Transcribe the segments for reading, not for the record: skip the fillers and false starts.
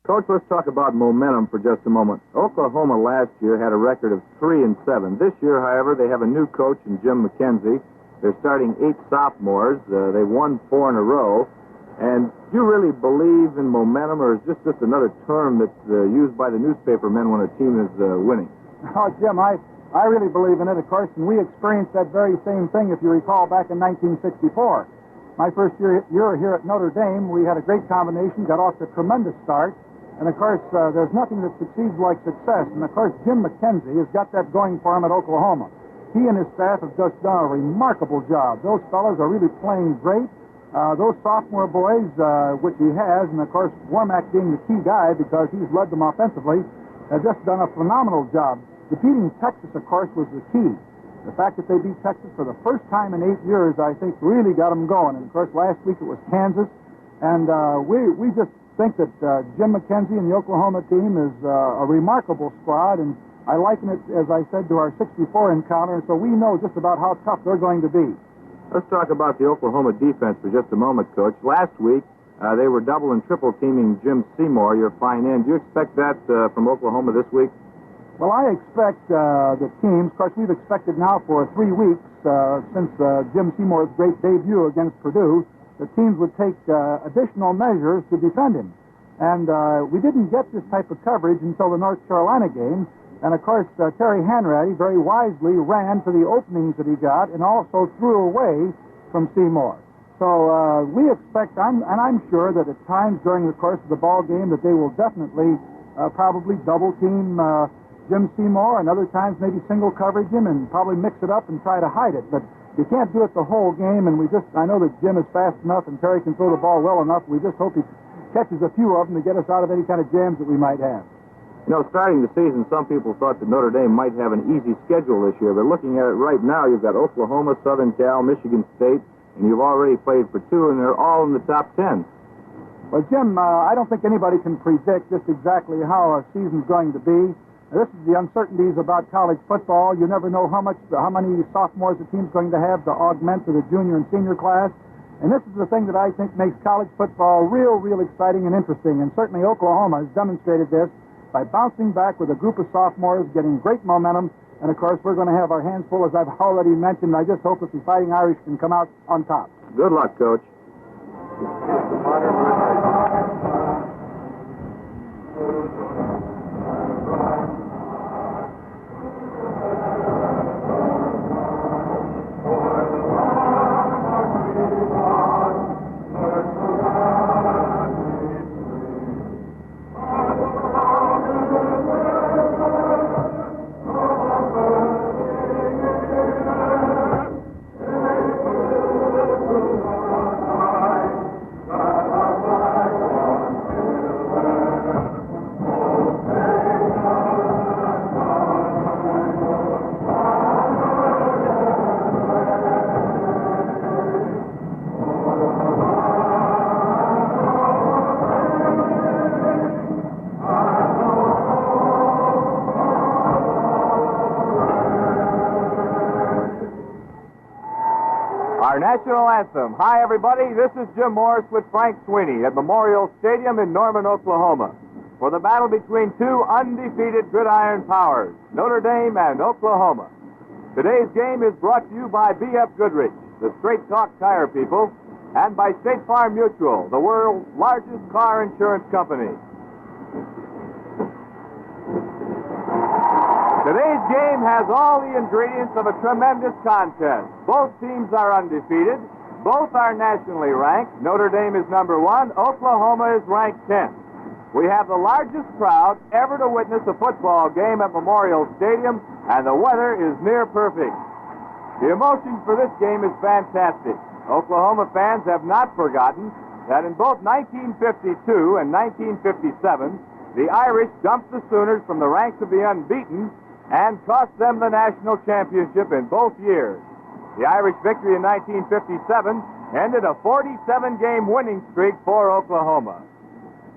Coach, let's talk about momentum for just a moment. Oklahoma last year had a record of 3-7. This year, however, they have a new coach in Jim McKenzie. They're starting 8 sophomores. They won 4 in a row. And do you really believe in momentum, or is this just another term that's used by the newspaper men when a team is winning? Oh, Jim, I really believe in it, of course, and we experienced that very same thing, if you recall, back in 1964. My first year here at Notre Dame, we had a great combination, got off to a tremendous start. And, of course, there's nothing that succeeds like success. And, of course, Jim McKenzie has got that going for him at Oklahoma. He and his staff have just done a remarkable job. Those fellows are really playing great. Those sophomore boys, which he has, and, of course, Warmack being the key guy because he's led them offensively, have just done a phenomenal job. Defeating Texas, of course, was the key. The fact that they beat Texas for the first time in 8 years, I think, really got them going. And, of course, last week it was Kansas. And we just think that Jim McKenzie and the Oklahoma team is a remarkable squad, and I liken it, as I said, to our 64 encounter, so we know just about how tough they're going to be. Let's talk about the Oklahoma defense for just a moment, Coach. Last week, they were double and triple teaming Jim Seymour, your fine end. Do you expect that from Oklahoma this week? Well, I expect the teams, of course, we've expected now for 3 weeks since Jim Seymour's great debut against Purdue, the teams would take additional measures to defend him. And we didn't get this type of coverage until the North Carolina game. And, of course, Terry Hanratty very wisely ran for the openings that he got and also threw away from Seymour. So we expect, and I'm sure that at times during the course of the ball game that they will definitely probably double-team Jim Seymour, and other times maybe single coverage him and probably mix it up and try to hide it. But you can't do it the whole game, and I know that Jim is fast enough and Terry can throw the ball well enough. We just hope he catches a few of them to get us out of any kind of jams that we might have. You know, starting the season, some people thought that Notre Dame might have an easy schedule this year, but looking at it right now, you've got Oklahoma, Southern Cal, Michigan State, and you've already played for 2, and they're all in the top 10. Well, Jim, I don't think anybody can predict just exactly how a season's going to be. This is the uncertainties about college football. You never know how many sophomores the team's going to have to augment to the junior and senior class. And this is the thing that I think makes college football real exciting and interesting. And certainly Oklahoma has demonstrated this by bouncing back with a group of sophomores, getting great momentum. And, of course, we're going to have our hands full, as I've already mentioned. I just hope that the Fighting Irish can come out on top. Good luck, Coach. Our national anthem. Hi, everybody. This is Jim Morris with Frank Sweeney at Memorial Stadium in Norman, Oklahoma, for the battle between 2 undefeated gridiron powers, Notre Dame and Oklahoma. Today's game is brought to you by B.F. Goodrich, the Straight Talk Tire people, and by State Farm Mutual, the world's largest car insurance company. Today's game has all the ingredients of a tremendous contest. Both teams are undefeated. Both are nationally ranked. Notre Dame is number 1. Oklahoma is ranked 10th. We have the largest crowd ever to witness a football game at Memorial Stadium, and the weather is near perfect. The emotion for this game is fantastic. Oklahoma fans have not forgotten that in both 1952 and 1957, the Irish dumped the Sooners from the ranks of the unbeaten and cost them the national championship in both years. The Irish victory in 1957 ended a 47-game winning streak for Oklahoma.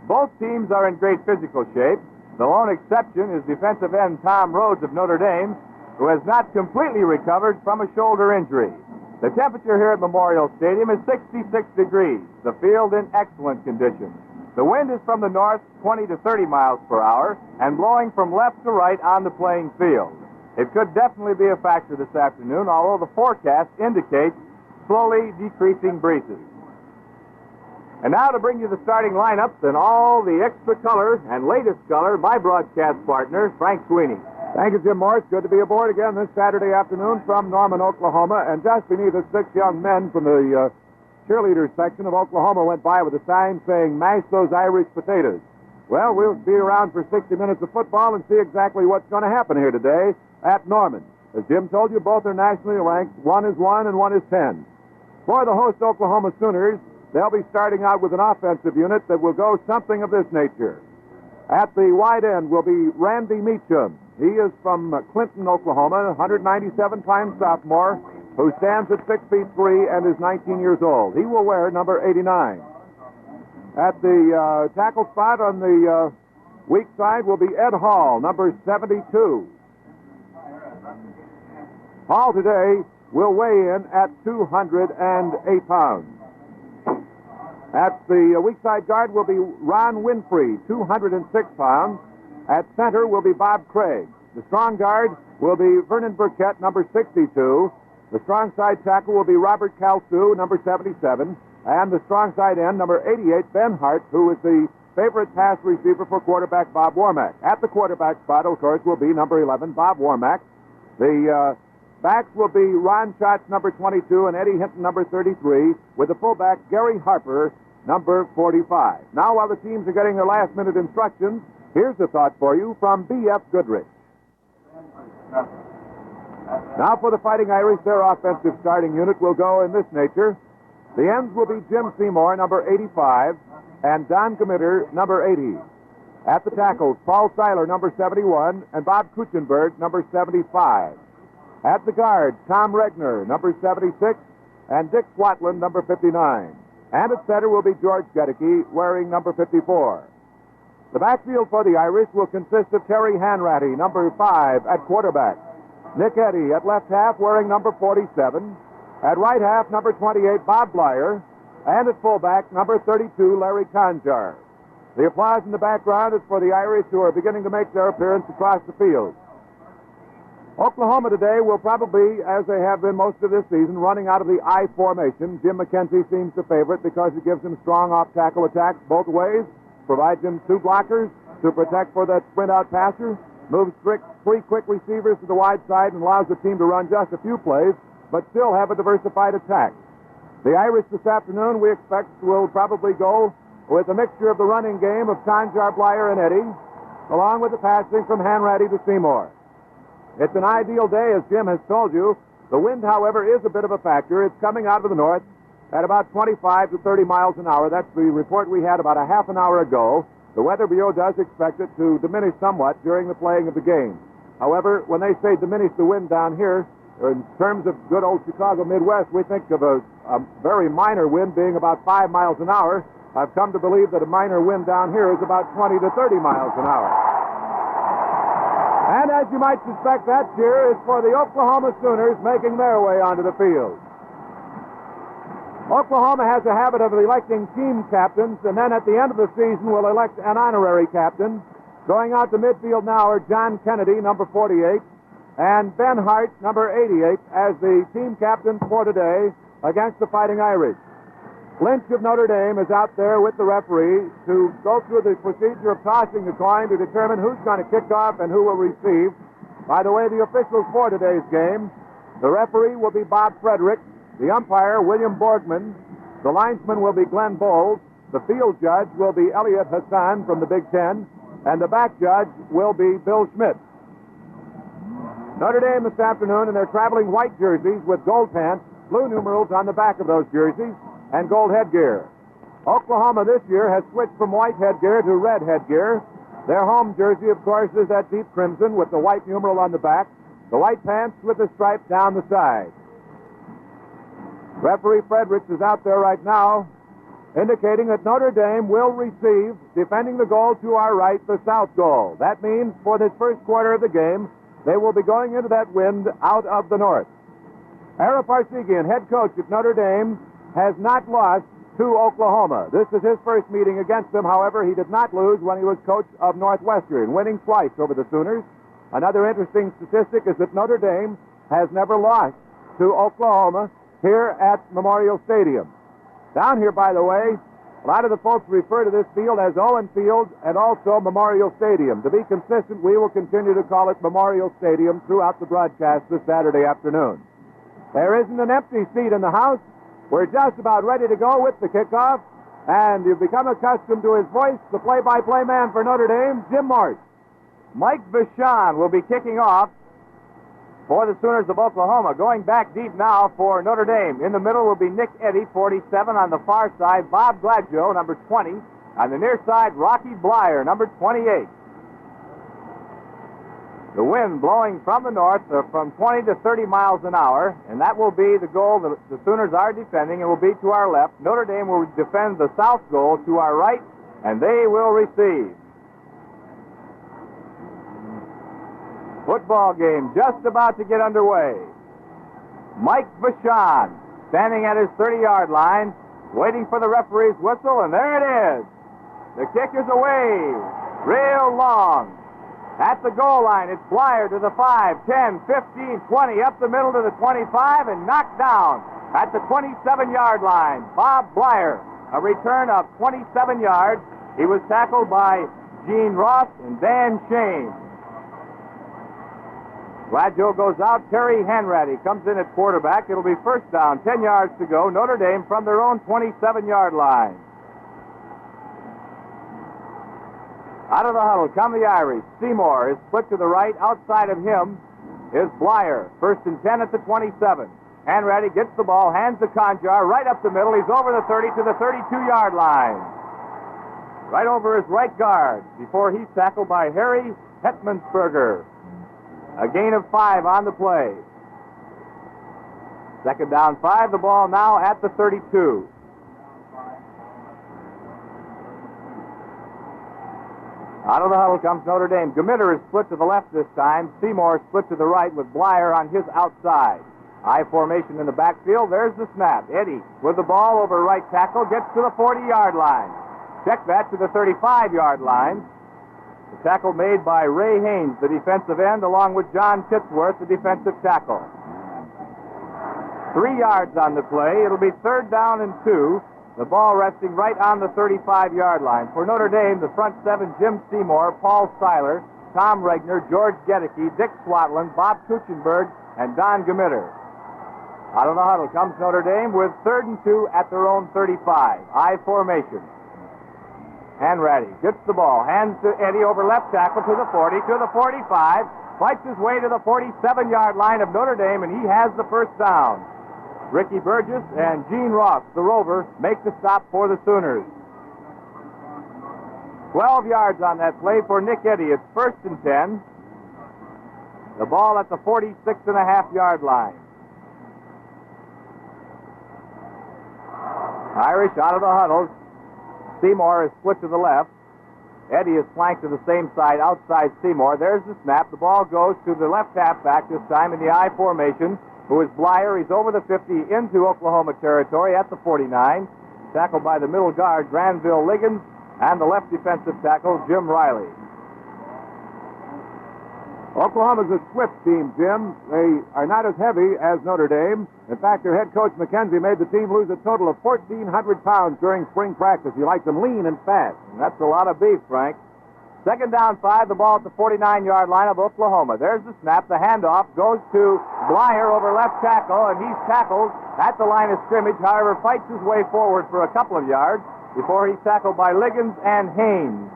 Both teams are in great physical shape. The lone exception is defensive end Tom Rhodes of Notre Dame, who has not completely recovered from a shoulder injury. The temperature here at Memorial Stadium is 66 degrees, the field in excellent condition. The wind is from the north, 20 to 30 miles per hour, and blowing from left to right on the playing field. It could definitely be a factor this afternoon, although the forecast indicates slowly decreasing breezes. And now to bring you the starting lineups and all the extra color and latest color, my broadcast partner, Frank Sweeney. Thank you, Jim Morris. Good to be aboard again this Saturday afternoon from Norman, Oklahoma. And just beneath us, 6 young men from the cheerleaders section of Oklahoma went by with a sign saying, "Mash those Irish potatoes." Well, we'll be around for 60 minutes of football and see exactly what's going to happen here today at Norman. As Jim told you, both are nationally ranked. One is 1 and one is 10. For the host Oklahoma Sooners, they'll be starting out with an offensive unit that will go something of this nature. At the wide end will be Randy Meacham. He is from Clinton, Oklahoma, 197-time sophomore, who stands at 6 feet 3 and is 19 years old. He will wear number 89. At the tackle spot on the weak side will be Ed Hall, number 72. Hall today will weigh in at 208 pounds. At the weak side guard will be Ron Winfrey, 206 pounds. At center will be Bob Craig. The strong guard will be Vernon Burkett, number 62. The strong side tackle will be Robert Kalsu, number 77. And the strong side end, number 88, Ben Hart, who is the favorite pass receiver for quarterback Bob Warmack. At the quarterback spot, of course, will be number 11, Bob Warmack. The backs will be Ron Schatz, number 22, and Eddie Hinton, number 33, with the fullback Gary Harper, number 45. Now, while the teams are getting their last-minute instructions, here's a thought for you from B.F. Goodrich. Now for the Fighting Irish, their offensive starting unit will go in this nature. The ends will be Jim Seymour, number 85, and Don Committer, number 80. At the tackles, Paul Seiler, number 71, and Bob Kuchenberg, number 75. At the guards, Tom Regner, number 76, and Dick Swatland, number 59. And at center will be George Gedeke, wearing number 54. The backfield for the Irish will consist of Terry Hanratty, number 5, at quarterback. Nick Eddy at left half, wearing number 47. At right half, number 28, Bob Blyer. And at fullback, number 32, Larry Conjar. The applause in the background is for the Irish who are beginning to make their appearance across the field. Oklahoma today will probably, as they have been most of this season, running out of the I formation. Jim McKenzie seems to favor it because it gives him strong off-tackle attacks both ways, provides him 2 blockers to protect for that sprint-out passer, moves 3 quick receivers to the wide side, and allows the team to run just a few plays, but still have a diversified attack. The Irish this afternoon, we expect, will probably go with a mixture of the running game of Conjar, Blyer, and Eddy, along with the passing from Hanratty to Seymour. It's an ideal day, as Jim has told you. The wind, however, is a bit of a factor. It's coming out of the north at about 25 to 30 miles an hour. That's the report we had about a half an hour ago. The Weather Bureau does expect it to diminish somewhat during the playing of the game. However, when they say diminish the wind down here, in terms of good old Chicago Midwest, we think of a very minor wind being about 5 miles an hour. I've come to believe that a minor wind down here is about 20 to 30 miles an hour. And as you might suspect, that cheer is for the Oklahoma Sooners making their way onto the field. Oklahoma has a habit of electing team captains, and then at the end of the season will elect an honorary captain. Going out to midfield now are John Kennedy, number 48, and Ben Hart, number 88, as the team captains for today against the Fighting Irish. Lynch of Notre Dame is out there with the referee to go through the procedure of tossing the coin to determine who's going to kick off and who will receive. By the way, the officials for today's game, the referee will be Bob Frederick, the umpire, William Borgman, the linesman will be Glenn Bowles, the field judge will be Elliot Hassan from the Big Ten, and the back judge will be Bill Schmidt. Notre Dame this afternoon in their traveling white jerseys with gold pants, blue numerals on the back of those jerseys, and gold headgear. Oklahoma this year has switched from white headgear to red headgear. Their home jersey, of course, is that deep crimson with the white numeral on the back, the white pants with the stripe down the side. Referee Fredericks is out there right now, indicating that Notre Dame will receive, defending the goal to our right, the south goal. That means for this first quarter of the game, they will be going into that wind out of the north. Ara Parseghian, head coach at Notre Dame, has not lost to Oklahoma. This is his first meeting against them. However, he did not lose when he was coach of Northwestern, winning twice over the Sooners. Another interesting statistic is that Notre Dame has never lost to Oklahoma here at Memorial Stadium. Down here, by the way, a lot of the folks refer to this field as Owen Field and also Memorial Stadium. To be consistent, we will continue to call it Memorial Stadium throughout the broadcast this Saturday afternoon. There isn't an empty seat in the house. We're just about ready to go with the kickoff, and you've become accustomed to his voice, the play-by-play man for Notre Dame, Jim Morse. Mike Vachon will be kicking off for the Sooners of Oklahoma. Going back deep now for Notre Dame. In the middle will be Nick Eddy, 47. On the far side, Bob Gladjo, number 20. On the near side, Rocky Blyer, number 28. The wind blowing from the north from 20 to 30 miles an hour, and that will be the goal that the Sooners are defending. It will be to our left. Notre Dame will defend the south goal to our right, and they will receive. Football game just about to get underway. Mike Vachon standing at his 30-yard line, waiting for the referee's whistle, and there it is. The kick is away, real long. At the goal line, it's Blyer to the 5, 10, 15, 20, up the middle to the 25, and knocked down at the 27-yard line. Bob Blyer, a return of 27 yards. He was tackled by Gene Ross and Dan Shane. Gladjo goes out. Terry Hanratty comes in at quarterback. It'll be first down, 10 yards to go. Notre Dame from their own 27-yard line. Out of the huddle come the Irish. Seymour is split to the right. Outside of him is Blyer. First and 10 at the 27. Hanratty gets the ball, hands the Conjar right up the middle. He's over the 30 to the 32-yard line. Right over his right guard before he's tackled by Harry Hetmansberger. A gain of 5 on the play. Second down 5. The ball now at the 32. Out of the huddle comes Notre Dame. Gamitter is split to the left this time. Seymour is split to the right with Blyer on his outside. I formation in the backfield. There's the snap. Eddy with the ball over right tackle gets to the 40-yard line. Check that to the 35-yard line. The tackle made by Ray Haynes, the defensive end, along with John Titsworth, the defensive tackle. 3 yards on the play. It'll be third down and 2. The ball resting right on the 35-yard line. For Notre Dame, the front 7, Jim Seymour, Paul Seiler, Tom Regner, George Gedeke, Dick Swatland, Bob Kuchenberg, and Don Gamitter. Out of the huddle comes Notre Dame with third and 2 at their own 35. I formation. Hanratty gets the ball, hands to Eddy over left tackle to the 40, to the 45, fights his way to the 47-yard line of Notre Dame, and he has the first down. Ricky Burgess and Gene Ross, the Rover, make the stop for the Sooners. 12 yards on that play for Nick Eddy. It's first and 10. The ball at the 46.5-yard line. Irish out of the huddle. Seymour is split to the left. Eddy is flanked to the same side, outside Seymour. There's the snap. The ball goes to the left halfback this time in the I formation, who is Blyer. He's over the 50 into Oklahoma territory at the 49. Tackled by the middle guard, Granville Liggins, and the left defensive tackle, Jim Riley. Oklahoma's a swift team, Jim. They are not as heavy as Notre Dame. In fact, their head coach, McKenzie, made the team lose a total of 1,400 pounds during spring practice. He liked them lean and fast. And that's a lot of beef, Frank. Second down 5, the ball at the 49-yard line of Oklahoma. There's the snap. The handoff goes to Blyer over left tackle, and he's tackled at the line of scrimmage. However, fights his way forward for a couple of yards before he's tackled by Liggins and Haynes.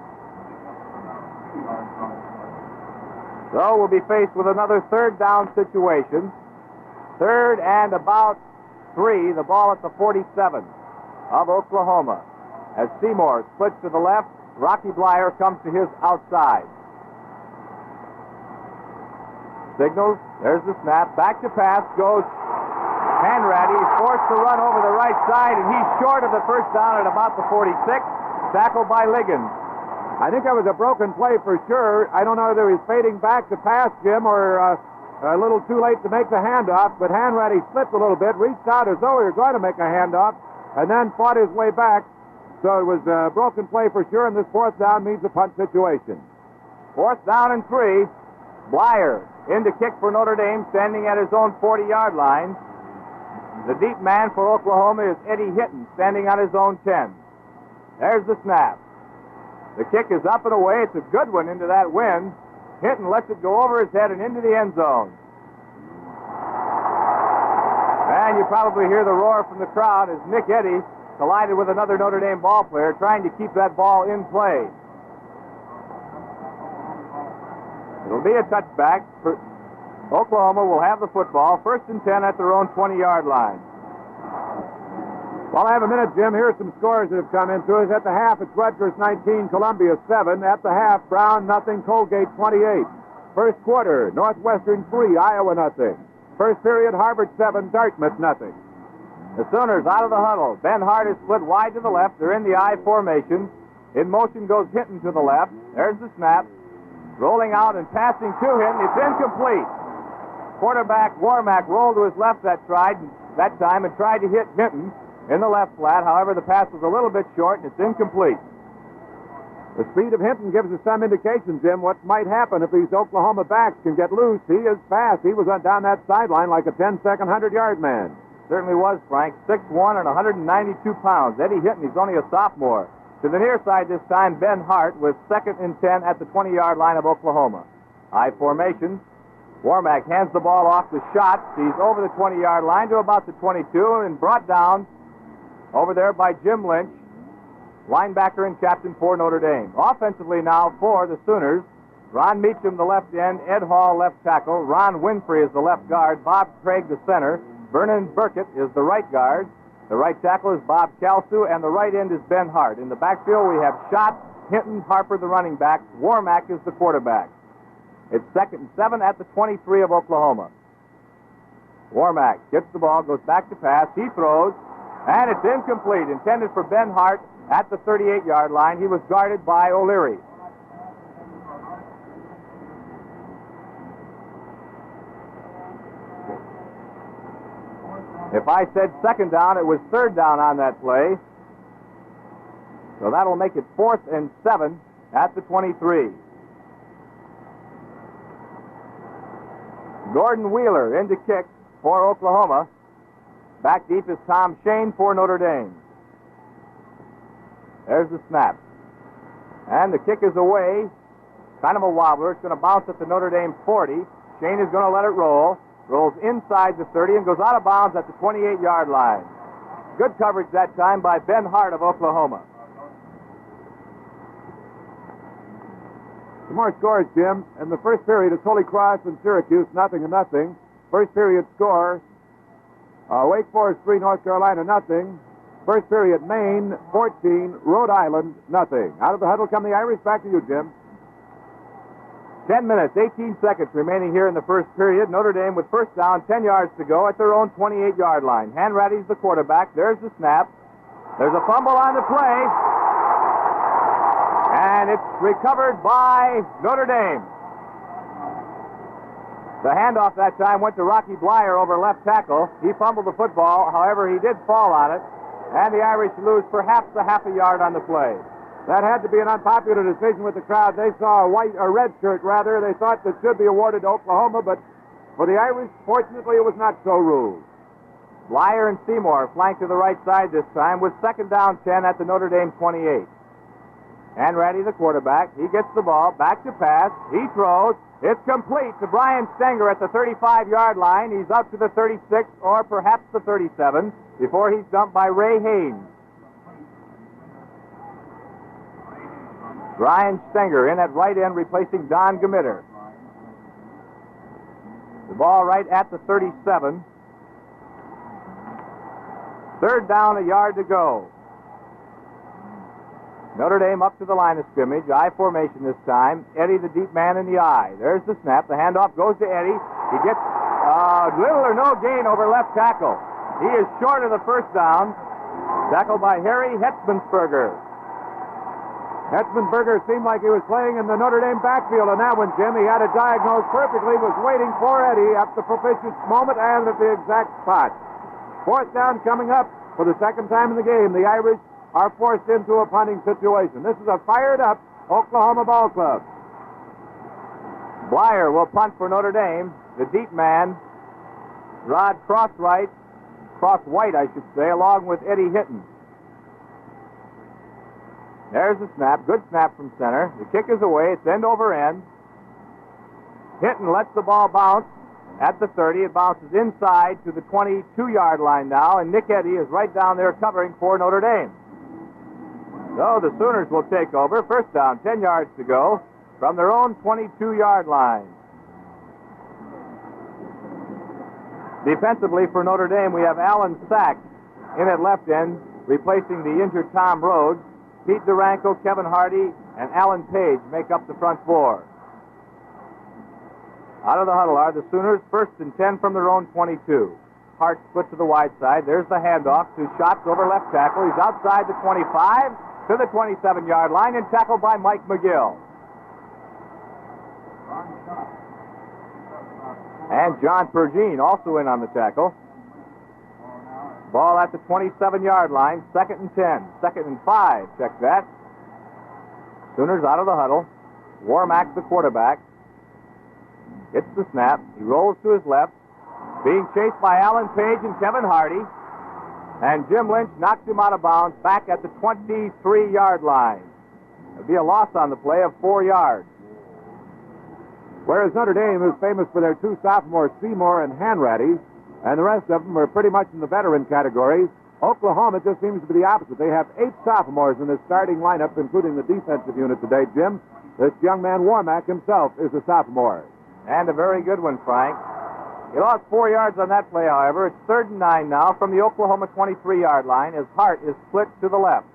So we'll be faced with another third down situation. Third and about 3, the ball at the 47 of Oklahoma. As Seymour splits to the left, Rocky Blyer comes to his outside. Signals, there's the snap. Back to pass goes Hanratty. He's forced to run over the right side, and he's short of the first down at about the 46. Tackled by Liggins. I think that was a broken play for sure. I don't know whether he's fading back to pass, Jim, or a little too late to make the handoff, but Hanratty slipped a little bit, reached out as though he were going to make a handoff, and then fought his way back. So it was a broken play for sure, and this fourth down means a punt situation. Fourth down and 3. Blyer in to kick for Notre Dame, standing at his own 40-yard line. The deep man for Oklahoma is Eddie Hinton, standing on his own 10. There's the snap. The kick is up and away. It's a good one into that wind. Hinton lets it go over his head and into the end zone. And you probably hear the roar from the crowd as Nick Eddy collided with another Notre Dame ball player, trying to keep that ball in play. It'll be a touchback. Oklahoma will have the football. 1st and 10 at their own 20-yard line. Well, I have a minute, Jim. Here are some scores that have come into us. At the half, it's Rutgers 19, Columbia 7. At the half, Brown nothing, Colgate 28. First quarter, Northwestern 3, Iowa nothing. First period, Harvard 7, Dartmouth nothing. The Sooners out of the huddle. Ben Hart is split wide to the left. They're in the I formation. In motion goes Hinton to the left. There's the snap. Rolling out and passing to Hinton. It's incomplete. Quarterback Warmack rolled to his left that time and tried to hit Hinton in the left flat. However, the pass was a little bit short, and it's incomplete. The speed of Hinton gives us some indication, Jim, what might happen if these Oklahoma backs can get loose. He is fast. He was down that sideline like a 10-second, 100-yard man. Certainly was, Frank. 6'1" and 192 pounds. Eddie Hinton, he's only a sophomore. To the near side this time, Ben Hart with 2nd and 10 at the 20-yard line of Oklahoma. I formation. Warmack hands the ball off to Schatz. He's over the 20-yard line to about the 22 and brought down over there by Jim Lynch, linebacker and captain for Notre Dame. Offensively now for the Sooners, Ron Meacham, the left end, Ed Hall, left tackle, Ron Winfrey is the left guard, Bob Craig, the center, Vernon Burkett is the right guard, the right tackle is Bob Kalsu, and the right end is Ben Hart. In the backfield, we have Schatz, Hinton, Harper, the running backs. Warmack is the quarterback. It's 2nd and 7 at the 23 of Oklahoma. Warmack gets the ball, goes back to pass. He throws, and it's incomplete. Intended for Ben Hart at the 38-yard line. He was guarded by O'Leary. If I said 2nd down, it was 3rd down on that play. So that'll make it 4th and 7 at the 23. Gordon Wheeler in to kick for Oklahoma. Back deep is Tom Shane for Notre Dame. There's the snap. And the kick is away. Kind of a wobbler. It's going to bounce at the Notre Dame 40. Shane is going to let it roll. Rolls inside the 30 and goes out of bounds at the 28-yard line. Good coverage that time by Ben Hart of Oklahoma. Some more scores, Jim. In the first period, it's Holy Cross and Syracuse, 0-0. First period score, Wake Forest 3, North Carolina, 0. First period, Maine 14, Rhode Island, 0. Out of the huddle come the Irish. Back to you, Jim. 10 minutes, 18 seconds remaining here in the first period. Notre Dame with first down, 10 yards to go at their own 28-yard line. Hanratty's the quarterback. There's the snap. There's a fumble on the play. And it's recovered by Notre Dame. The handoff that time went to Rocky Blyer over left tackle. He fumbled the football. However, he did fall on it. And the Irish lose perhaps a half a yard on the play. That had to be an unpopular decision with the crowd. They saw a red shirt, rather. They thought that should be awarded to Oklahoma, but for the Irish, fortunately, it was not so ruled. Blyer and Seymour flanked to the right side this time with 2nd down 10 at the Notre Dame 28. Hanratty, the quarterback. He gets the ball, back to pass. He throws. It's complete to Brian Stenger at the 35-yard line. He's up to the 36 or perhaps the 37 before he's dumped by Ray Haynes. Brian Stenger in at right end, replacing Don Gamitter. The ball right at the 37. 3rd down, a yard to go. Notre Dame up to the line of scrimmage. I formation this time. Eddie, the deep man in the I. There's the snap. The handoff goes to Eddie. He gets little or no gain over left tackle. He is short of the first down. Tackled by Harry Hetzmansberger. Hetzmansberger seemed like he was playing in the Notre Dame backfield on that one, Jim. He had it diagnosed perfectly, was waiting for Eddie at the propitious moment and at the exact spot. 4th down coming up For the second time in the game, the Irish are forced into a punting situation. This is a fired-up Oklahoma ball club. Blyer will punt for Notre Dame. The deep man, Rod Crosswhite, I should say, along with Eddie Hinton. There's the snap. Good snap from center. The kick is away. It's end over end. Hinton lets the ball bounce at the 30. It bounces inside to the 22-yard line now, and Nick Eddy is right down there covering for Notre Dame. So the Sooners will take over. First down, 10 yards to go from their own 22-yard line. Defensively for Notre Dame, we have Alan Sachs in at left end, replacing the injured Tom Rhodes. Pete Duranko, Kevin Hardy, and Alan Page make up the front four. Out of the huddle are the Sooners, first and 10 from their own 22. Hart split to the wide side. There's the handoff to Schatz over left tackle. He's outside the 25 to the 27-yard line and tackled by Mike McGill. And John Pergine also in on the tackle. Ball at the 27-yard line, second and 10, second and 5, check that. Sooners out of the huddle. Warmack, the quarterback, gets the snap. He rolls to his left, being chased by Alan Page and Kevin Hardy. And Jim Lynch knocks him out of bounds back at the 23-yard line. There'll be a loss on the play of 4 yards. Whereas Notre Dame is famous for their two sophomores, Seymour and Hanratty, and the rest of them are pretty much in the veteran categories, Oklahoma just seems to be the opposite. They have 8 sophomores in their starting lineup, including the defensive unit today, Jim. This young man, Warmack, himself is a sophomore. And a very good one, Frank. He lost 4 yards on that play, however. It's 3rd and 9 now from the Oklahoma 23-yard line as Hart is split to the left.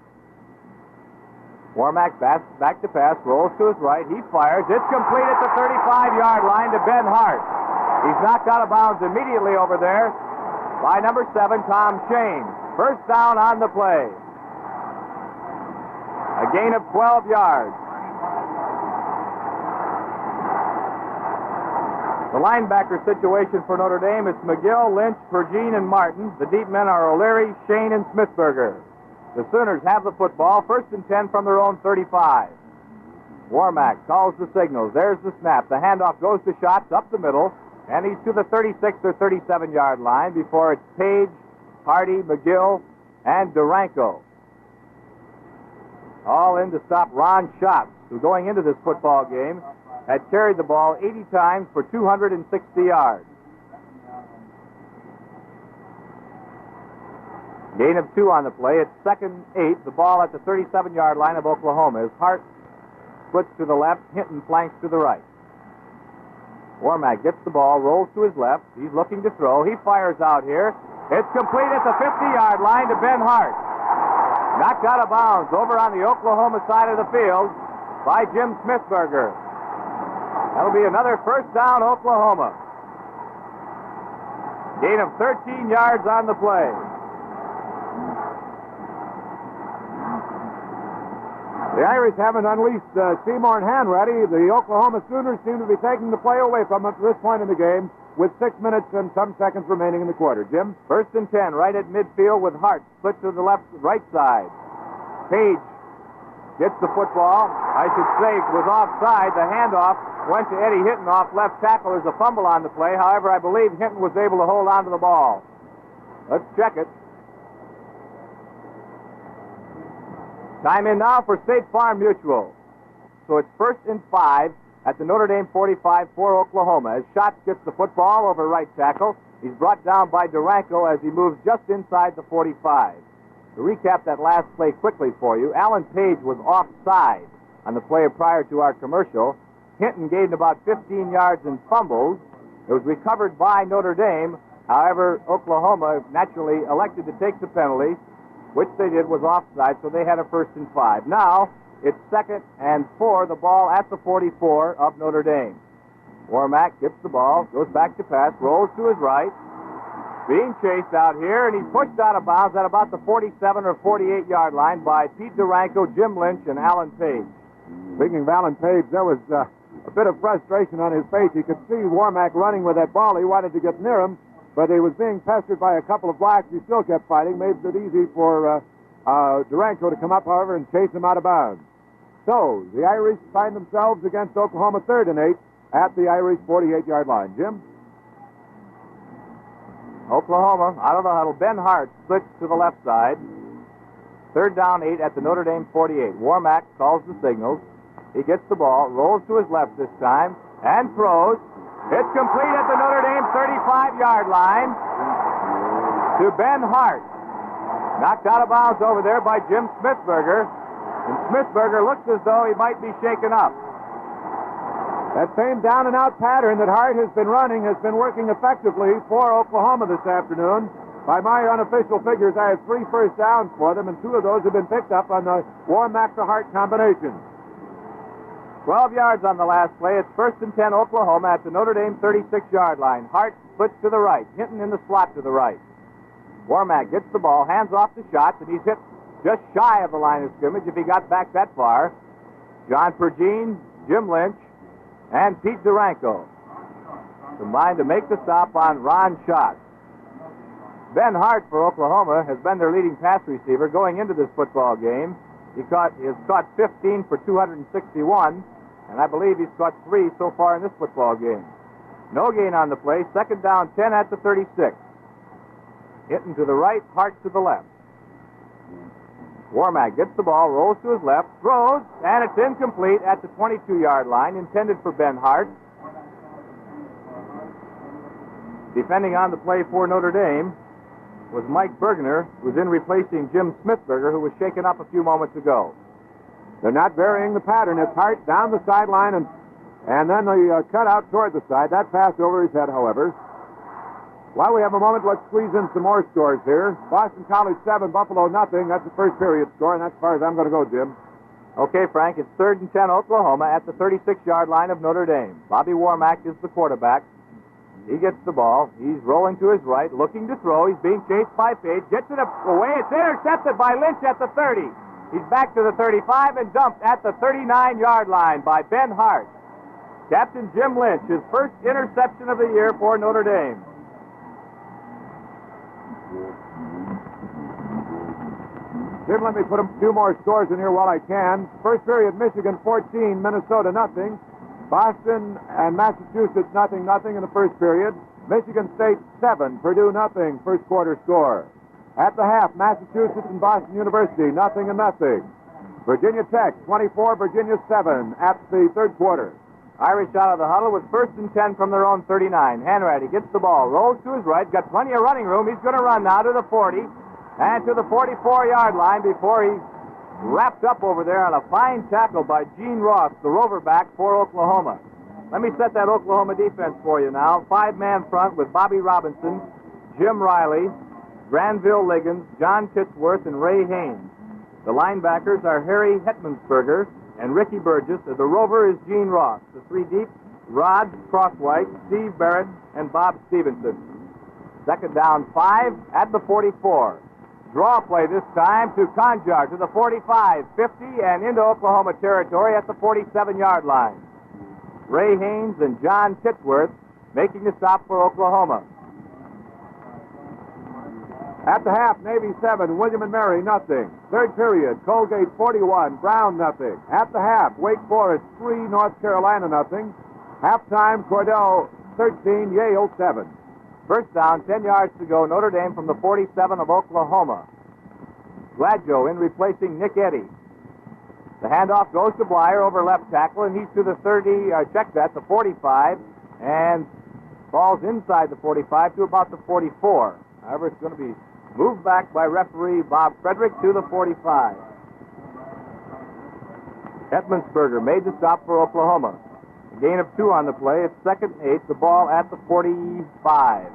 Warmack back to pass, rolls to his right. He fires. It's complete at the 35-yard line to Ben Hart. He's knocked out of bounds immediately over there by number 7, Tom Shane. First down on the play. A gain of 12 yards. The linebacker situation for Notre Dame is McGill, Lynch, Pergine, and Martin. The deep men are O'Leary, Shane, and Smithberger. The Sooners have the football, first and 10 from their own 35. Warmack calls the signals. There's the snap. The handoff goes to Schatz up the middle, and he's to the 36 or 37-yard line before it's Page, Hardy, McGill, and Duranko. All in to stop Ron Schatz, who going into this football game had carried the ball 80 times for 260 yards. Gain of 2 on the play. It's 2nd and 8. The ball at the 37-yard line of Oklahoma as Hart splits to the left, Hinton flanks to the right. Warmack gets the ball, rolls to his left. He's looking to throw. He fires out here. It's complete at the 50-yard line to Ben Hart. Knocked out of bounds over on the Oklahoma side of the field by Jim Smithberger. That'll be another first down, Oklahoma. Gain of 13 yards on the play. The Irish haven't unleashed Seymour and Hanratty. The Oklahoma Sooners seem to be taking the play away from them at this point in the game with 6 minutes and some seconds remaining in the quarter. Jim? First and 10, right at midfield with Hart split to the right side. Page gets the football. I should say was offside. The handoff went to Eddie Hinton off left tackle. There's a fumble on the play. However, I believe Hinton was able to hold on to the ball. Let's check it. Time in now for State Farm Mutual. So it's 1st and 5 at the Notre Dame 45 for Oklahoma. As Schatz gets the football over right tackle, he's brought down by Duranko as he moves just inside the 45. To recap that last play quickly for you, Alan Page was offside on the play prior to our commercial. Hinton gained about 15 yards and fumbles. It was recovered by Notre Dame. However, Oklahoma naturally elected to take the penalty, which they did, was offside, so they had a 1st and 5. Now, it's 2nd and 4, the ball at the 44 of Notre Dame. Warmack gets the ball, goes back to pass, rolls to his right, being chased out here, and he's pushed out of bounds at about the 47 or 48-yard line by Pete Duranko, Jim Lynch, and Alan Page. Speaking of Alan Page, there was a bit of frustration on his face. He could see Warmack running with that ball. He wanted to get near him, but he was being pestered by a couple of blacks. He still kept fighting, made it easy for Duranko to come up, however, and chase him out of bounds. So the Irish find themselves against Oklahoma 3rd and 8 at the Irish 48-yard line. Jim? Oklahoma out of the huddle. Ben Hart splits to the left side. 3rd down, 8 at the Notre Dame 48. Warmack calls the signals. He gets the ball, rolls to his left this time, and throws. It's complete at the Notre Dame 35-yard line to Ben Hart. Knocked out of bounds over there by Jim Smithberger. And Smithberger looks as though he might be shaken up. That same down-and-out pattern that Hart has been running has been working effectively for Oklahoma this afternoon. By my unofficial figures, I have 3 first downs for them, and 2 of those have been picked up on the Warmack to Hart combination. 12 yards on the last play. It's 1st and 10 Oklahoma at the Notre Dame 36-yard line. Hart splits to the right. Hinton in the slot to the right. Warmack gets the ball, hands off the shots, and he's hit just shy of the line of scrimmage if he got back that far. John Pergine, Jim Lynch, and Pete Duranko combined to make the stop on Ron Schott. Ben Hart for Oklahoma has been their leading pass receiver going into this football game. He has caught 15 for 261, and I believe he's caught 3 so far in this football game. No gain on the play. 2nd down, 10 at the 36. Hitting to the right, Hart to the left. Warmack gets the ball, rolls to his left, throws, and it's incomplete at the 22-yard line, intended for Ben Hart. Defending on the play for Notre Dame was Mike Bergener, who's in replacing Jim Smithberger, who was shaken up a few moments ago. They're not varying the pattern. It's Hart down the sideline and then the cut out toward the side. That pass over his head, however. While we have a moment, let's squeeze in some more scores here. Boston College 7, Buffalo nothing. That's the first period score, and that's as far as I'm going to go, Jim. Okay, Frank, it's 3rd and 10 Oklahoma at the 36-yard line of Notre Dame. Bobby Warmack is the quarterback. He gets the ball. He's rolling to his right, looking to throw. He's being chased by Page. Gets it away. It's intercepted by Lynch at the 30. He's back to the 35 and dumped at the 39-yard line by Ben Hart. Captain Jim Lynch, his first interception of the year for Notre Dame. Jim, let me put a few more scores in here while I can. First period, Michigan 14, Minnesota nothing. Boston and Massachusetts nothing in the first period. Michigan State 7, Purdue nothing, first quarter score. At the half, Massachusetts and Boston University nothing. Virginia Tech 24, Virginia 7 at the third quarter. Irish out of the huddle with 1st and 10 from their own 39. Hanratty gets the ball, rolls to his right, got plenty of running room. He's going to run now to the 40 and to the 44-yard line before he's wrapped up over there on a fine tackle by Gene Ross, the rover back for Oklahoma. Let me set that Oklahoma defense for you now. 5-man front with Bobby Robinson, Jim Riley, Granville Liggins, John Titsworth, and Ray Haynes. The linebackers are Harry Hetmansberger and Ricky Burgess. The rover is Gene Ross. The 3 deep, Rod Crosswhite, Steve Barrett, and Bob Stevenson. 2nd down, 5 at the 44. Draw play this time to Conjar to the 45, 50, and into Oklahoma territory at the 47-yard line. Ray Haynes and John Titsworth making the stop for Oklahoma. At the half, Navy 7, William and Mary nothing. Third period, Colgate 41, Brown nothing. At the half, Wake Forest 3, North Carolina nothing. Halftime, Cordell 13, Yale 7. First down, 10 yards to go. Notre Dame from the 47 of Oklahoma. Gladjo in replacing Nick Eddy. The handoff goes to Blyer over left tackle, and he's to the 30, the 45, and falls inside the 45 to about the 44. However, it's going to be moved back by referee Bob Frederick to the 45. Hetmansberger made the stop for Oklahoma. A gain of 2 on the play. It's 2nd and 8. The ball at the 45.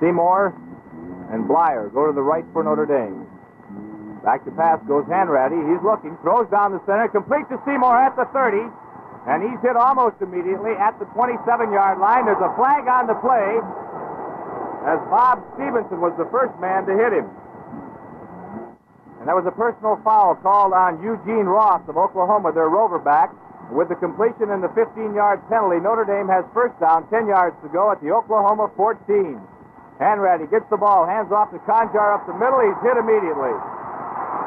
Seymour and Blyer go to the right for Notre Dame. Back to pass goes Hanratty. He's looking. Throws down the center. Complete to Seymour at the 30. And he's hit almost immediately at the 27-yard line. There's a flag on the play as Bob Stevenson was the first man to hit him. And there was a personal foul called on Eugene Ross of Oklahoma, their rover back. With the completion and the 15-yard penalty, Notre Dame has first down, 10 yards to go at the Oklahoma 14. Hanratty gets the ball, hands off to Conjar up the middle. He's hit immediately.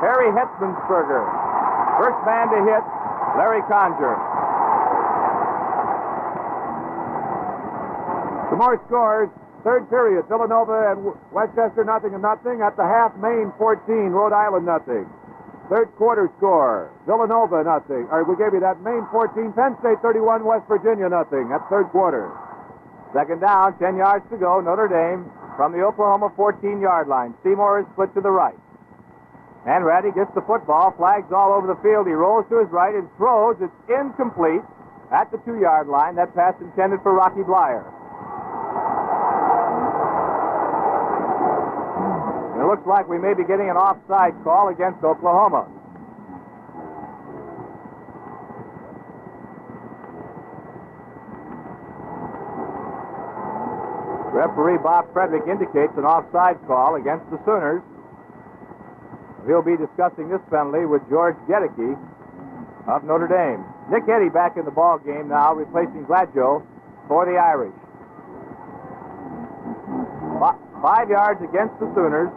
Harry Hetzmansberger, first man to hit Larry Conjar. Some more scores. Third period, Villanova and Westchester 0-0 at the half. Maine 14, Rhode Island 0. Third quarter score, Villanova 0. Or we gave you that. Maine 14, Penn State 31, West Virginia 0 at third quarter. Second down, 10 yards to go. Notre Dame from the Oklahoma 14-yard line. Seymour is split to the right. Hanratty gets the football, flags all over the field. He rolls to his right and throws. It's incomplete at the 2-yard line. That pass intended for Rocky Blyer. It looks like we may be getting an offside call against Oklahoma. Referee Bob Frederick indicates an offside call against the Sooners. He'll be discussing this penalty with George Gedicke of Notre Dame. Nick Eddy back in the ball game now, replacing Gladjo for the Irish. 5 yards against the Sooners.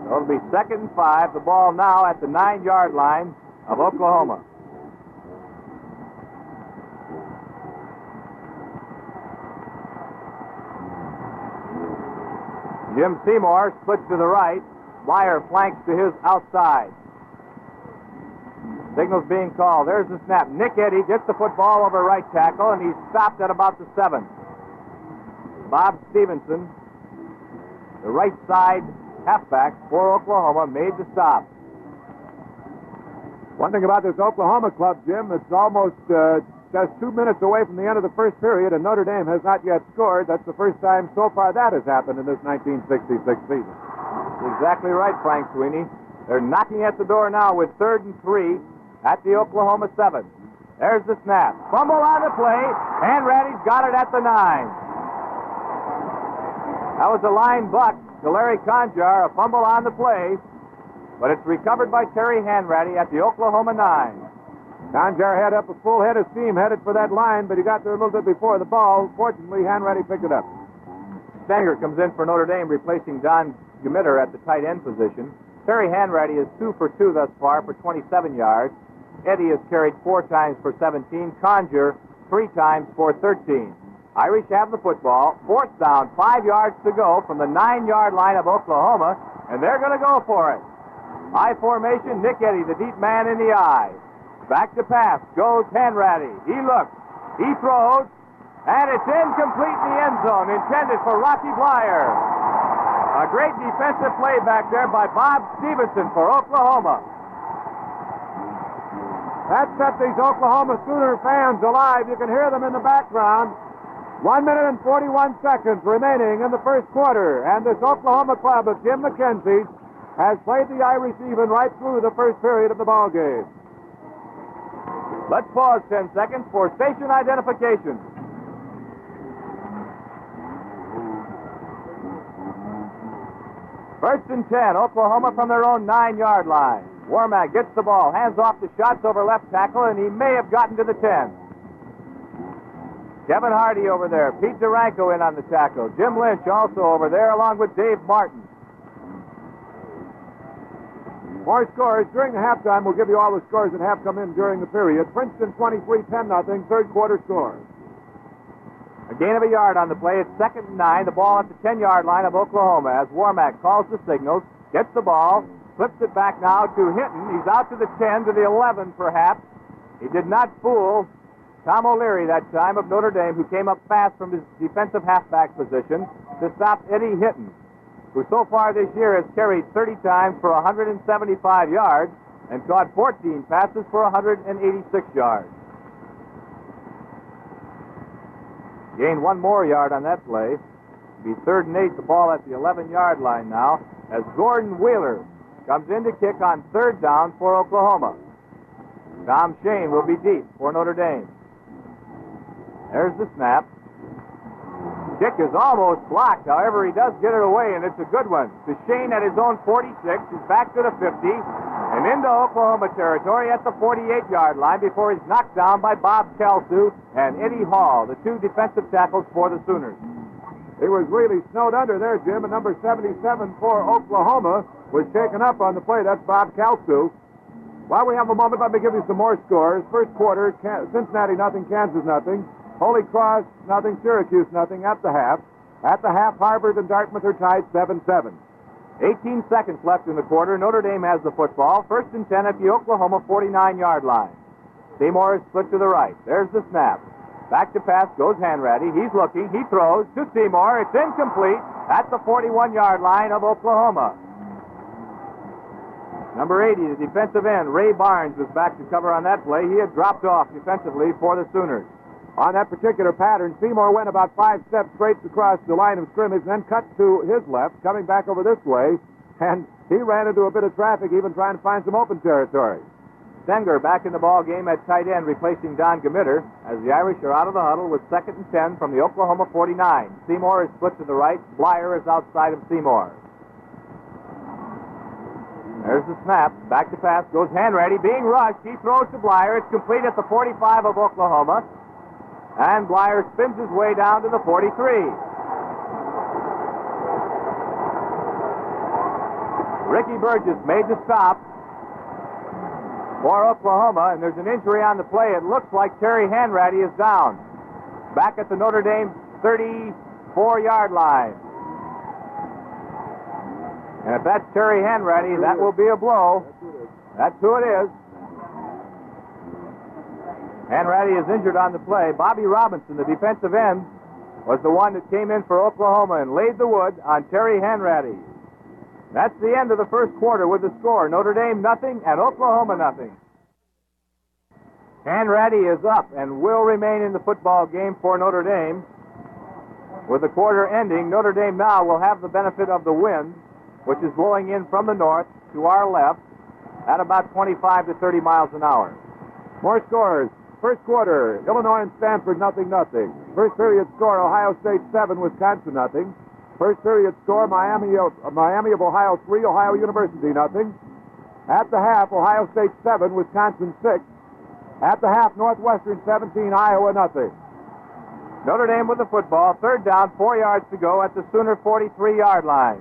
So it'll be 2nd and 5. The ball now at the 9-yard line of Oklahoma. Jim Seymour splits to the right. Blyer flanks to his outside. Signals being called. There's the snap. Nick Eddy gets the football over right tackle, and he's stopped at about the 7. Bob Stevenson, the right side halfback for Oklahoma, made the stop. One thing about this Oklahoma club, Jim, it's almost just 2 minutes away from the end of the first period, and Notre Dame has not yet scored. That's the first time so far that has happened in this 1966 season. Exactly right, Frank Sweeney. They're knocking at the door now with 3rd and 3 at the Oklahoma 7. There's the snap. Fumble on the play. Hanratty's got it at the 9. That was a line buck to Larry Conjar, a fumble on the play, but it's recovered by Terry Hanratty at the Oklahoma 9. Conjar had up a full head of steam headed for that line, but he got there a little bit before the ball. Fortunately, Hanratty picked it up. Stenger comes in for Notre Dame, replacing Don Gemitter at the tight end position. Terry Hanratty is 2 for 2 thus far for 27 yards. Eddy has carried 4 times for 17. Conjar 3 times for 13. Irish have the football. 4th down, 5 yards to go from the 9-yard line of Oklahoma, and they're going to go for it. High formation, Nick Eddy, the deep man in the eye. Back to pass goes Hanratty. He looks, he throws, and it's incomplete in the end zone, intended for Rocky Blyer. A great defensive play back there by Bob Stevenson for Oklahoma. That set these Oklahoma Sooner fans alive. You can hear them in the background. 1 minute and 41 seconds remaining in the first quarter, and this Oklahoma club of Jim McKenzie has played the Irish even right through the first period of the ball game. Let's pause 10 seconds for station identification. First and 10, Oklahoma from their own 9-yard line. Warmack gets the ball, hands off the shots over left tackle, and he may have gotten to the 10. Kevin Hardy over there. Pete Duranko in on the tackle. Jim Lynch also over there, along with Dave Martin. More scores during the halftime. We'll give you all the scores that have come in during the period. Princeton 23, 10-0, third quarter score. A gain of a yard on the play. It's 2nd and 9. The ball at the 10-yard line of Oklahoma as Warmack calls the signals, gets the ball, flips it back now to Hinton. He's out to the 10, to the 11 perhaps. He did not fool Tom O'Leary that time of Notre Dame, who came up fast from his defensive halfback position to stop Eddie Hinton, who so far this year has carried 30 times for 175 yards and caught 14 passes for 186 yards. Gained 1 more yard on that play. It'll be 3rd and 8, the ball at the 11-yard line now, as Gordon Wheeler comes in to kick on 3rd down for Oklahoma. Tom Shane will be deep for Notre Dame. There's the snap. Kick is almost blocked. However, he does get it away, and it's a good one. To Shane at his own 46. He's back to the 50. and into Oklahoma territory at the 48-yard line before he's knocked down by Bob Kelsu and Eddie Hall, the two defensive tackles for the Sooners. He was really snowed under there, Jim, and number 77 for Oklahoma was taken up on the play. That's Bob Kelsu. While we have a moment, let me give you some more scores. First quarter, Cincinnati nothing, Kansas nothing. Holy Cross nothing, Syracuse nothing at the half. At the half, Harvard and Dartmouth are tied 7-7. 18 seconds left in the quarter. Notre Dame has the football. First and 10 at the Oklahoma 49-yard line. Seymour is split to the right. There's the snap. Back to pass goes Hanratty. He's looking. He throws to Seymour. It's incomplete at the 41-yard line of Oklahoma. Number 80, the defensive end, Ray Barnes, was back to cover on that play. He had dropped off defensively for the Sooners. On that particular pattern, Seymour went about 5 steps straight across the line of scrimmage, then cut to his left, coming back over this way, and he ran into a bit of traffic, even trying to find some open territory. Stenger back in the ball game at tight end, replacing Don Gamitter, as the Irish are out of the huddle with second and 10 from the Oklahoma 49. Seymour is split to the right. Blyer is outside of Seymour. There's the snap. Back to pass goes Hanratty. Being rushed. He throws to Blyer. It's complete at the 45 of Oklahoma. And Blyer spins his way down to the 43. Ricky Burgess made the stop for Oklahoma, and there's an injury on the play. It looks like Terry Hanratty is down. Back at the Notre Dame 34-yard line. And if that's Terry Hanratty, that will be a blow. That's who it is. Hanratty is injured on the play. Bobby Robinson, the defensive end, was the one that came in for Oklahoma and laid the wood on Terry Hanratty. That's the end of the first quarter with the score. Notre Dame nothing and Oklahoma nothing. Hanratty is up and will remain in the football game for Notre Dame. With the quarter ending, Notre Dame now will have the benefit of the wind, which is blowing in from the north to our left at about 25 to 30 miles an hour. More scores. First quarter, Illinois and Stanford nothing. First period score, Ohio State 7, Wisconsin nothing. First period score, Miami of Ohio 3, Ohio University nothing. At the half, Ohio State 7, Wisconsin 6. At the half, Northwestern 17, Iowa nothing. Notre Dame with the football. Third down, 4 yards to go at the Sooner 43-yard line.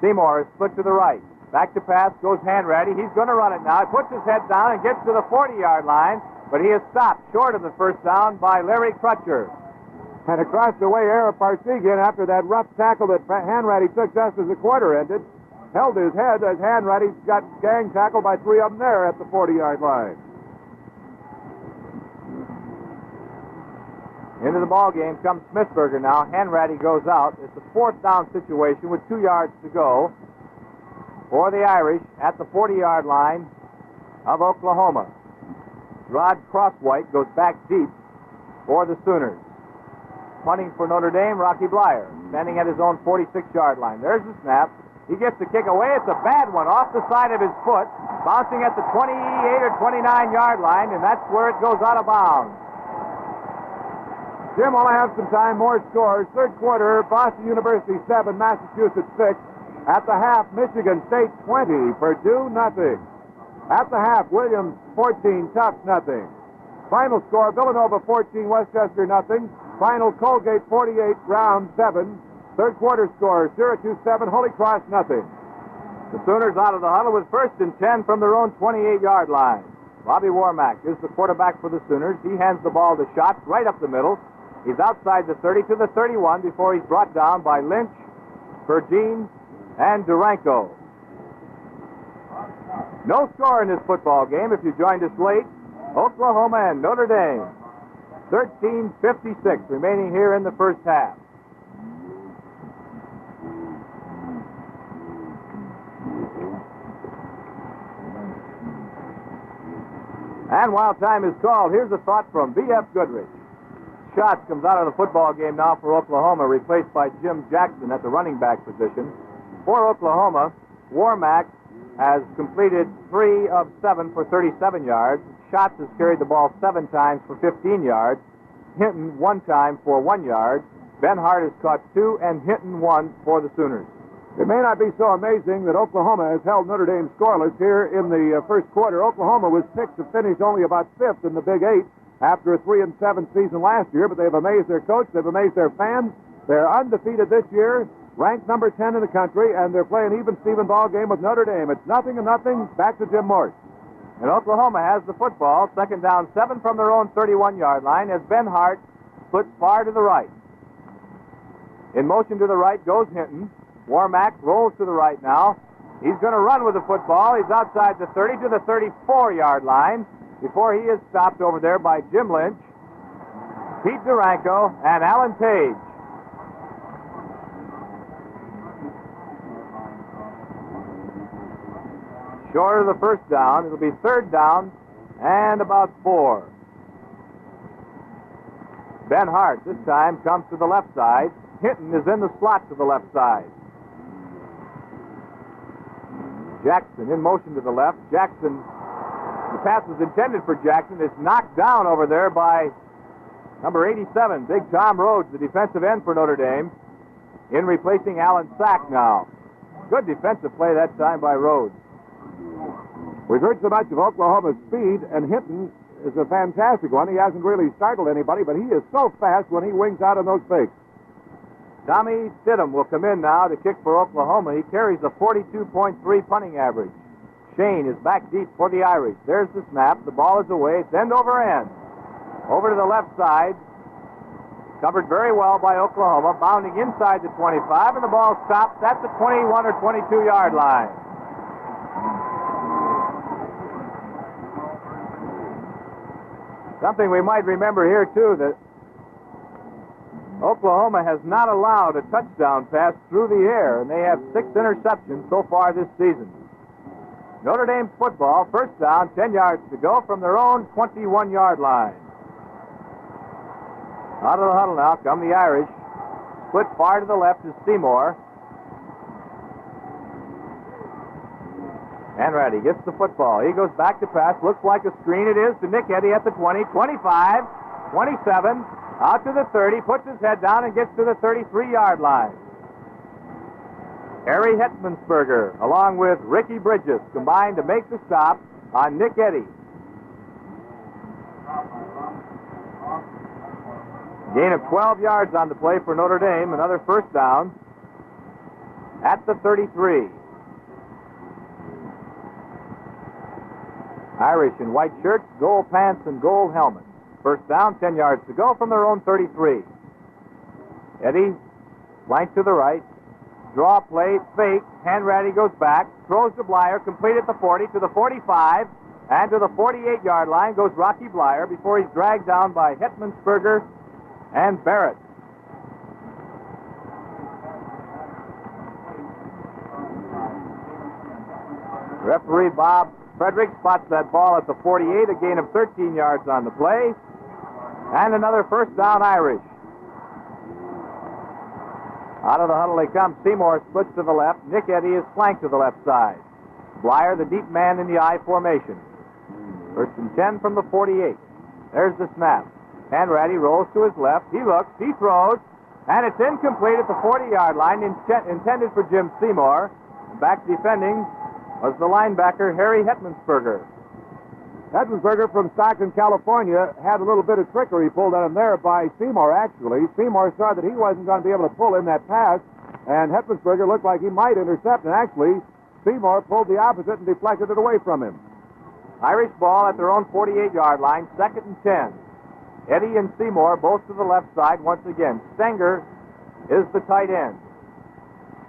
Seymour is split to the right. Back to pass goes Hanratty. He's going to run it now. He puts his head down and gets to the 40-yard line, but he is stopped short of the first down by Larry Crutcher. And across the way, Ara Parsegian, after that rough tackle that Hanratty took just as the quarter ended, held his head as Hanratty got gang tackled by 3 of them there at the 40-yard line. Into the ball game comes Smithberger now. Hanratty goes out. It's a fourth down situation with 2 yards to go for the Irish at the 40-yard line of Oklahoma. Rod Crosswhite goes back deep for the Sooners. Punting for Notre Dame, Rocky Blyer, standing at his own 46-yard line. There's the snap. He gets the kick away. It's a bad one off the side of his foot, bouncing at the 28 or 29-yard line, and that's where it goes out of bounds. Jim, while I have some time, more scores. Third quarter, Boston University 7, Massachusetts 6. At the half, Michigan State 20, Purdue nothing. At the half, Williams 14, Tufts nothing. Final score, Villanova 14, Westchester nothing. Final, Colgate 48, Brown 7. Third quarter score, Syracuse 7, Holy Cross nothing. The Sooners out of the huddle with first and 10 from their own 28-yard line. Bobby Warmack is the quarterback for the Sooners. He hands the ball to Schatz right up the middle. He's outside the 30 to the 31 before he's brought down by Lynch, Pergine, and Duranko. No score in this football game if you joined us late. Oklahoma and Notre Dame. 13:56 remaining here in the first half. And while time is called, here's a thought from B.F. Goodrich. Schatz comes out of the football game now for Oklahoma, replaced by Jim Jackson at the running back position. For Oklahoma, Warmack has completed 3 of 7 for 37 yards. Schatz has carried the ball 7 times for 15 yards. Hinton 1 time for 1 yard. Ben Hart has caught 2 and Hinton 1 for the Sooners. It may not be so amazing that Oklahoma has held Notre Dame scoreless here in the first quarter. Oklahoma was picked to finish only about fifth in the Big Eight after a 3-7 season last year, but they've amazed their coach, they've amazed their fans. They're undefeated this year, ranked number 10 in the country, and they're playing even-Steven ball game with Notre Dame. It's 0-0. Back to Jim Morse. And Oklahoma has the football. Second down, 7 from their own 31-yard line as Ben Hart splits far to the right. In motion to the right goes Hinton. Warmack rolls to the right now. He's going to run with the football. He's outside the 30 to the 34-yard line before he is stopped over there by Jim Lynch, Pete Duranko, and Alan Page. Short of the first down. It'll be third down and about 4. Ben Hart this time comes to the left side. Hinton is in the slot to the left side. Jackson in motion to the left. Jackson, the pass was intended for Jackson. It's knocked down over there by number 87, Big Tom Rhodes, the defensive end for Notre Dame, in replacing Alan Sack now. Good defensive play that time by Rhodes. We've heard so much of Oklahoma's speed, and Hinton is a fantastic one. He hasn't really startled anybody, but he is so fast when he wings out on those fakes. Tommy Stidham will come in now to kick for Oklahoma. He carries a 42.3 punting average. Shane is back deep for the Irish. There's the snap. The ball is away. It's end over end. Over to the left side. Covered very well by Oklahoma. Bounding inside the 25, and the ball stops at the 21 or 22-yard line. Something we might remember here, too, that Oklahoma has not allowed a touchdown pass through the air, and they have 6 interceptions so far this season. Notre Dame's football, first down, 10 yards to go from their own 21-yard line. Out of the huddle now come the Irish. Split far to the left is Seymour. Hanratty gets the football. He goes back to pass. Looks like a screen. It is to Nick Eddy at the 20, 25, 27. Out to the 30, puts his head down and gets to the 33-yard line. Harry Hetmansberger, along with Ricky Bridges, combined to make the stop on Nick Eddy. Gain of 12 yards on the play for Notre Dame. Another first down at the 33. Irish in white shirts, gold pants, and gold helmets. First down, 10 yards to go from their own 33. Eddy, flank to the right. Draw play, fake. Hanratty goes back. Throws to Blyer, complete at the 40, to the 45, and to the 48-yard line goes Rocky Blyer before he's dragged down by Hetmansberger and Barrett. Referee Bob Frederick spots that ball at the 48, a gain of 13 yards on the play. And another first down Irish. Out of the huddle they come. Seymour splits to the left. Nick Eddy is flanked to the left side. Blyer, the deep man in the I formation. First and 10 from the 48. There's the snap. Hanratty rolls to his left. He looks, he throws, and it's incomplete at the 40-yard line, intended for Jim Seymour. Back defending was the linebacker, Harry Hetmansberger. Hetmansberger from Stockton, California, had a little bit of trickery pulled on him there by Seymour, actually. Seymour saw that he wasn't going to be able to pull in that pass, and Hetmansberger looked like he might intercept, and actually, Seymour pulled the opposite and deflected it away from him. Irish ball at their own 48-yard line, second and 10. Eddy and Seymour both to the left side once again. Stenger is the tight end.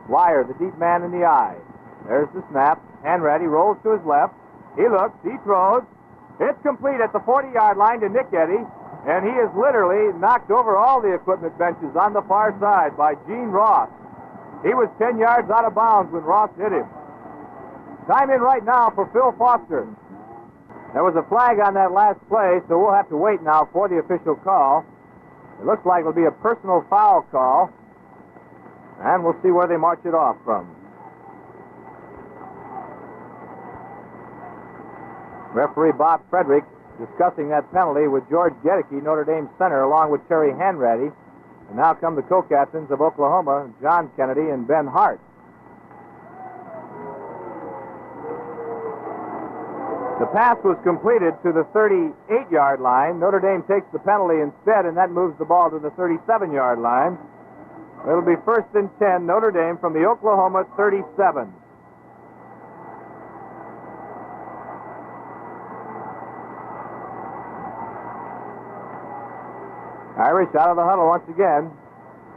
Blyer, the deep man in the eye. There's the snap. Hanratty rolls to his left. He looks, he throws. It's complete at the 40-yard line to Nick Eddy, and he is literally knocked over all the equipment benches on the far side by Gene Ross. He was 10 yards out of bounds when Ross hit him. Time in right now for Phil Foster. There was a flag on that last play, so we'll have to wait now for the official call. It looks like it'll be a personal foul call, and we'll see where they march it off from. Referee Bob Frederick discussing that penalty with George Gedeke, Notre Dame center, along with Terry Hanratty. And now come the co-captains of Oklahoma, John Kennedy and Ben Hart. The pass was completed to the 38-yard line. Notre Dame takes the penalty instead, and that moves the ball to the 37-yard line. It'll be 1st and 10, Notre Dame from the Oklahoma 37. Irish out of the huddle once again.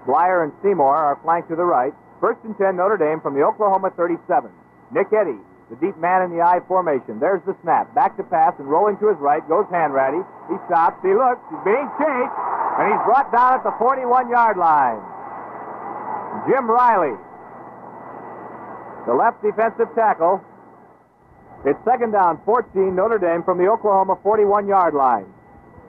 Blyer and Seymour are flanked to the right. 1st and 10, Notre Dame from the Oklahoma 37. Nick Eddy, the deep man in the I formation. There's the snap. Back to pass and rolling to his right goes Hanratty. He stops. He looks. He's being chased. And he's brought down at the 41-yard line. Jim Riley, the left defensive tackle. It's 2nd down, 14, Notre Dame from the Oklahoma 41-yard line.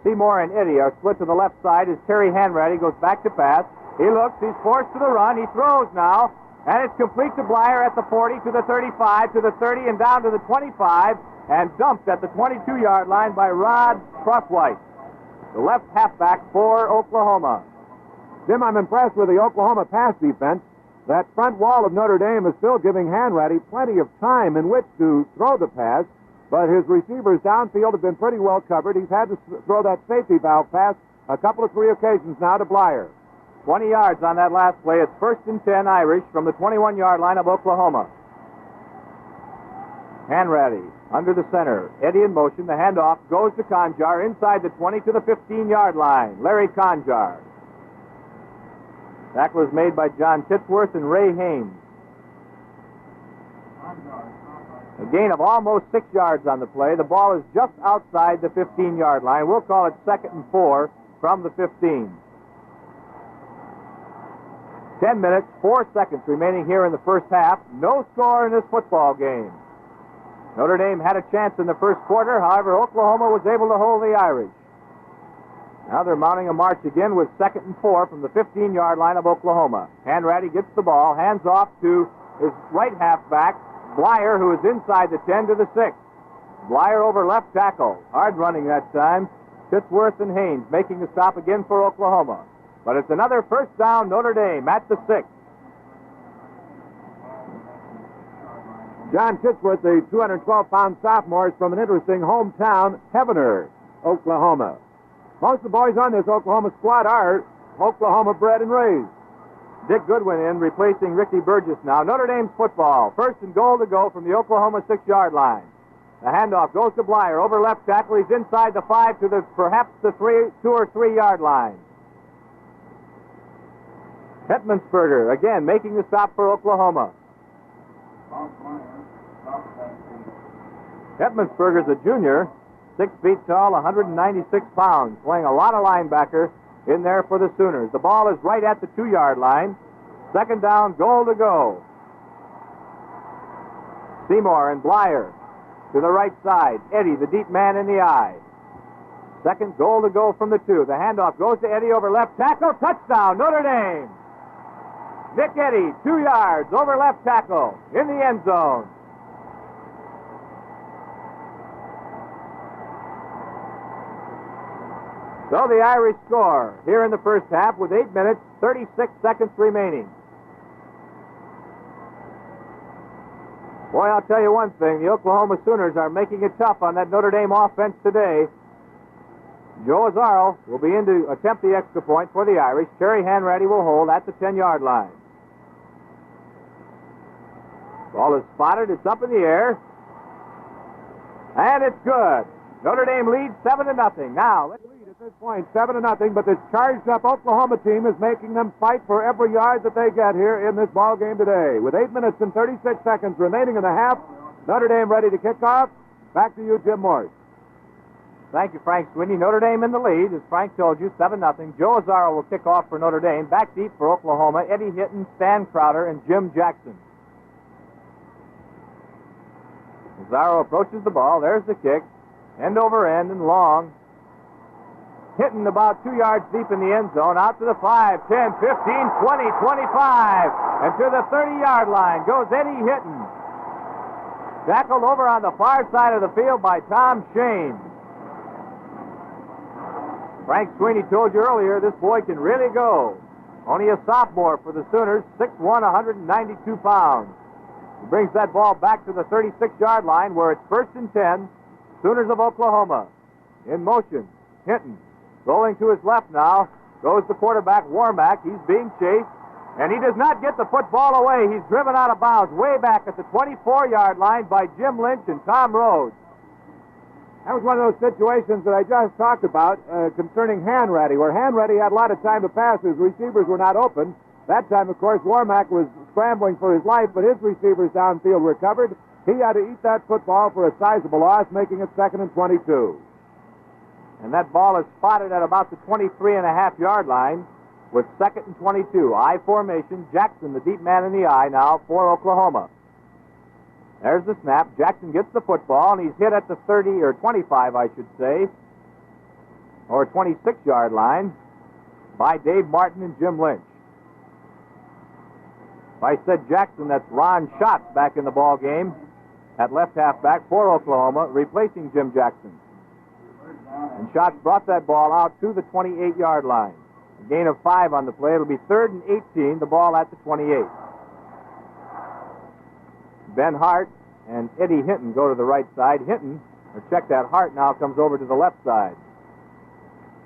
Seymour and Eddy are split to the left side as Terry Hanratty goes back to pass. He looks. He's forced to the run. He throws now. And it's complete to Blyer at the 40, to the 35, to the 30, and down to the 25, and dumped at the 22-yard line by Rod Crosswhite, the left halfback for Oklahoma. Jim, I'm impressed with the Oklahoma pass defense. That front wall of Notre Dame is still giving Hanratty plenty of time in which to throw the pass, but his receivers downfield have been pretty well covered. He's had to throw that safety valve pass a couple of 3 occasions now to Blyer. 20 yards on that last play. It's 1st and 10 Irish from the 21-yard line of Oklahoma. Hanratty under the center. Eddy in motion. The handoff goes to Conjar inside the 20 to the 15-yard line. Larry Conjar. Tackle was made by John Titsworth and Ray Haynes. A gain of almost 6 yards on the play. The ball is just outside the 15-yard line. We'll call it 2nd and 4 from the 15. 10 minutes, 4 seconds remaining here in the first half. No score in this football game. Notre Dame had a chance in the first quarter. However, Oklahoma was able to hold the Irish. Now they're mounting a march again with 2nd and 4 from the 15-yard line of Oklahoma. Hanratty gets the ball, hands off to his right halfback, Blyer, who is inside the 10 to the 6. Blyer over left tackle. Hard running that time. Titsworth and Haynes making the stop again for Oklahoma. But it's another 1st down, Notre Dame at the 6. John Titsworth, the 212-pound sophomore, is from an interesting hometown, Heavener, Oklahoma. Most of the boys on this Oklahoma squad are Oklahoma bred and raised. Dick Goodwin in, replacing Ricky Burgess now. Notre Dame's football. 1st and goal to go from the Oklahoma 6-yard line. The handoff goes to Blyer over left tackle. He's inside the 5 to the perhaps the 2 or 3-yard line. Hetmansberger, again, making the stop for Oklahoma. Hetmansberger's a junior, 6 feet tall, 196 pounds, playing a lot of linebacker in there for the Sooners. The ball is right at the 2-yard line. 2nd down, goal to go. Seymour and Blyer to the right side. Eddy, the deep man in the I. 2nd goal to go from the 2. The handoff goes to Eddy over left tackle. Touchdown, Notre Dame. Nick Eddy, 2 yards over left tackle in the end zone. So the Irish score here in the first half with 8 minutes, 36 seconds remaining. Boy, I'll tell you one thing. The Oklahoma Sooners are making it tough on that Notre Dame offense today. Joe Azzaro will be in to attempt the extra point for the Irish. Terry Hanratty will hold at the 10-yard line. Ball is spotted. It's up in the air. And it's good. Notre Dame leads 7-0. Now, let's lead at this point, 7-0, but this charged-up Oklahoma team is making them fight for every yard that they get here in this ball game today. With 8 minutes and 36 seconds remaining in the half, Notre Dame ready to kick off. Back to you, Jim Morse. Thank you, Frank Sweeney. Notre Dame in the lead, as Frank told you, 7-0. Joe Azzaro will kick off for Notre Dame. Back deep for Oklahoma, Eddie Hinton, Stan Crowder, and Jim Jackson. Azzaro approaches the ball. There's the kick. End over end and long. Hinton about 2 yards deep in the end zone. Out to the 5, 10, 15, 20, 25. And to the 30-yard line goes Eddie Hinton. Tackled over on the far side of the field by Tom Shane. Frank Sweeney told you earlier this boy can really go. Only a sophomore for the Sooners, 6'1", 192 pounds. He brings that ball back to the 36-yard line where it's 1st and 10 Sooners of Oklahoma in motion. Hinton rolling to his left now. Goes the quarterback, Warmack. He's being chased, and he does not get the football away. He's driven out of bounds way back at the 24-yard line by Jim Lynch and Tom Rhodes. That was one of those situations that I just talked about concerning Hanratty, where Hanratty had a lot of time to pass. His receivers were not open. That time, of course, Warmack was scrambling for his life, but his receivers downfield recovered. He had to eat that football for a sizable loss, making it 2nd and 22. And that ball is spotted at about the 23.5-yard line with 2nd and 22. I formation. Jackson, the deep man in the I now for Oklahoma. There's the snap. Jackson gets the football, and he's hit at the 30, or 25, I should say, or 26-yard line by Dave Martin and Jim Lynch. If I said Jackson, that's Ron Schatz back in the ball game at left halfback for Oklahoma, replacing Jim Jackson. And Schatz brought that ball out to the 28-yard line. A gain of 5 on the play. It'll be 3rd and 18, the ball at the 28. Ben Hart and Eddie Hinton go to the right side. Hinton, or check that, Hart now comes over to the left side.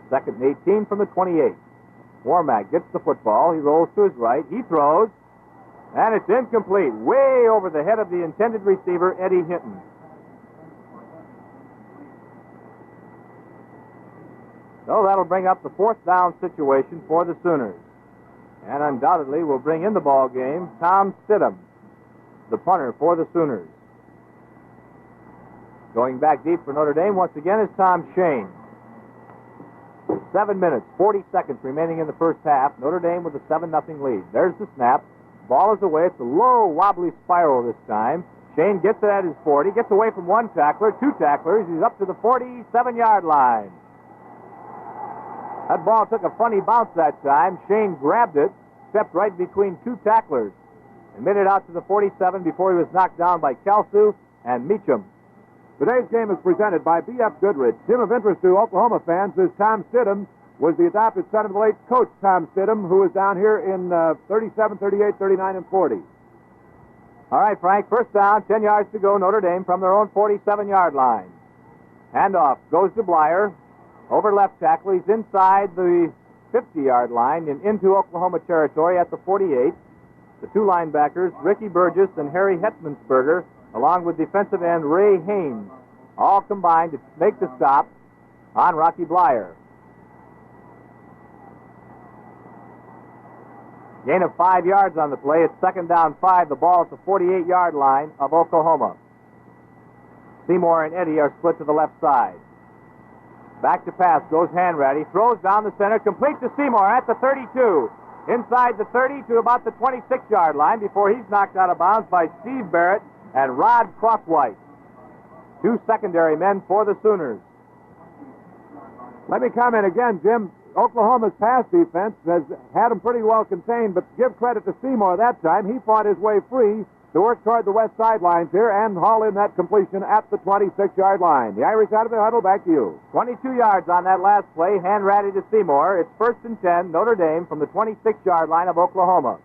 2nd and 18 from the 28. Warmack gets the football. He rolls to his right. He throws, and it's incomplete. Way over the head of the intended receiver, Eddie Hinton. So that'll bring up the 4th down situation for the Sooners. And undoubtedly will bring in the ball game Tom Stidham, the punter for the Sooners. Going back deep for Notre Dame once again is Tom Shane. 7 minutes, 40 seconds remaining in the first half. Notre Dame with a 7-0 lead. There's the snap. Ball is away. It's a low, wobbly spiral this time. Shane gets it at his 40, gets away from one tackler, 2 tacklers. He's up to the 47-yard line. That ball took a funny bounce that time. Shane grabbed it, stepped right between 2 tacklers, and made it out to the 47 before he was knocked down by Kelsu and Meacham. Today's game is presented by B.F. Goodrich. Team of interest to Oklahoma fans is Tom Stidham, was the adopted son of the late coach Tom Stidham, who is down here in 37, 38, 39, and 40. All right, Frank, first down, 10 yards to go, Notre Dame from their own 47-yard line. Handoff goes to Blyer. Over left tackle, he's inside the 50-yard line and into Oklahoma territory at the 48. The 2 linebackers, Ricky Burgess and Harry Hetmansberger, along with defensive end Ray Haynes, all combined to make the stop on Rocky Blyer. Gain of 5 yards on the play. It's 2nd down 5. The ball at the 48-yard line of Oklahoma. Seymour and Eddie are split to the left side. Back to pass goes Hanratty. Throws down the center. Complete to Seymour at the 32. Inside the 30 to about the 26-yard line before he's knocked out of bounds by Steve Barrett and Rod Crosswhite. 2 secondary men for the Sooners. Let me comment again, Jim. Oklahoma's pass defense has had them pretty well contained, but give credit to Seymour that time. He fought his way free to work toward the west sidelines here and haul in that completion at the 26-yard line. The Irish out of the huddle, back to you. 22 yards on that last play. Hanratty to Seymour. It's 1st and 10, Notre Dame from the 26-yard line of Oklahoma.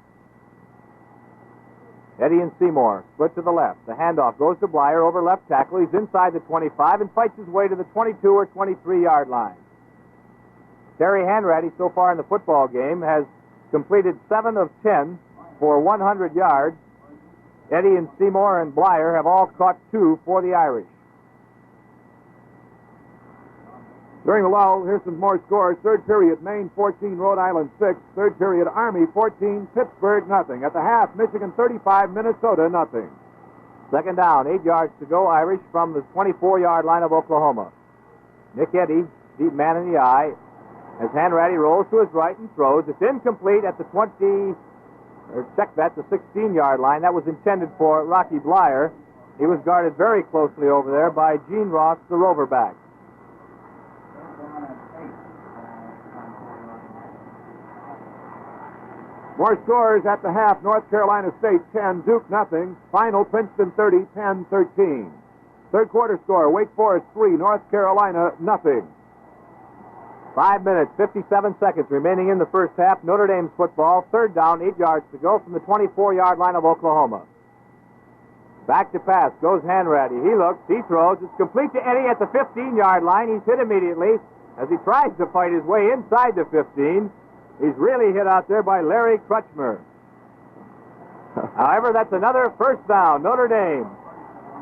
Eddie and Seymour split to the left. The handoff goes to Blyer over left tackle. He's inside the 25 and fights his way to the 22 or 23-yard line. Terry Hanratty, so far in the football game, has completed 7 of 10 for 100 yards. Eddie and Seymour and Blyer have all caught 2 for the Irish. During the lull, here's some more scores. Third period, Maine 14, Rhode Island 6. Third period, Army 14, Pittsburgh nothing. At the half, Michigan 35, Minnesota nothing. 2nd down, 8 yards to go, Irish from the 24-yard line of Oklahoma. Nick Eddy, deep man in the eye, as Hanratty rolls to his right and throws. It's incomplete at the 20, or check that, the 16-yard line. That was intended for Rocky Blyer. He was guarded very closely over there by Gene Ross, the roverback. More scores at the half. North Carolina State 10, Duke nothing. Final, Princeton 30, Penn 13. Third quarter score, Wake Forest 3, North Carolina nothing. 5 minutes, 57 seconds remaining in the first half. Notre Dame's football, 3rd down, 8 yards to go from the 24-yard line of Oklahoma. Back to pass. Goes Hanratty. He looks. He throws. It's complete to Eddie at the 15-yard line. He's hit immediately as he tries to fight his way inside the 15. He's really hit out there by Larry Crutchmer. However, that's another first down, Notre Dame,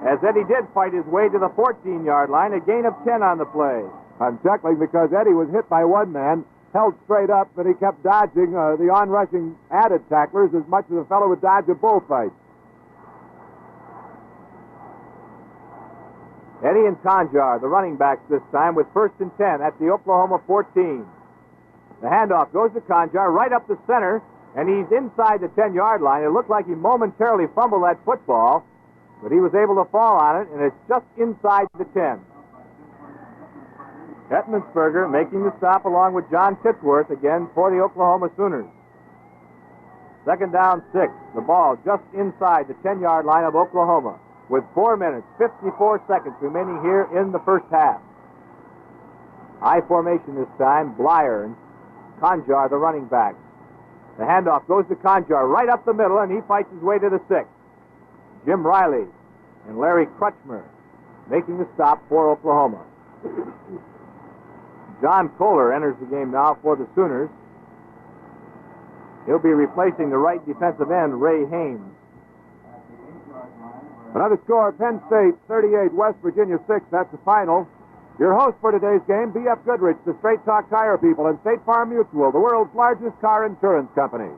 as Eddie did fight his way to the 14-yard line, a gain of 10 on the play. I'm chuckling because Eddie was hit by one man, held straight up, but he kept dodging the on-rushing added tacklers as much as a fellow would dodge a bullfight. Eddie and Conjar, the running backs this time, with 1st and 10 at the Oklahoma 14. The handoff goes to Conjar right up the center, and he's inside the 10-yard line. It looked like he momentarily fumbled that football, but he was able to fall on it, and it's just inside the 10. Hetmansberger making the stop along with John Titsworth again for the Oklahoma Sooners. 2nd down, 6. The ball just inside the 10-yard line of Oklahoma with 4 minutes, 54 seconds remaining here in the first half. I formation this time. Blyer and Conjar, the running back. The handoff goes to Conjar right up the middle, and he fights his way to the 6. Jim Riley and Larry Crutchmer making the stop for Oklahoma. John Kohler enters the game now for the Sooners. He'll be replacing the right defensive end, Ray Haynes. Another score, Penn State 38, West Virginia 6. That's the final. Your host for today's game, B.F. Goodrich, the Straight Talk Tire People, and State Farm Mutual, the world's largest car insurance company.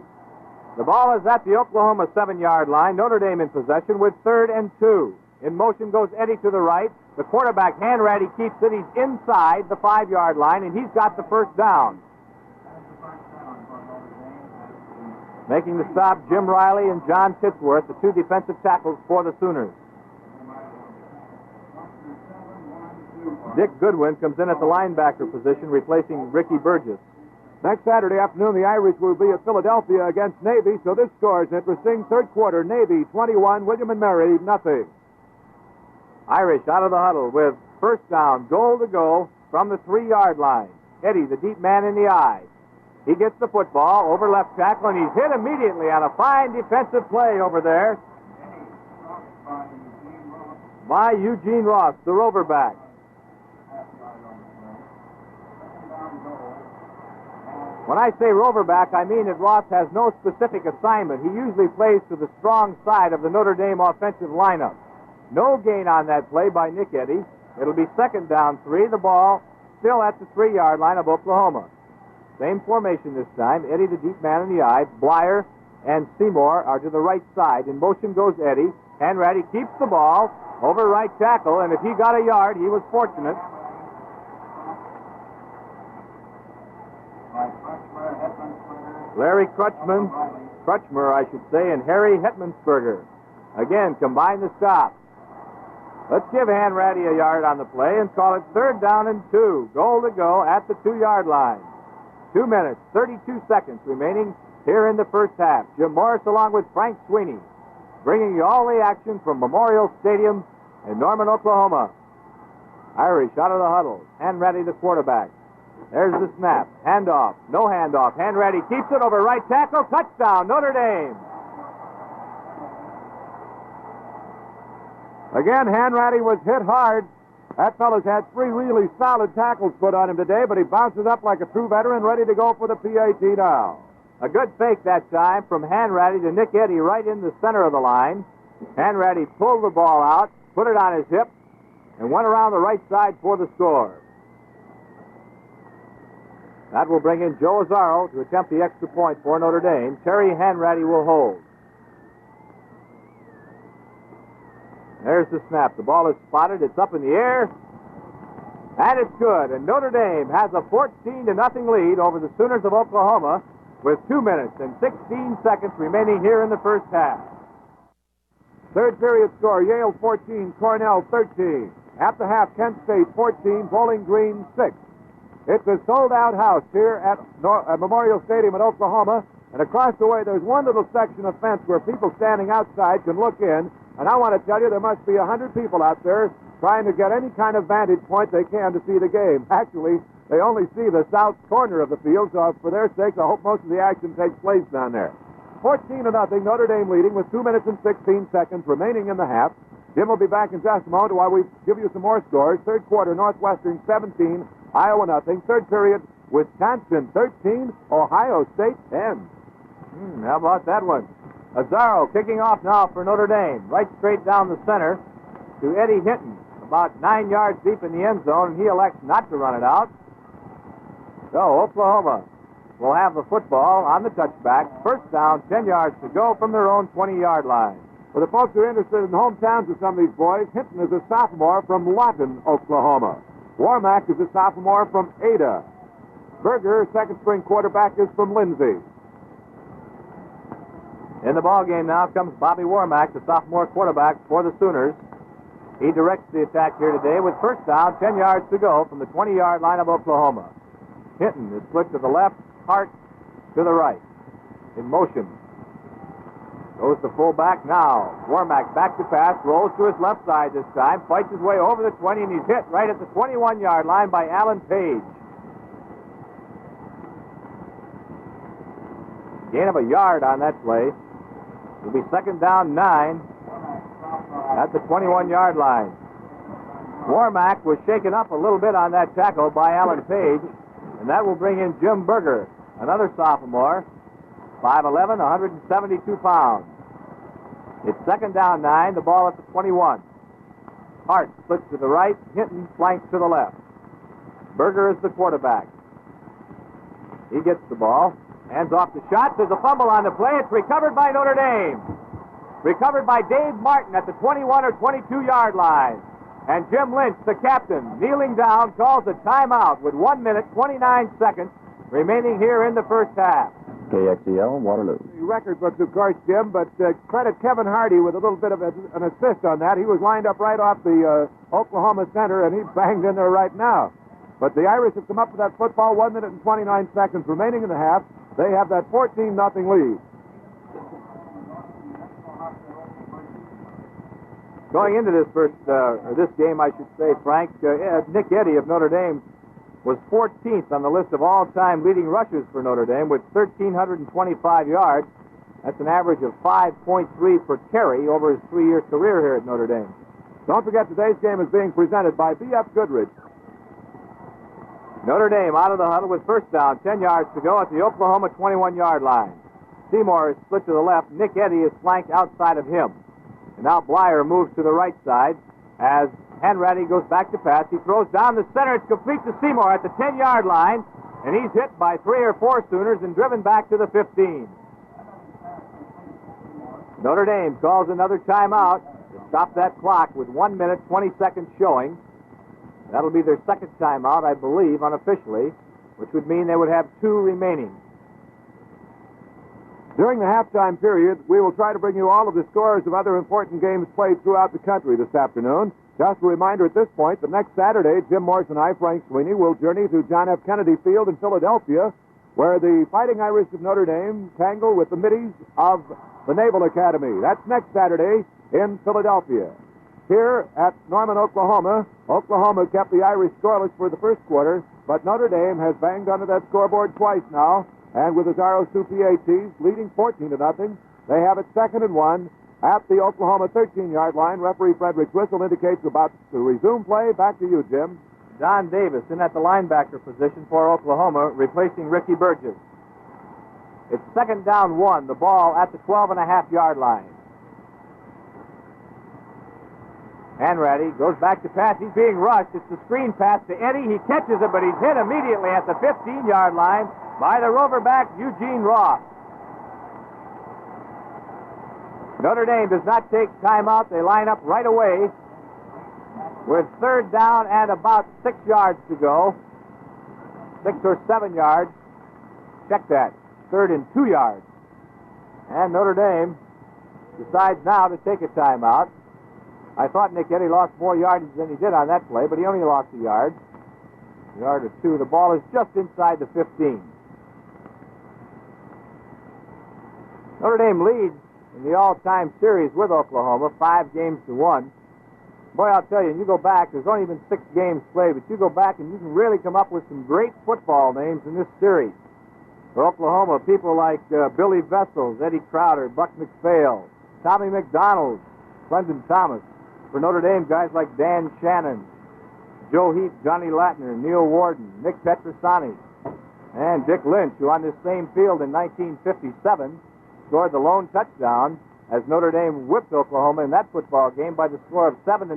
The ball is at the Oklahoma 7-yard line. Notre Dame in possession with 3rd and 2. In motion goes Eddie to the right. The quarterback, Hanratty, keeps it. He's inside the 5-yard line, and he's got the first down. Making the stop, Jim Riley and John Titsworth, the 2 defensive tackles for the Sooners. Dick Goodwin comes in at the linebacker position, replacing Ricky Burgess. Next Saturday afternoon, the Irish will be at Philadelphia against Navy, so this score is interesting. 3rd quarter, Navy 21, William and Mary nothing. Irish out of the huddle with 1st down, goal to go from the 3-yard line. Eddie, the deep man in the eye. He gets the football over left tackle, and he's hit immediately on a fine defensive play over there by Eugene Ross, the roverback. When I say roverback, I mean that Ross has no specific assignment. He usually plays to the strong side of the Notre Dame offensive lineup. No gain on that play by Nick Eddy. It'll be 2nd down, 3. The ball still at the 3-yard line of Oklahoma. Same formation this time. Eddie, the deep man in the eye. Blyer and Seymour are to the right side. In motion goes Eddie. Hanratty keeps the ball over right tackle, and if he got a yard, he was fortunate. Larry Crutchmer, I should say, and Harry Hetmansberger. Again, combine the stop. Let's give Hanratty a yard on the play and call it 3rd down and 2. Goal to go at the 2-yard line. 2 minutes, 32 seconds remaining here in the first half. Jim Morris along with Frank Sweeney, bringing you all the action from Memorial Stadium in Norman, Oklahoma. Irish out of the huddle. Hanratty, the quarterback. There's the snap. Handoff. No handoff. Hanratty keeps it over right tackle. Touchdown, Notre Dame. Again, Hanratty was hit hard. That fellow's had 3 really solid tackles put on him today, but he bounces up like a true veteran, ready to go for the PAT now. A good fake that time from Hanratty to Nick Eddy right in the center of the line. Hanratty pulled the ball out, put it on his hip, and went around the right side for the score. That will bring in Joe Azzaro to attempt the extra point for Notre Dame. Terry Hanratty will hold. There's the snap. The ball is spotted. It's up in the air. And it's good. And Notre Dame has a 14-0 lead over the Sooners of Oklahoma with 2 minutes and 16 seconds remaining here in the first half. 3rd period score, Yale 14, Cornell 13. At the half, Kent State 14, Bowling Green 6. It's a sold-out house here at Memorial Stadium in Oklahoma. And across the way, there's one little section of fence where people standing outside can look in. And I want to tell you, there must be 100 people out there trying to get any kind of vantage point they can to see the game. Actually, they only see the south corner of the field, so for their sakes, I hope most of the action takes place down there. 14-0, Notre Dame leading with 2 minutes and 16 seconds remaining in the half. Jim will be back in just a moment while we give you some more scores. Third quarter, Northwestern 17, Iowa nothing. Third period, Wisconsin 13, Ohio State 10. How about that one? Azzaro kicking off now for Notre Dame. Right straight down the center to Eddie Hinton. About 9 yards deep in the end zone, and he elects not to run it out. So Oklahoma will have the football on the touchback. First down, 10 yards to go from their own 20-yard line. For the folks who are interested in the hometowns of some of these boys, Hinton is a sophomore from Lawton, Oklahoma. Warmack is a sophomore from Ada. Berger, second-string quarterback, is from Lindsay. In the ballgame now comes Bobby Warmack, the sophomore quarterback for the Sooners. He directs the attack here today with first down, 10 yards to go from the 20-yard line of Oklahoma. Hinton is split to the left, Hart to the right. In motion. Goes the fullback now. Warmack back to pass, rolls to his left side this time, fights his way over the 20, and he's hit right at the 21-yard line by Alan Page. Gain of a yard on that play. It'll be second down 9 at the 21-yard line. Warmack was shaken up a little bit on that tackle by Alan Page, and that will bring in Jim Berger, another sophomore, 5'11", 172 pounds. It's second down 9, the ball at the 21. Hart splits to the right, Hinton flanks to the left. Berger is the quarterback. He gets the ball, hands off the shot. There's a fumble on the play. It's recovered by Notre Dame. Recovered by Dave Martin at the 21 or 22-yard line. And Jim Lynch, the captain, kneeling down, calls a timeout with 1 minute, 29 seconds remaining here in the first half. KXEL, Waterloo. The record books, of course, Jim, but credit Kevin Hardy with a little bit of an assist on that. He was lined up right off the Oklahoma center, and he banged in there right now. But the Irish have come up with that football, 1 minute and 29 seconds remaining in the half. They have that 14-0 lead. Going into this this game, I should say, Frank, Nick Eddy of Notre Dame was 14th on the list of all-time leading rushers for Notre Dame with 1,325 yards. That's an average of 5.3 per carry over his 3-year career here at Notre Dame. Don't forget, today's game is being presented by B.F. Goodrich. Notre Dame out of the huddle with first down, 10 yards to go at the Oklahoma 21-yard line. Seymour is split to the left. Nick Eddy is flanked outside of him. And now Blyer moves to the right side as Hanratty goes back to pass. He throws down the center. It's complete to Seymour at the 10-yard line. And he's hit by 3 or 4 Sooners and driven back to the 15. Notre Dame calls another timeout to stop that clock with 1 minute, 20 seconds showing. That'll be their second timeout, I believe, unofficially, which would mean they would have 2 remaining. During the halftime period, we will try to bring you all of the scores of other important games played throughout the country this afternoon. Just a reminder at this point that next Saturday, Jim Morse and I, Frank Sweeney, will journey to John F. Kennedy Field in Philadelphia, where the Fighting Irish of Notre Dame tangle with the middies of the Naval Academy. That's next Saturday in Philadelphia. Here at Norman, Oklahoma, Oklahoma kept the Irish scoreless for the first quarter, but Notre Dame has banged under that scoreboard twice now, and with Azzaro Supiates leading 14-0, they have it 2nd and 1 at the Oklahoma 13-yard line. Referee Frederick's whistle indicates about to resume play. Back to you, Jim. Don Davis in at the linebacker position for Oklahoma, replacing Ricky Burgess. It's 2nd down 1, the ball at the 12.5-yard line. Hanratty goes back to pass. He's being rushed. It's the screen pass to Eddy. He catches it, but he's hit immediately at the 15-yard line by the Roverback Eugene Ross. Notre Dame does not take timeout. They line up right away with 3rd down and about 6 yards to go. 6 or 7 yards. Check that. 3rd and 2 yards. And Notre Dame decides now to take a timeout. I thought Nick Eddy lost more yardage than he did on that play, but he only lost a yard or 2. The ball is just inside the 15. Notre Dame leads in the all-time series with Oklahoma, 5-1. Boy, I'll tell you, you go back, there's only been 6 games played, but you go back and you can really come up with some great football names in this series. For Oklahoma, people like Billy Vessels, Eddie Crowder, Buck McPhail, Tommy McDonald, Clendon Thomas. For Notre Dame, guys like Dan Shannon, Joe Heath, Johnny Latner, Neil Warden, Nick Petrosani, and Dick Lynch, who on this same field in 1957 scored the lone touchdown as Notre Dame whipped Oklahoma in that football game by the score of 7-0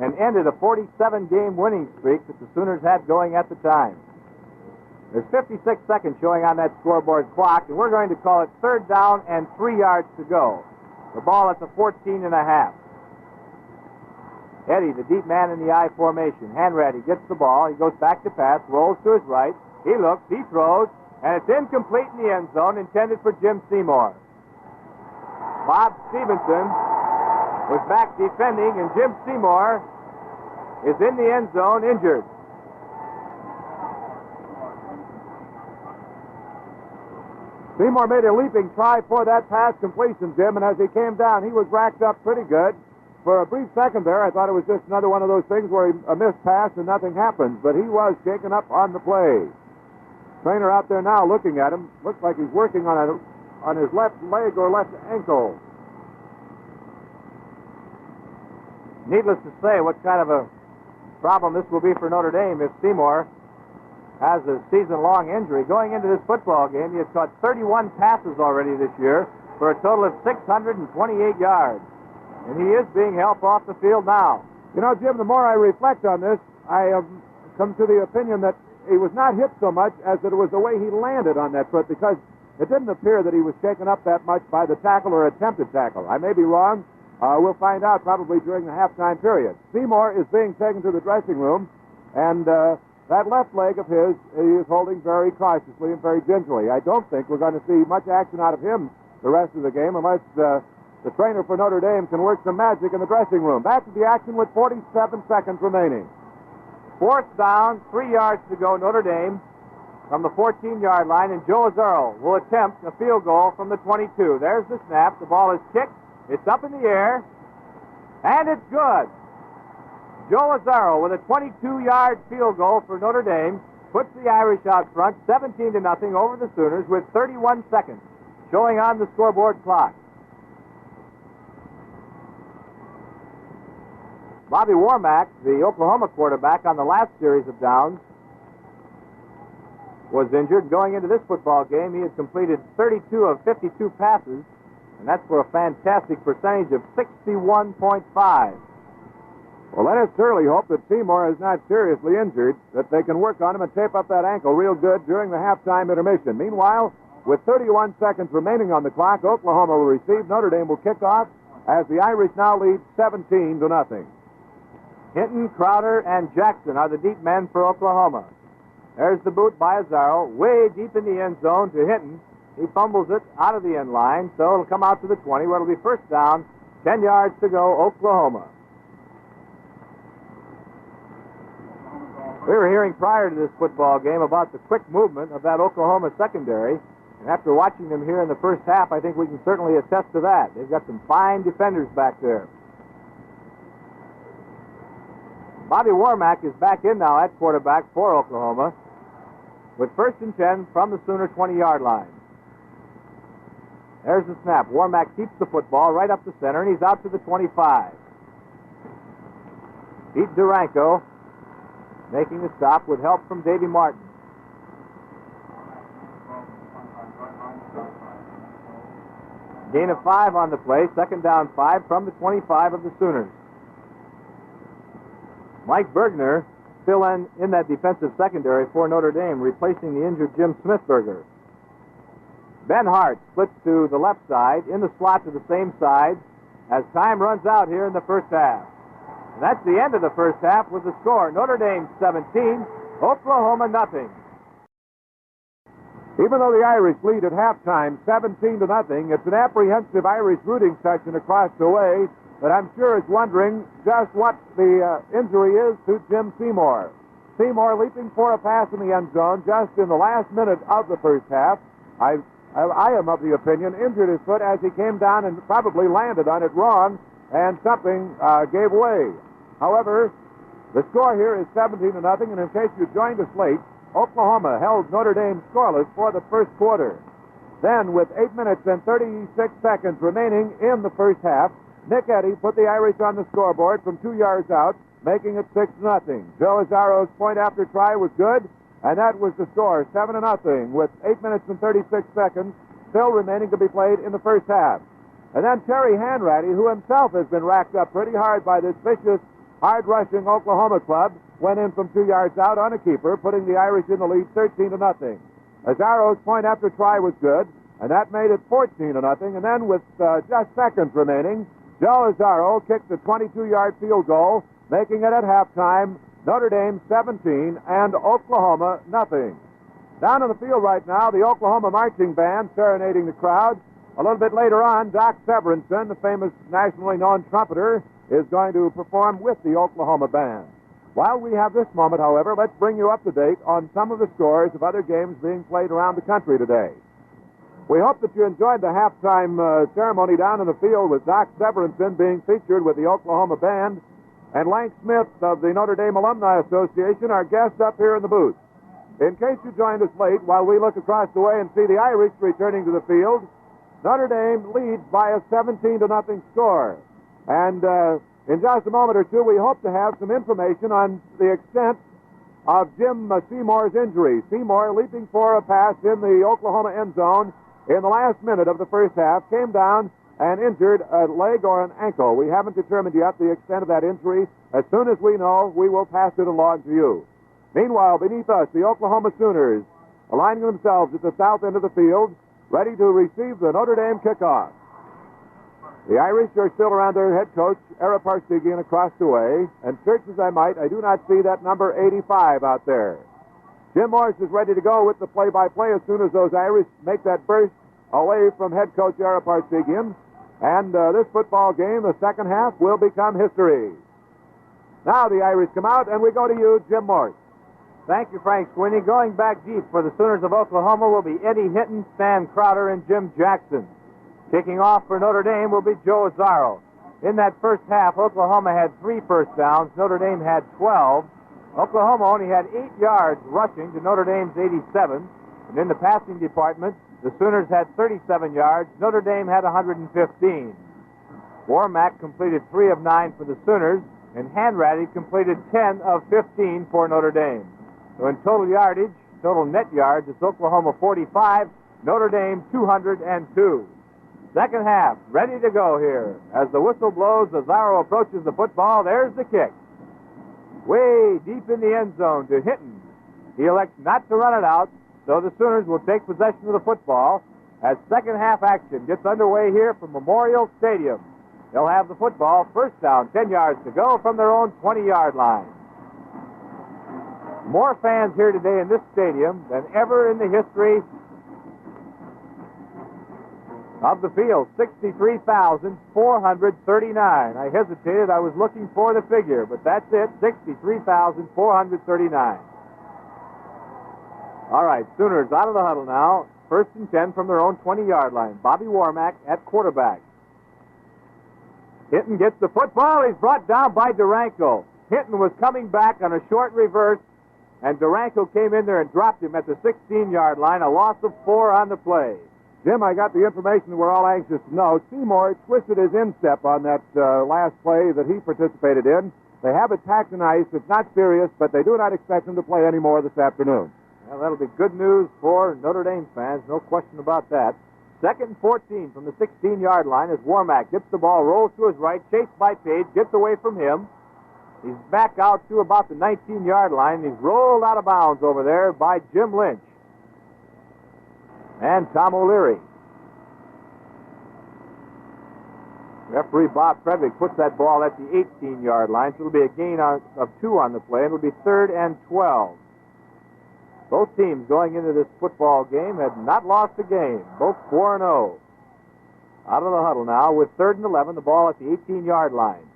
and ended a 47-game winning streak that the Sooners had going at the time. There's 56 seconds showing on that scoreboard clock, and we're going to call it 3rd down and 3 yards to go. The ball at the 14.5. Eddie, the deep man in the I formation. Hanratty gets the ball. He goes back to pass, rolls to his right. He looks, he throws, and it's incomplete in the end zone, intended for Jim Seymour. Bob Stevenson was back defending, and Jim Seymour is in the end zone, injured. Seymour made a leaping try for that pass completion, Jim, and as he came down, he was racked up pretty good. For a brief second there, I thought it was just another one of those things where a missed pass and nothing happened, but he was shaken up on the play. Trainer out there now looking at him. Looks like he's working on his left leg or left ankle. Needless to say what kind of a problem this will be for Notre Dame if Seymour has a season-long injury. Going into this football game, he has caught 31 passes already this year for a total of 628 yards. And he is being helped off the field now. You know, Jim, the more I reflect on this, I have come to the opinion that he was not hit so much as that it was the way he landed on that foot, because it didn't appear that he was shaken up that much by the tackle or attempted tackle. I may be wrong. We'll find out probably during the halftime period. Seymour is being taken to the dressing room, and that left leg of his, he is holding very cautiously and very gingerly. I don't think we're going to see much action out of him the rest of the game unless the trainer for Notre Dame can work some magic in the dressing room. Back to the action with 47 seconds remaining. 4th down, 3 yards to go, Notre Dame from the 14-yard line, and Joe Azzaro will attempt a field goal from the 22. There's the snap. The ball is kicked. It's up in the air, and it's good. Joe Azzaro with a 22-yard field goal for Notre Dame puts the Irish out front 17-0 over the Sooners with 31 seconds showing on the scoreboard clock. Bobby Warmack, the Oklahoma quarterback on the last series of downs, was injured. Going into this football game, he had completed 32 of 52 passes, and that's for a fantastic percentage of 61.5. Well, let us surely hope that Seymour is not seriously injured, that they can work on him and tape up that ankle real good during the halftime intermission. Meanwhile, with 31 seconds remaining on the clock, Oklahoma will receive. Notre Dame will kick off as the Irish now lead 17-0. Hinton, Crowder, and Jackson are the deep men for Oklahoma. There's the boot by Azzaro, way deep in the end zone to Hinton. He fumbles it out of the end line, so it'll come out to the 20, where it'll be 1st down, 10 yards to go, Oklahoma. We were hearing prior to this football game about the quick movement of that Oklahoma secondary, and after watching them here in the first half, I think we can certainly attest to that. They've got some fine defenders back there. Bobby Warmack is back in now at quarterback for Oklahoma with 1st and 10 from the Sooner 20-yard line. There's the snap. Warmack keeps the football right up the center, and he's out to the 25. Pete Duranko making the stop with help from Davey Martin. Gain of 5 on the play, 2nd down 5 from the 25 of the Sooners. Mike Bergner still in that defensive secondary for Notre Dame, replacing the injured Jim Smithberger. Ben Hart splits to the left side, in the slot to the same side, as time runs out here in the first half. And that's the end of the first half with the score. Notre Dame 17, Oklahoma nothing. Even though the Irish lead at halftime 17-0, it's an apprehensive Irish rooting section across the way that I'm sure is wondering just what the injury is to Jim Seymour. Seymour leaping for a pass in the end zone just in the last minute of the first half. I am of the opinion injured his foot as he came down and probably landed on it wrong, and something gave way. However, the score here is 17-0, and in case you joined us late, Oklahoma held Notre Dame scoreless for the first quarter. Then, with 8 minutes and 36 seconds remaining in the first half, Nick Eddy put the Irish on the scoreboard from 2 yards out, making it 6-0. Joe Azzaro's point after try was good, and that was the score, 7-0, with 8 minutes and 36 seconds still remaining to be played in the first half. And then Terry Hanratty, who himself has been racked up pretty hard by this vicious, hard-rushing Oklahoma club, went in from 2 yards out on a keeper, putting the Irish in the lead 13-0. Azzaro's point after try was good, and that made it 14-0. And then with just seconds remaining, Joe Azzaro kicked a 22-yard field goal, making it at halftime Notre Dame 17 and Oklahoma nothing. Down on the field right now, the Oklahoma marching band serenading the crowd. A little bit later on, Doc Severinsen, the famous nationally known trumpeter, is going to perform with the Oklahoma band. While we have this moment, however, let's bring you up to date on some of the scores of other games being played around the country today. We hope that you enjoyed the halftime ceremony down in the field with Doc Severinsen being featured with the Oklahoma band, and Lank Smith of the Notre Dame Alumni Association, our guest up here in the booth. In case you joined us late, while we look across the way and see the Irish returning to the field, Notre Dame leads by a 17-0 score. And in just a moment or two, we hope to have some information on the extent of Jim Seymour's injury. Seymour, leaping for a pass in the Oklahoma end zone in the last minute of the first half, came down and injured a leg or an ankle. We haven't determined yet the extent of that injury. As soon as we know, we will pass it along to you. Meanwhile, beneath us, the Oklahoma Sooners aligning themselves at the south end of the field, ready to receive the Notre Dame kickoff. The Irish are still around their head coach, Ara Parseghian, across the way, and search as I might, I do not see that number 85 out there. Jim Morris is ready to go with the play-by-play as soon as those Irish make that burst away from head coach Ara Parseghian. And this football game, the second half, will become history. Now the Irish come out, and we go to you, Jim Morris. Thank you, Frank Sweeney. Going back deep for the Sooners of Oklahoma will be Eddie Hinton, Stan Crowder, and Jim Jackson. Kicking off for Notre Dame will be Joe Azzaro. In that first half, Oklahoma had 3 first downs. Notre Dame had 12. Oklahoma only had 8 yards rushing to Notre Dame's 87. And in the passing department, the Sooners had 37 yards. Notre Dame had 115. Warmack completed 3 of 9 for the Sooners, and Hanratty completed 10 of 15 for Notre Dame. So in total yardage, total net yards, it's Oklahoma 45, Notre Dame 202. Second half, ready to go here. As the whistle blows, Azzaro approaches the football. There's the kick. Way deep in the end zone to Hinton. He elects not to run it out, so the Sooners will take possession of the football as second half action gets underway here from Memorial Stadium. They'll have the football, first down, 10 yards to go from their own 20-yard line. More fans here today in this stadium than ever in the history of the field. 63,439. I hesitated. I was looking for the figure, but that's it. 63,439. All right, Sooners out of the huddle now. First and 10 from their own 20-yard line. Bobby Warmack at quarterback. Hinton gets the football. He's brought down by Duranko. Hinton was coming back on a short reverse, and Duranko came in there and dropped him at the 16-yard line. A loss of 4 on the play. Jim, I got the information we're all anxious to know. Seymour twisted his instep on that last play that he participated in. They have it packed in ice. It's not serious, but they do not expect him to play any more this afternoon. Well, that'll be good news for Notre Dame fans, no question about that. Second and 14 from the 16-yard line as Warmack gets the ball, rolls to his right, chased by Page, gets away from him. He's back out to about the 19-yard line. He's rolled out of bounds over there by Jim Lynch and Tom O'Leary. Referee Bob Frederick puts that ball at the 18-yard line, so it'll be a gain of 2 on the play, and it'll be 3rd and 12. Both teams going into this football game had not lost a game. Both 4-0. Out of the huddle now with 3rd and 11, the ball at the 18-yard line.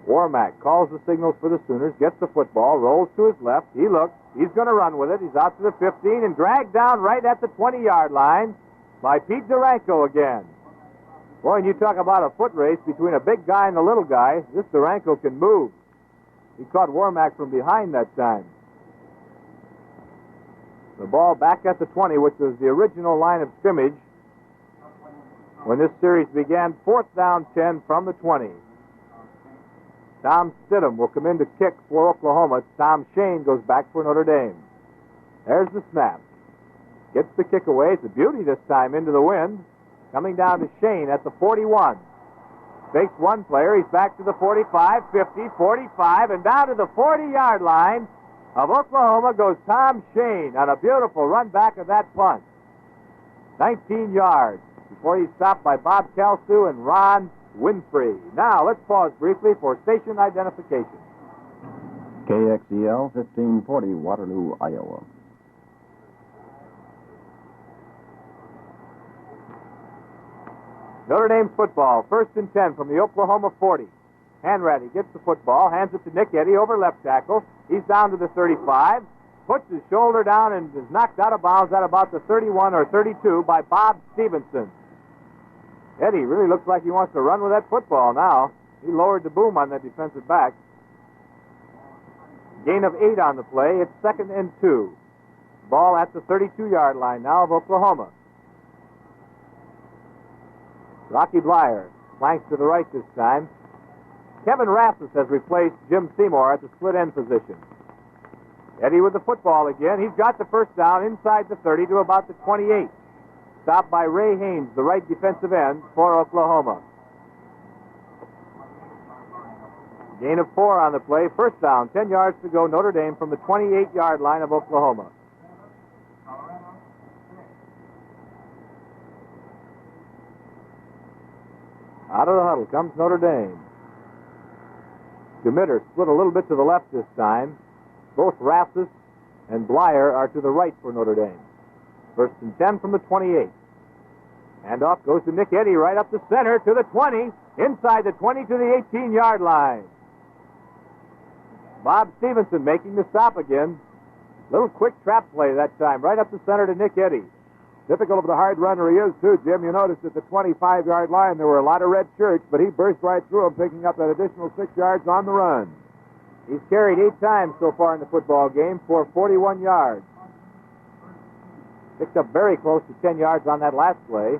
Warmack calls the signals for the Sooners, gets the football, rolls to his left. He looks. He's going to run with it. He's out to the 15 and dragged down right at the 20-yard line by Pete Duranko again. Boy, and you talk about a foot race between a big guy and a little guy. This Duranko can move. He caught Warmack from behind that time. The ball back at the 20, which was the original line of scrimmage when this series began. 4th down 10 from the 20. Tom Stidham will come in to kick for Oklahoma. Tom Shane goes back for Notre Dame. There's the snap. Gets the kick away. It's a beauty this time into the wind. Coming down to Shane at the 41. Fakes one player. He's back to the 45, 50, 45, and down to the 40-yard line of Oklahoma goes Tom Shane on a beautiful run back of that punt. 19 yards before he's stopped by Bob Kalsu and Ron Winfrey. Now, let's pause briefly for station identification. KXEL 1540, Waterloo, Iowa. Notre Dame football, 1st and 10 from the Oklahoma 40. Hanratty gets the football, hands it to Nick Eddy over left tackle. He's down to the 35, puts his shoulder down and is knocked out of bounds at about the 31 or 32 by Bob Stevenson. Eddy really looks like he wants to run with that football now. He lowered the boom on that defensive back. Gain of 8 on the play. It's 2nd and 2. Ball at the 32-yard line now of Oklahoma. Rocky Blyer flanks to the right this time. Kevin Rassus has replaced Jim Seymour at the split end position. Eddy with the football again. He's got the first down inside the 30 to about the 28. Stopped by Ray Haynes, the right defensive end for Oklahoma. Gain of 4 on the play. First down, 10 yards to go. Notre Dame from the 28-yard line of Oklahoma. Out of the huddle comes Notre Dame. Committer split a little bit to the left this time. Both Rassus and Blyer are to the right for Notre Dame. 1st and 10 from the 28. And off goes to Nick Eddy right up the center to the 20. Inside the 20 to the 18-yard line. Bob Stevenson making the stop again. Little quick trap play that time right up the center to Nick Eddy. Typical of the hard runner he is, too, Jim. You noticed at the 25-yard line there were a lot of red shirts, but he burst right through them, picking up that additional 6 yards on the run. He's carried 8 times so far in the football game for 41 yards. Picked up very close to 10 yards on that last play.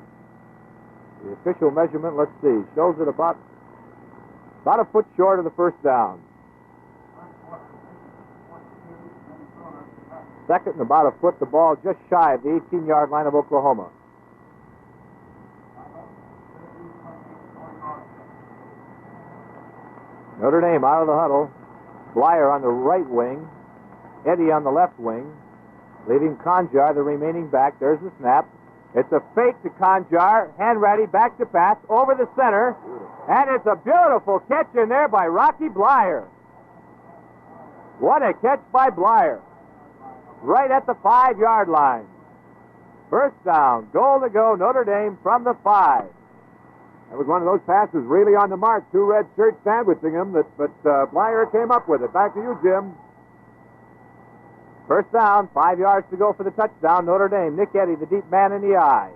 The official measurement, let's see, shows it about a foot short of the first down. 2nd and about a foot, the ball just shy of the 18-yard line of Oklahoma. Notre Dame out of the huddle. Blyer on the right wing. Eddy on the left wing. Leaving Conjar, the remaining back. There's the snap. It's a fake to Conjar. Hanratty back to pass over the center. And it's a beautiful catch in there by Rocky Blyer. What a catch by Blyer. Right at the 5-yard line. First down, goal to go, Notre Dame from the 5. That was one of those passes really on the mark. 2 red shirts sandwiching him, but Blyer came up with it. Back to you, Jim. First down, 5 yards to go for the touchdown, Notre Dame. Nick Eddy, the deep man in the eye.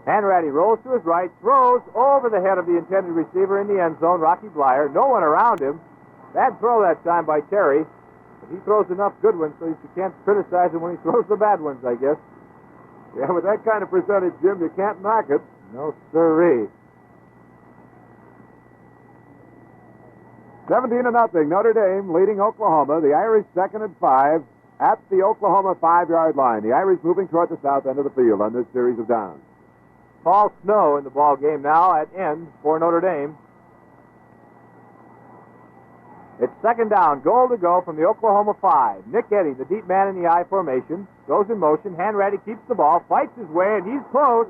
Hanratty rolls to his right, throws over the head of the intended receiver in the end zone, Rocky Blyer. No one around him. Bad throw that time by Terry. But he throws enough good ones so you can't criticize him when he throws the bad ones, I guess. Yeah, with that kind of percentage, Jim, you can't knock it. No sirree. 17-0, Notre Dame leading Oklahoma. The Irish 2nd and 5 at the Oklahoma 5-yard line. The Irish moving toward the south end of the field on this series of downs. Paul Snow in the ball game now at end for Notre Dame. It's 2nd down, goal to go from the Oklahoma 5. Nick Eddy, the deep man in the I formation, goes in motion. Hanratty keeps the ball, fights his way, and he's close.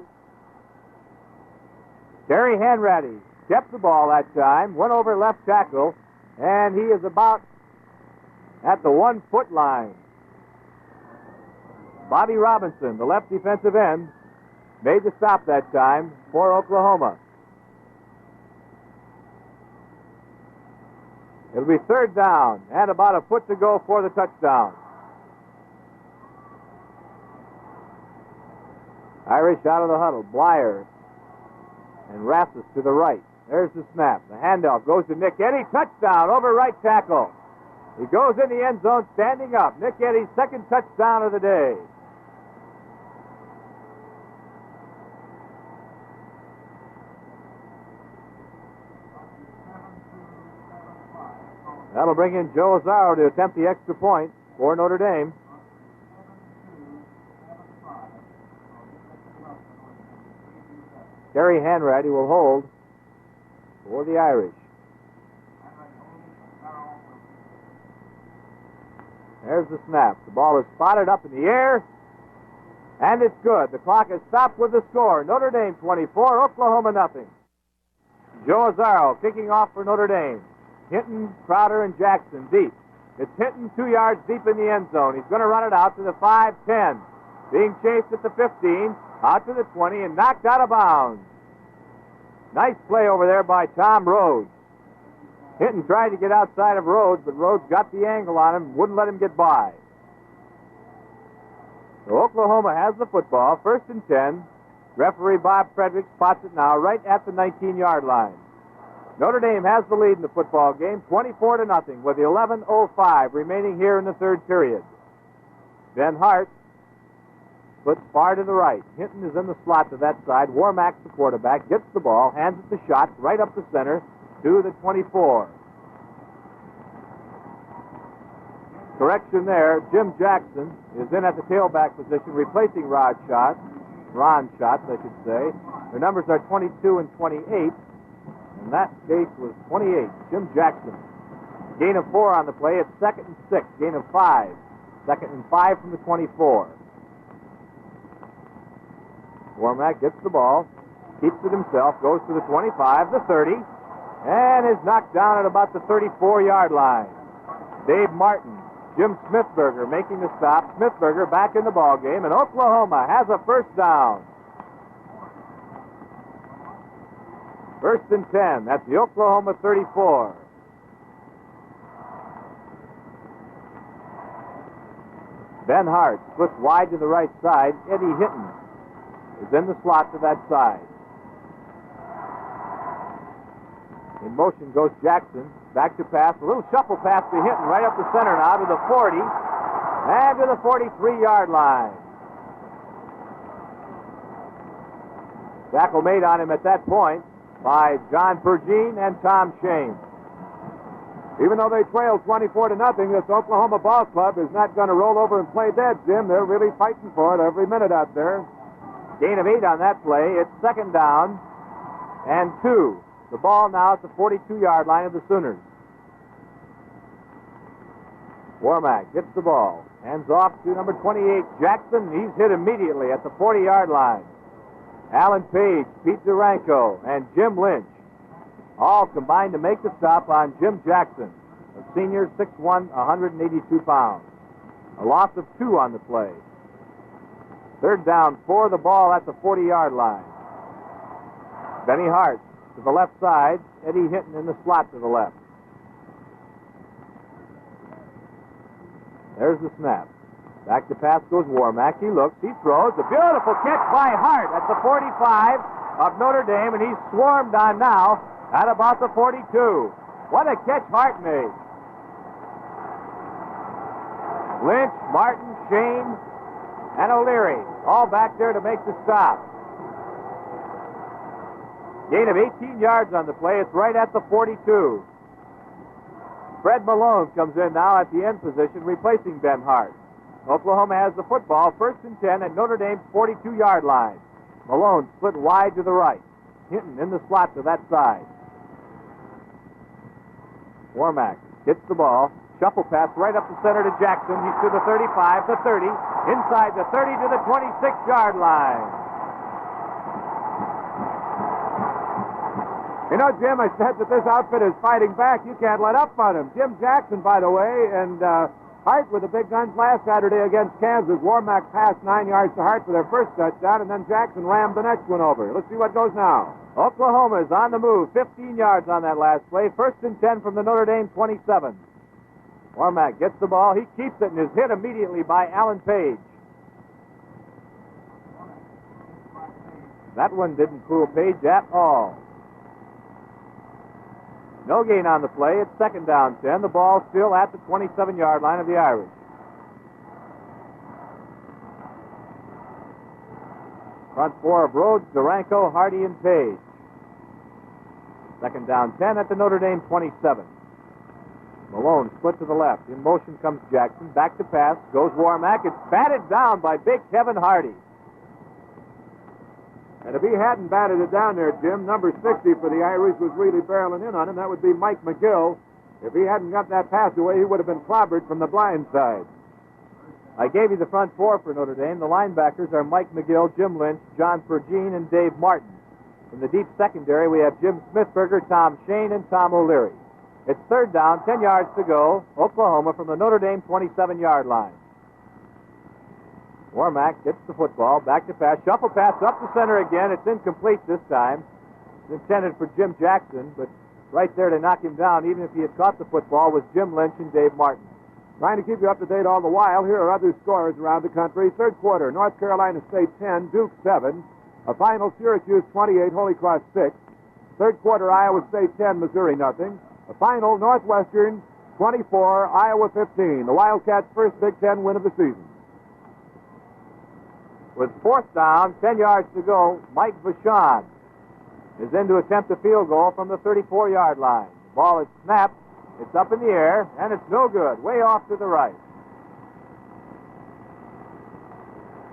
Terry Hanratty kept the ball that time, went over left tackle, and he is about at the 1-foot line. Bobby Robinson, the left defensive end, made the stop that time for Oklahoma. It'll be 3rd down and about a foot to go for the touchdown. Irish out of the huddle. Blyer and Rassus to the right. There's the snap. The handoff goes to Nick Eddy. Touchdown over right tackle. He goes in the end zone standing up. Nick Eddy's second touchdown of the day. That'll bring in Joe Azzaro to attempt the extra point for Notre Dame. Terry Hanratty will hold for the Irish. There's the snap. The ball is spotted up in the air, and it's good. The clock has stopped with the score. Notre Dame 24, Oklahoma nothing. Joe Azzaro kicking off for Notre Dame. Hinton, Crowder, and Jackson deep. It's Hinton 2 yards deep in the end zone. He's going to run it out to the 5-10. Being chased at the 15, out to the 20, and knocked out of bounds. Nice play over there by Tom Rhodes. Hinton tried to get outside of Rhodes, but Rhodes got the angle on him, wouldn't let him get by. So Oklahoma has the football, 1st and 10. Referee Bob Frederick spots it now right at the 19-yard line. Notre Dame has the lead in the football game, 24-0, with 11:05 remaining here in the third period. Ben Hart splits far to the right. Hinton is in the slot to that side. Warmack's the quarterback, gets the ball, hands it to Schatz right up the center to the 24. Correction there. Jim Jackson is in at the tailback position, replacing Ron Schatz, I should say. Their numbers are 22 and 28. In that case was 28. Jim Jackson. Gain of 4 on the play. It's 2nd and 6. Gain of 5. 2nd and 5 from the 24. Warmack gets the ball, keeps it himself, goes to the 25, the 30, and is knocked down at about the 34-yard line. Dave Martin, Jim Smithberger making the stop. Smithberger back in the ball game, and Oklahoma has a first down. 1st and 10. That's the Oklahoma 34. Ben Hart splits wide to the right side. Eddie Hinton is in the slot to that side. In motion goes Jackson. Back to pass. A little shuffle pass to Hinton right up the center now to the 40 and to the 43-yard line. Tackle made on him at that point by John Pergine and Tom Shane. Even though they trail 24-0, this Oklahoma ball club is not going to roll over and play dead, Jim. They're really fighting for it every minute out there. Gain of 8 on that play. It's 2nd down and 2. The ball now at the 42-yard line of the Sooners. Warmack gets the ball. Hands off to number 28, Jackson. He's hit immediately at the 40-yard line. Alan Page, Pete Duranko, and Jim Lynch all combined to make the stop on Jim Jackson, a senior, 6'1", 182 pounds. A loss of 2 on the play. 3rd down for the ball at the 40-yard line. Benny Hart to the left side. Eddie Hinton in the slot to the left. There's the snap. Back to pass goes Warmack. He looks, he throws. A beautiful catch by Hart at the 45 of Notre Dame, and he's swarmed on now at about the 42. What a catch Hart made. Lynch, Martin, Shane, and O'Leary all back there to make the stop. Gain of 18 yards on the play. It's right at the 42. Fred Malone comes in now at the end position, replacing Ben Hart. Oklahoma has the football, 1st and 10 at Notre Dame's 42-yard line. Malone split wide to the right. Hinton in the slot to that side. Warmack gets the ball. Shuffle pass right up the center to Jackson. He's to the 35, the 30, inside the 30 to the 26-yard line. You know, Jim, I said that this outfit is fighting back. You can't let up on him. Jim Jackson, by the way, and Hart with the big guns last Saturday against Kansas. Warmack passed 9 yards to Hart for their first touchdown, and then Jackson rammed the next one over. Let's see what goes now. Oklahoma is on the move. 15 yards on that last play. 1st and 10 from the Notre Dame 27. Warmack gets the ball. He keeps it and is hit immediately by Alan Page. That one didn't fool Page at all. No gain on the play. It's second down 10. The ball still at the 27-yard line of the Irish. Front four of Rhodes, Duranko, Hardy, and Page. Second down 10 at the Notre Dame 27. Malone split to the left. In motion comes Jackson. Back to pass. Goes Warmack. It's batted down by big Kevin Hardy. And if he hadn't batted it down there, Jim, number 60 for the Irish was really barreling in on him. That would be Mike McGill. If he hadn't got that pass away, he would have been clobbered from the blind side. I gave you the front four for Notre Dame. The linebackers are Mike McGill, Jim Lynch, John Pergine, and Dave Martin. In the deep secondary, we have Jim Smithberger, Tom Shane, and Tom O'Leary. It's third down, 10 yards to go, Oklahoma from the Notre Dame 27-yard line. Warmack gets the football, back to pass, shuffle pass up the center again. It's incomplete this time. It's intended for Jim Jackson, but right there to knock him down, even if he had caught the football, was Jim Lynch and Dave Martin. Trying to keep you up to date all the while, here are other scores around the country. Third quarter, North Carolina State 10, Duke 7. A final, Syracuse 28, Holy Cross 6. Third quarter, Iowa State 10, Missouri nothing. A final, Northwestern 24, Iowa 15. The Wildcats' first Big Ten win of the season. With fourth down, 10 yards to go, Mike Vachon is in to attempt a field goal from the 34-yard line. The ball is snapped. It's up in the air, and it's no good. Way off to the right.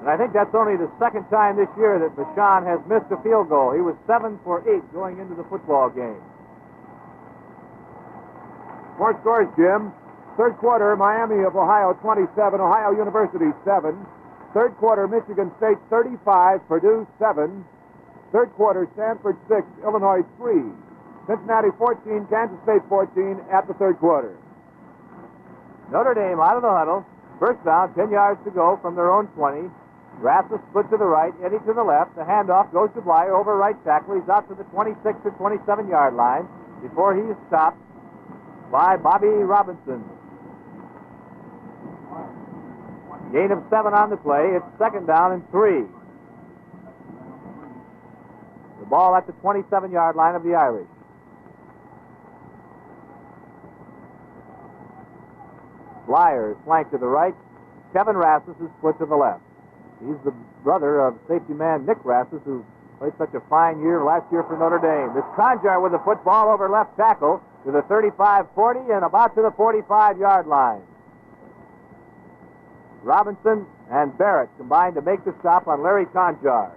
And I think that's only the second time this year that Vachon has missed a field goal. He was 7 for 8 going into the football game. More scores, Jim. Third quarter, Miami of Ohio 27, Ohio University 7. Third quarter, Michigan State 35, Purdue 7. Third quarter, Stanford 6, Illinois 3. Cincinnati 14, Kansas State 14 at the third quarter. Notre Dame out of the huddle. First down, 10 yards to go from their own 20. Rassus split to the right, Eddie to the left. The handoff goes to Blyer over right tackle. He's out to the 26 or 27-yard line before he is stopped by Bobby Robinson. Gain of 7 on the play. It's second down and 3. The ball at the 27-yard line of the Irish. Blyer is flanked to the right. Kevin Rassus is split to the left. He's the brother of safety man Nick Rassus, who played such a fine year last year for Notre Dame. This Conjar with the football over left tackle to the 35-40 and about to the 45-yard line. Robinson and Barrett combined to make the stop on Larry Conjar.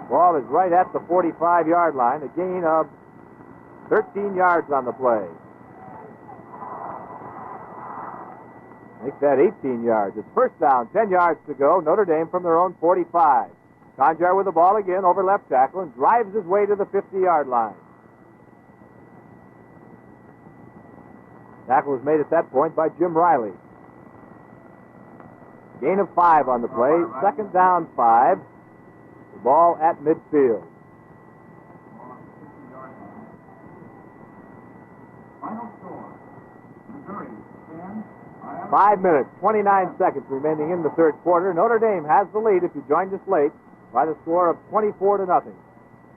Ball is right at the 45-yard line, a gain of 13 yards on the play. Make that 18 yards. It's first down, 10 yards to go. Notre Dame from their own 45. Conjar with the ball again over left tackle and drives his way to the 50-yard line. Tackle was made at that point by Jim Riley. Gain of 5 on the play. Second down 5. The ball at midfield. 5 minutes, 29 seconds remaining in the third quarter. Notre Dame has the lead, if you joined us late, by the score of 24-0.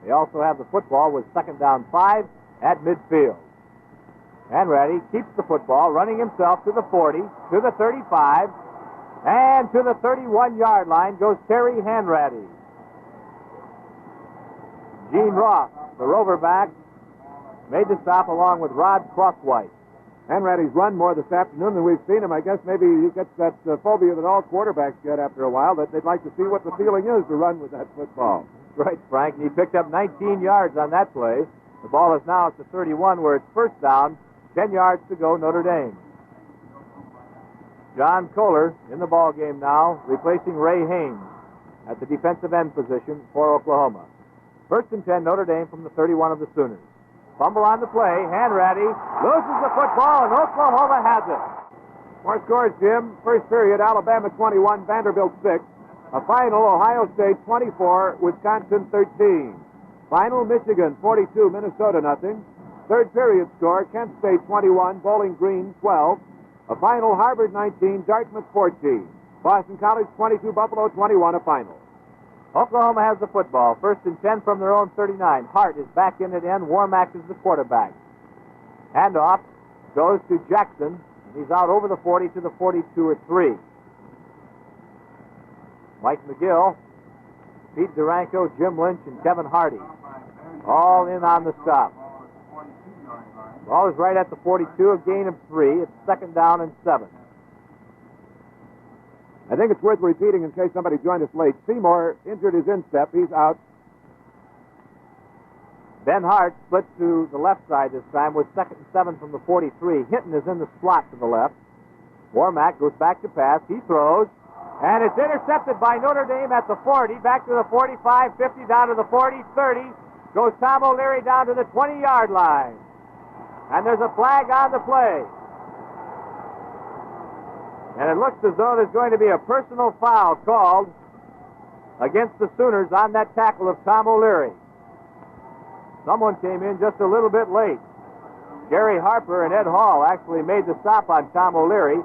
They also have the football with second down 5 at midfield. Hanratty keeps the football, running himself to the 40, to the 35, and to the 31-yard line goes Terry Hanratty. Gene Ross, the Roverback, made the stop along with Rod Crosswhite. Hanratty's run more this afternoon than we've seen him. I guess maybe he gets that phobia that all quarterbacks get after a while, that they'd like to see what the feeling is to run with that football. Right, Frank. And he picked up 19 yards on that play. The ball is now at the 31 where it's first down. 10 yards to go, Notre Dame. John Kohler in the ball game now, replacing Ray Haynes at the defensive end position for Oklahoma. First and 10, Notre Dame from the 31 of the Sooners. Fumble on the play. Hanratty loses the football, and Oklahoma has it. More scores, Jim. First period, Alabama 21, Vanderbilt 6. A final, Ohio State 24, Wisconsin 13. Final, Michigan 42, Minnesota nothing. Third period score, Kent State 21, Bowling Green 12. A final, Harvard 19, Dartmouth 14. Boston College 22, Buffalo 21, a final. Oklahoma has the football. 1st and 10 from their own 39. Hart is back in at end. Warmack is the quarterback. Handoff goes to Jackson. He's out over the 40 to the 42 or 3. Mike McGill, Pete Duranko, Jim Lynch, and Kevin Hardy all in on the stop. Ball is right at the 42, a gain of 3. It's 2nd down and 7. I think it's worth repeating in case somebody joined us late. Seymour injured his instep. He's out. Ben Hart splits to the left side this time with 2nd and 7 from the 43. Hinton is in the slot to the left. Warmack goes back to pass. He throws. And it's intercepted by Notre Dame at the 40. Back to the 45, 50, down to the 40, 30. Goes Tom O'Leary down to the 20-yard line. And there's a flag on the play. And it looks as though there's going to be a personal foul called against the Sooners on that tackle of Tom O'Leary. Someone came in just a little bit late. Gary Harper and Ed Hall actually made the stop on Tom O'Leary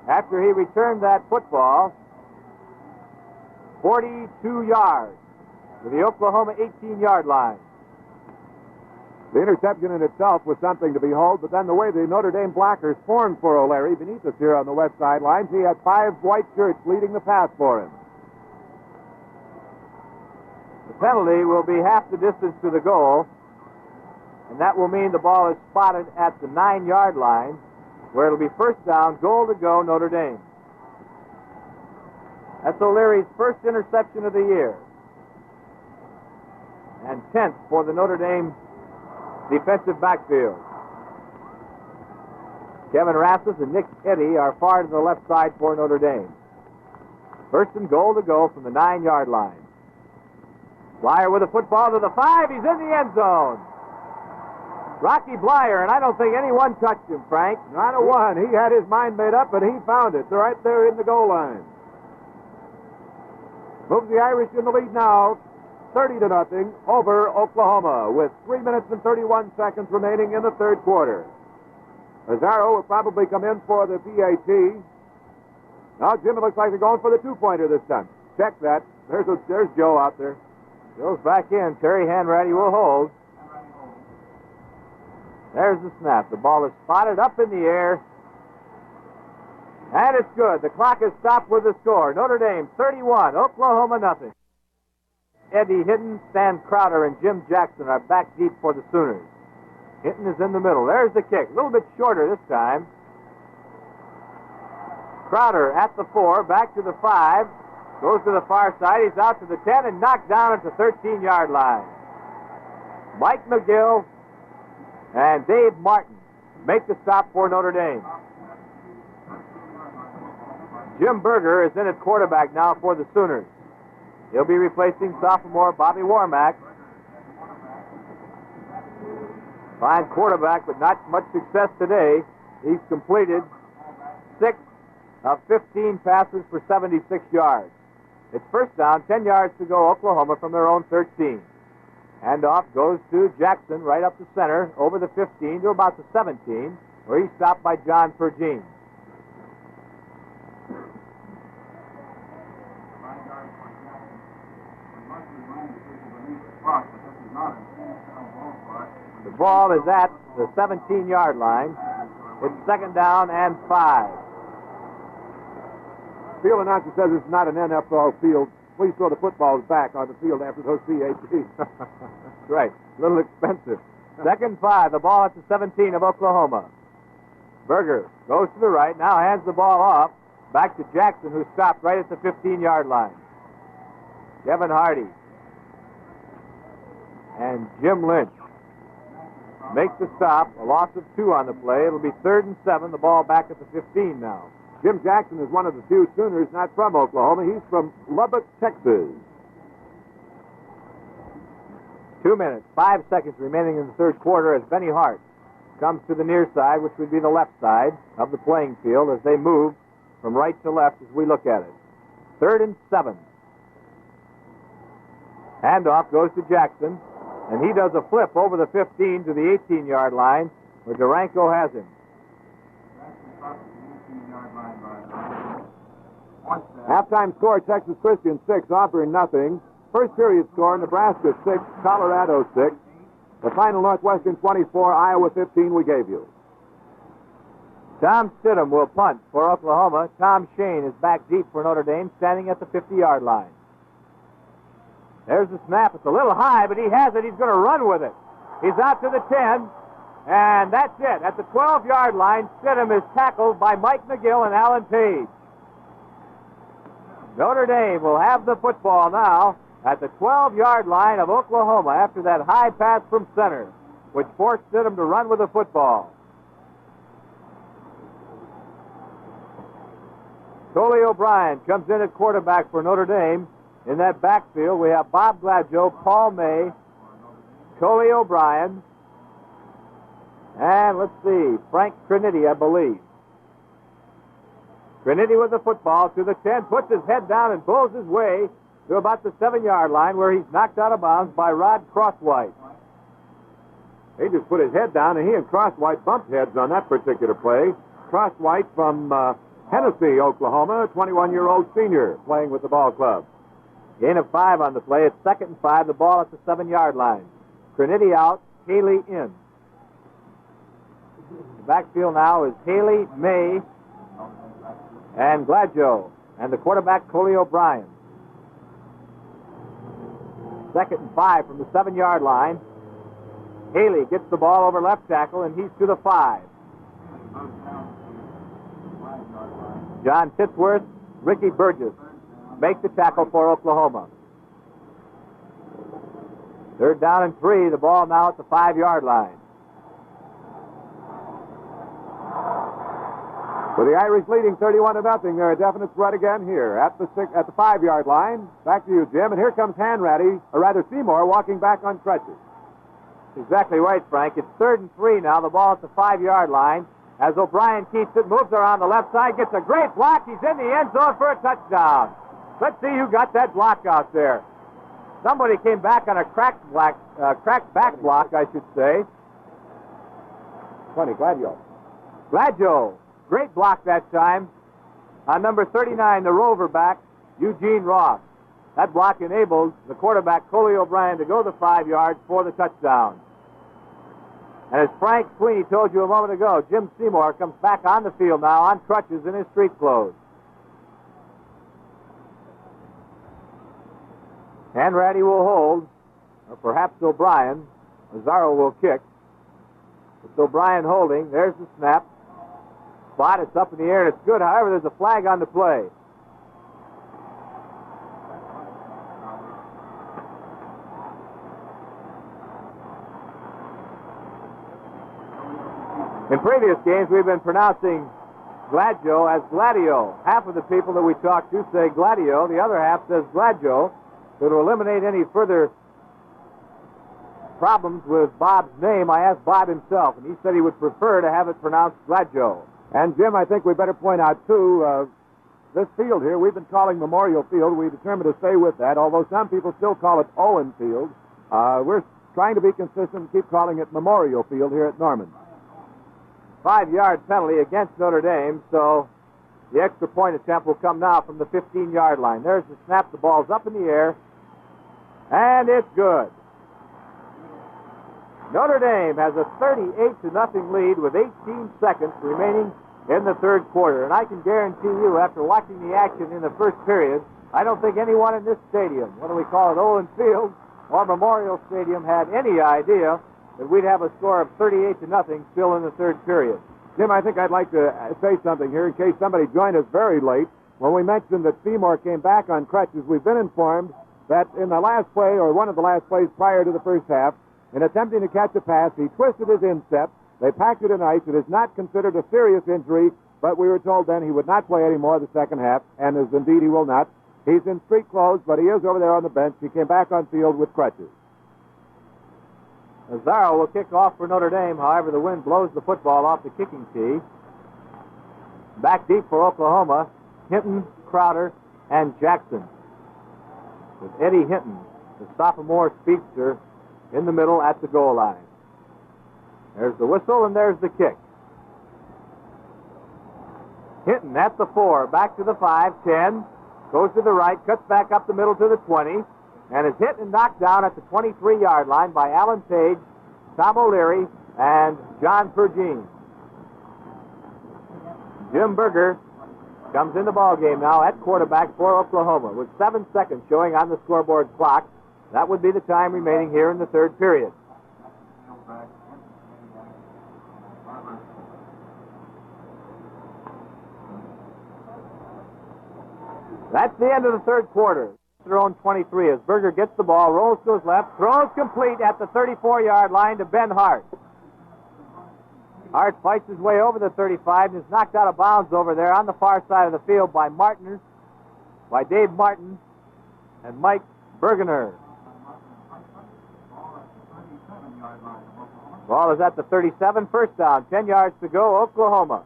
after he returned that football 42 yards to the Oklahoma 18-yard line. The interception in itself was something to behold, but then the way the Notre Dame blockers formed for O'Leary beneath us here on the west sidelines, he had 5 white shirts leading the pass for him. The penalty will be half the distance to the goal, and that will mean the ball is spotted at the 9-yard line, where it'll be 1st down, goal to go, Notre Dame. That's O'Leary's 1st interception of the year, and 10th for the Notre Dame defensive backfield. Kevin Rassus and Nick Eddy are far to the left side for Notre Dame. 1st and goal to go from the 9-yard line. Blyer with the football to the 5. He's in the end zone. Rocky Blyer, and I don't think anyone touched him, Frank. Not a one. He had his mind made up, and he found it. They're right there in the goal line. Moves the Irish in the lead now, 30-0 over Oklahoma, with 3 minutes and 31 seconds remaining in the 3rd quarter. Pizarro will probably come in for the PAT. Now, Jim, it looks like they're going for the 2-pointer this time. Check that. There's Joe out there. Goes back in. Terry Hanratty will hold. There's the snap. The ball is spotted up in the air. And it's good. The clock is stopped with the score. Notre Dame 31, Oklahoma nothing. Eddie Hinton, Stan Crowder, and Jim Jackson are back deep for the Sooners. Hinton is in the middle. There's the kick. A little bit shorter this time. Crowder at the 4, back to the 5. Goes to the far side. He's out to the 10 and knocked down at the 13-yard line. Mike McGill and Dave Martin make the stop for Notre Dame. Jim Berger is in at quarterback now for the Sooners. He'll be replacing sophomore Bobby Warmack. Fine quarterback, but not much success today. He's completed 6 of 15 passes for 76 yards. It's 1st down, 10 yards to go, Oklahoma from their own 13. Handoff goes to Jackson right up the center, over the 15 to about the 17, where he's stopped by John Pergine. The ball is at the 17-yard line. It's 2nd down and 5. Field announcer says it's not an NFL field. Please throw the footballs back on the field after those PATs. Right. A little expensive. 2nd 5. The ball at the 17 of Oklahoma. Berger goes to the right. Now hands the ball off. Back to Jackson, who stopped right at the 15-yard line. Kevin Hardy and Jim Lynch make the stop. A loss of 2 on the play. It'll be 3rd and 7. The ball back at the 15 now. Jim Jackson is one of the few Sooners not from Oklahoma. He's from Lubbock, Texas. 2 minutes, 5 seconds remaining in the 3rd quarter as Benny Hart comes to the near side, which would be the left side of the playing field as they move from right to left as we look at it. 3rd and 7. Handoff goes to Jackson, and he does a flip over the 15 to the 18-yard line where Duranko has him. Halftime score, Texas Christian 6, Auburn nothing. First period score, Nebraska 6, Colorado 6. The final Northwestern 24, Iowa 15 we gave you. Tom Stidham will punt for Oklahoma. Tom Shane is back deep for Notre Dame, standing at the 50-yard line. There's the snap. It's a little high, but he has it. He's going to run with it. He's out to the 10, and that's it. At the 12-yard line, Stidham is tackled by Mike McGill and Alan Page. Notre Dame will have the football now at the 12-yard line of Oklahoma after that high pass from center, which forced Stidham to run with the football. Coley O'Brien comes in at quarterback for Notre Dame. In that backfield, we have Bob Gladjo, Paul May, Coley O'Brien, and let's see, Frank Trinity, I believe. Trinity with the football to the 10, puts his head down and pulls his way to about the 7-yard line where he's knocked out of bounds by Rod Crosswhite. He just put his head down, and he and Crosswhite bumped heads on that particular play. Crosswhite from Hennessy, Oklahoma, a 21-year-old senior playing with the ball club. Gain of 5 on the play. It's 2nd and 5. The ball at the 7-yard line. Trinity out. Haley in. The backfield now is Haley, May, and Gladjo, and the quarterback, Coley O'Brien. 2nd and 5 from the 7-yard line. Haley gets the ball over left tackle, and he's to the 5. John Titsworth, Ricky Burgess make the tackle for Oklahoma. 3rd down and 3. The ball now at the 5-yard line. With the Irish leading 31-0, they're a definite threat again here at the 5-yard line. Back to you, Jim. And here comes Seymour walking back on crutches. Exactly right, Frank. It's 3rd and 3 now. The ball at the 5-yard line. As O'Brien keeps it, moves around the left side, gets a great block. He's in the end zone for a touchdown. Let's see who got that block out there. Somebody came back on a cracked back block, I should say. Funny, Gladjo. Gladjo. Great block that time. On number 39, the rover back, Eugene Ross. That block enables the quarterback, Coley O'Brien, to go the 5 yards for the touchdown. And as Frank Sweeney told you a moment ago, Jim Seymour comes back on the field now on crutches in his street clothes. Hanratty will hold, or perhaps O'Brien. Mazzaro will kick. It's O'Brien holding. There's the snap. Spot, it's up in the air, and it's good. However, there's a flag on the play. In previous games, we've been pronouncing Gladjo as Gladio. Half of the people that we talk to say Gladio. The other half says Gladjo. So to eliminate any further problems with Bob's name, I asked Bob himself, and he said he would prefer to have it pronounced Gladjo. And, Jim, I think we better point out, too, this field here, we've been calling Memorial Field. We determined to stay with that, although some people still call it Owen Field. We're trying to be consistent and keep calling it Memorial Field here at Norman. 5-yard penalty against Notre Dame, so the extra point attempt will come now from the 15-yard line. There's the snap. The ball's up in the air, and it's good. Notre Dame has a 38-0 lead with 18 seconds remaining in the 3rd quarter. And I can guarantee you, after watching the action in the 1st period, I don't think anyone in this stadium, whether we call it Owen Field or Memorial Stadium, had any idea that we'd have a score of 38-0 still in the 3rd period. Jim, I think I'd like to say something here in case somebody joined us very late. When we mentioned that Seymour came back on crutches, we've been informed that in the last play, or one of the last plays prior to the first half, in attempting to catch a pass, he twisted his instep. They packed it in ice. It is not considered a serious injury, but we were told then he would not play anymore the second half, and as indeed he will not. He's in street clothes, but he is over there on the bench. He came back on field with crutches. Mazzaro will kick off for Notre Dame. However, the wind blows the football off the kicking tee. Back deep for Oklahoma, Hinton, Crowder, and Jackson. With Eddie Hinton, the sophomore speedster, in the middle at the goal line. There's the whistle, and there's the kick. Hinton at the 4, back to the 5, 10, goes to the right, cuts back up the middle to the 20, and is hit and knocked down at the 23-yard line by Alan Page, Tom O'Leary, and John Pergine. Jim Berger comes in the ballgame now at quarterback for Oklahoma with 7 seconds showing on the scoreboard clock. That would be the time remaining here in the third period. That's the end of the third quarter. Their own 23 as Berger gets the ball, rolls to his left, throws complete at the 34-yard line to Ben Hart. Hart fights his way over the 35 and is knocked out of bounds over there on the far side of the field by Dave Martin and Mike Bergener. Ball is at the 37, first down, 10 yards to go, Oklahoma.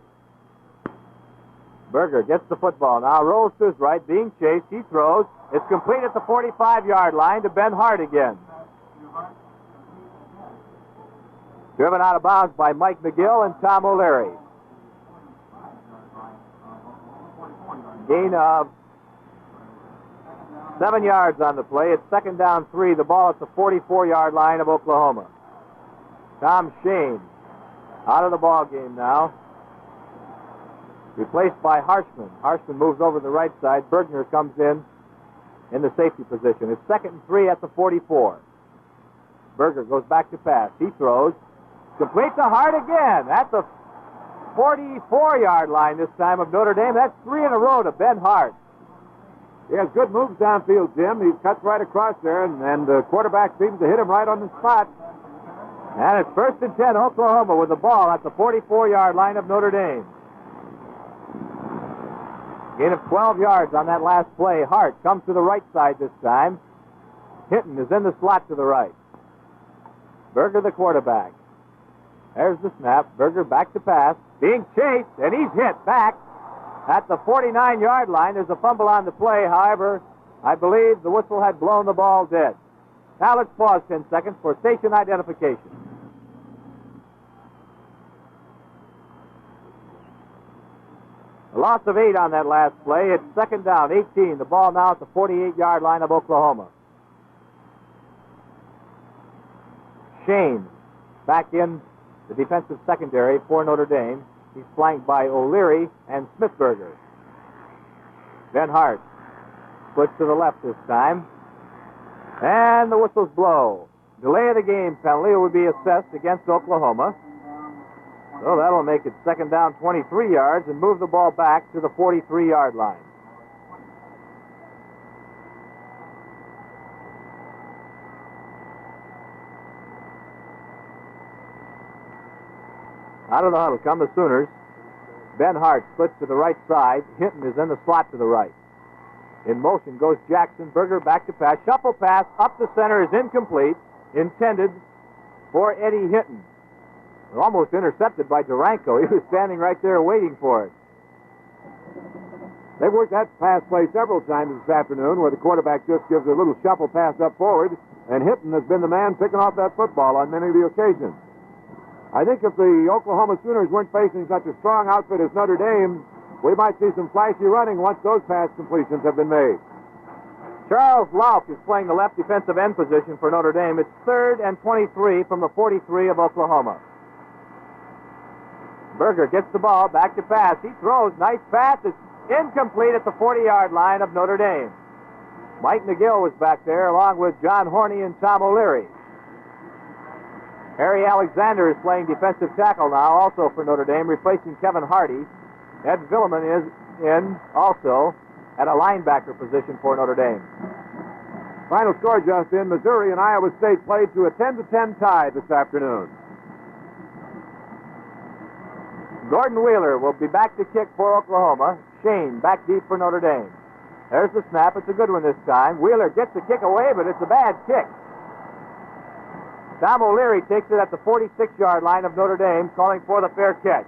Berger gets the football now, rolls to his right, being chased, he throws. It's complete at the 45-yard line to Ben Hart again. Driven out of bounds by Mike McGill and Tom O'Leary. Gain of 7 yards on the play. It's second down 3. The ball at the 44-yard line of Oklahoma. Tom Shane out of the ball game now. Replaced by Harshman. Harshman moves over to the right side. Bergner comes in the safety position. It's second and 3 at the 44. Berger goes back to pass. He throws. Complete to Hart again at the 44-yard line this time of Notre Dame. That's 3 in a row to Ben Hart. He has good moves downfield, Jim. He cuts right across there, and the quarterback seems to hit him right on the spot. And it's first and 10, Oklahoma with the ball at the 44-yard line of Notre Dame. Gain of 12 yards on that last play. Hart comes to the right side this time. Hinton is in the slot to the right. Berger the quarterback. There's the snap. Berger back to pass. Being chased, and he's hit back at the 49-yard line. There's a fumble on the play. However, I believe the whistle had blown the ball dead. Now let's pause 10 seconds for station identification. A loss of 8 on that last play. It's second down, 18. The ball now at the 48-yard line of Oklahoma. Shane back in the defensive secondary for Notre Dame. He's flanked by O'Leary and Smithberger. Ben Hart splits to the left this time. And the whistles blow. Delay of the game penalty will be assessed against Oklahoma. So that'll make it second down 23 yards and move the ball back to the 43-yard line. Out of the huddle come the Sooners. Ben Hart splits to the right side. Hinton is in the slot to the right. In motion goes Jackson. Berger back to pass. Shuffle pass up the center is incomplete. Intended for Eddie Hinton. Almost intercepted by Duranko. He was standing right there waiting for it. They've worked that pass play several times this afternoon where the quarterback just gives a little shuffle pass up forward, and Hinton has been the man picking off that football on many of the occasions. I think if the Oklahoma Sooners weren't facing such a strong outfit as Notre Dame, we might see some flashy running once those pass completions have been made. Charles Lauf is playing the left defensive end position for Notre Dame. It's third and 23 from the 43 of Oklahoma. Berger gets the ball, back to pass. He throws, nice pass. It's incomplete at the 40-yard line of Notre Dame. Mike McGill was back there along with John Horney and Tom O'Leary. Harry Alexander is playing defensive tackle now, also for Notre Dame, replacing Kevin Hardy. Ed Villeman is in also at a linebacker position for Notre Dame. Final score, Justin, Missouri and Iowa State played to a 10-10 tie this afternoon. Gordon Wheeler will be back to kick for Oklahoma. Shane back deep for Notre Dame. There's the snap. It's a good one this time. Wheeler gets the kick away, but it's a bad kick. Tom O'Leary takes it at the 46-yard line of Notre Dame, calling for the fair catch.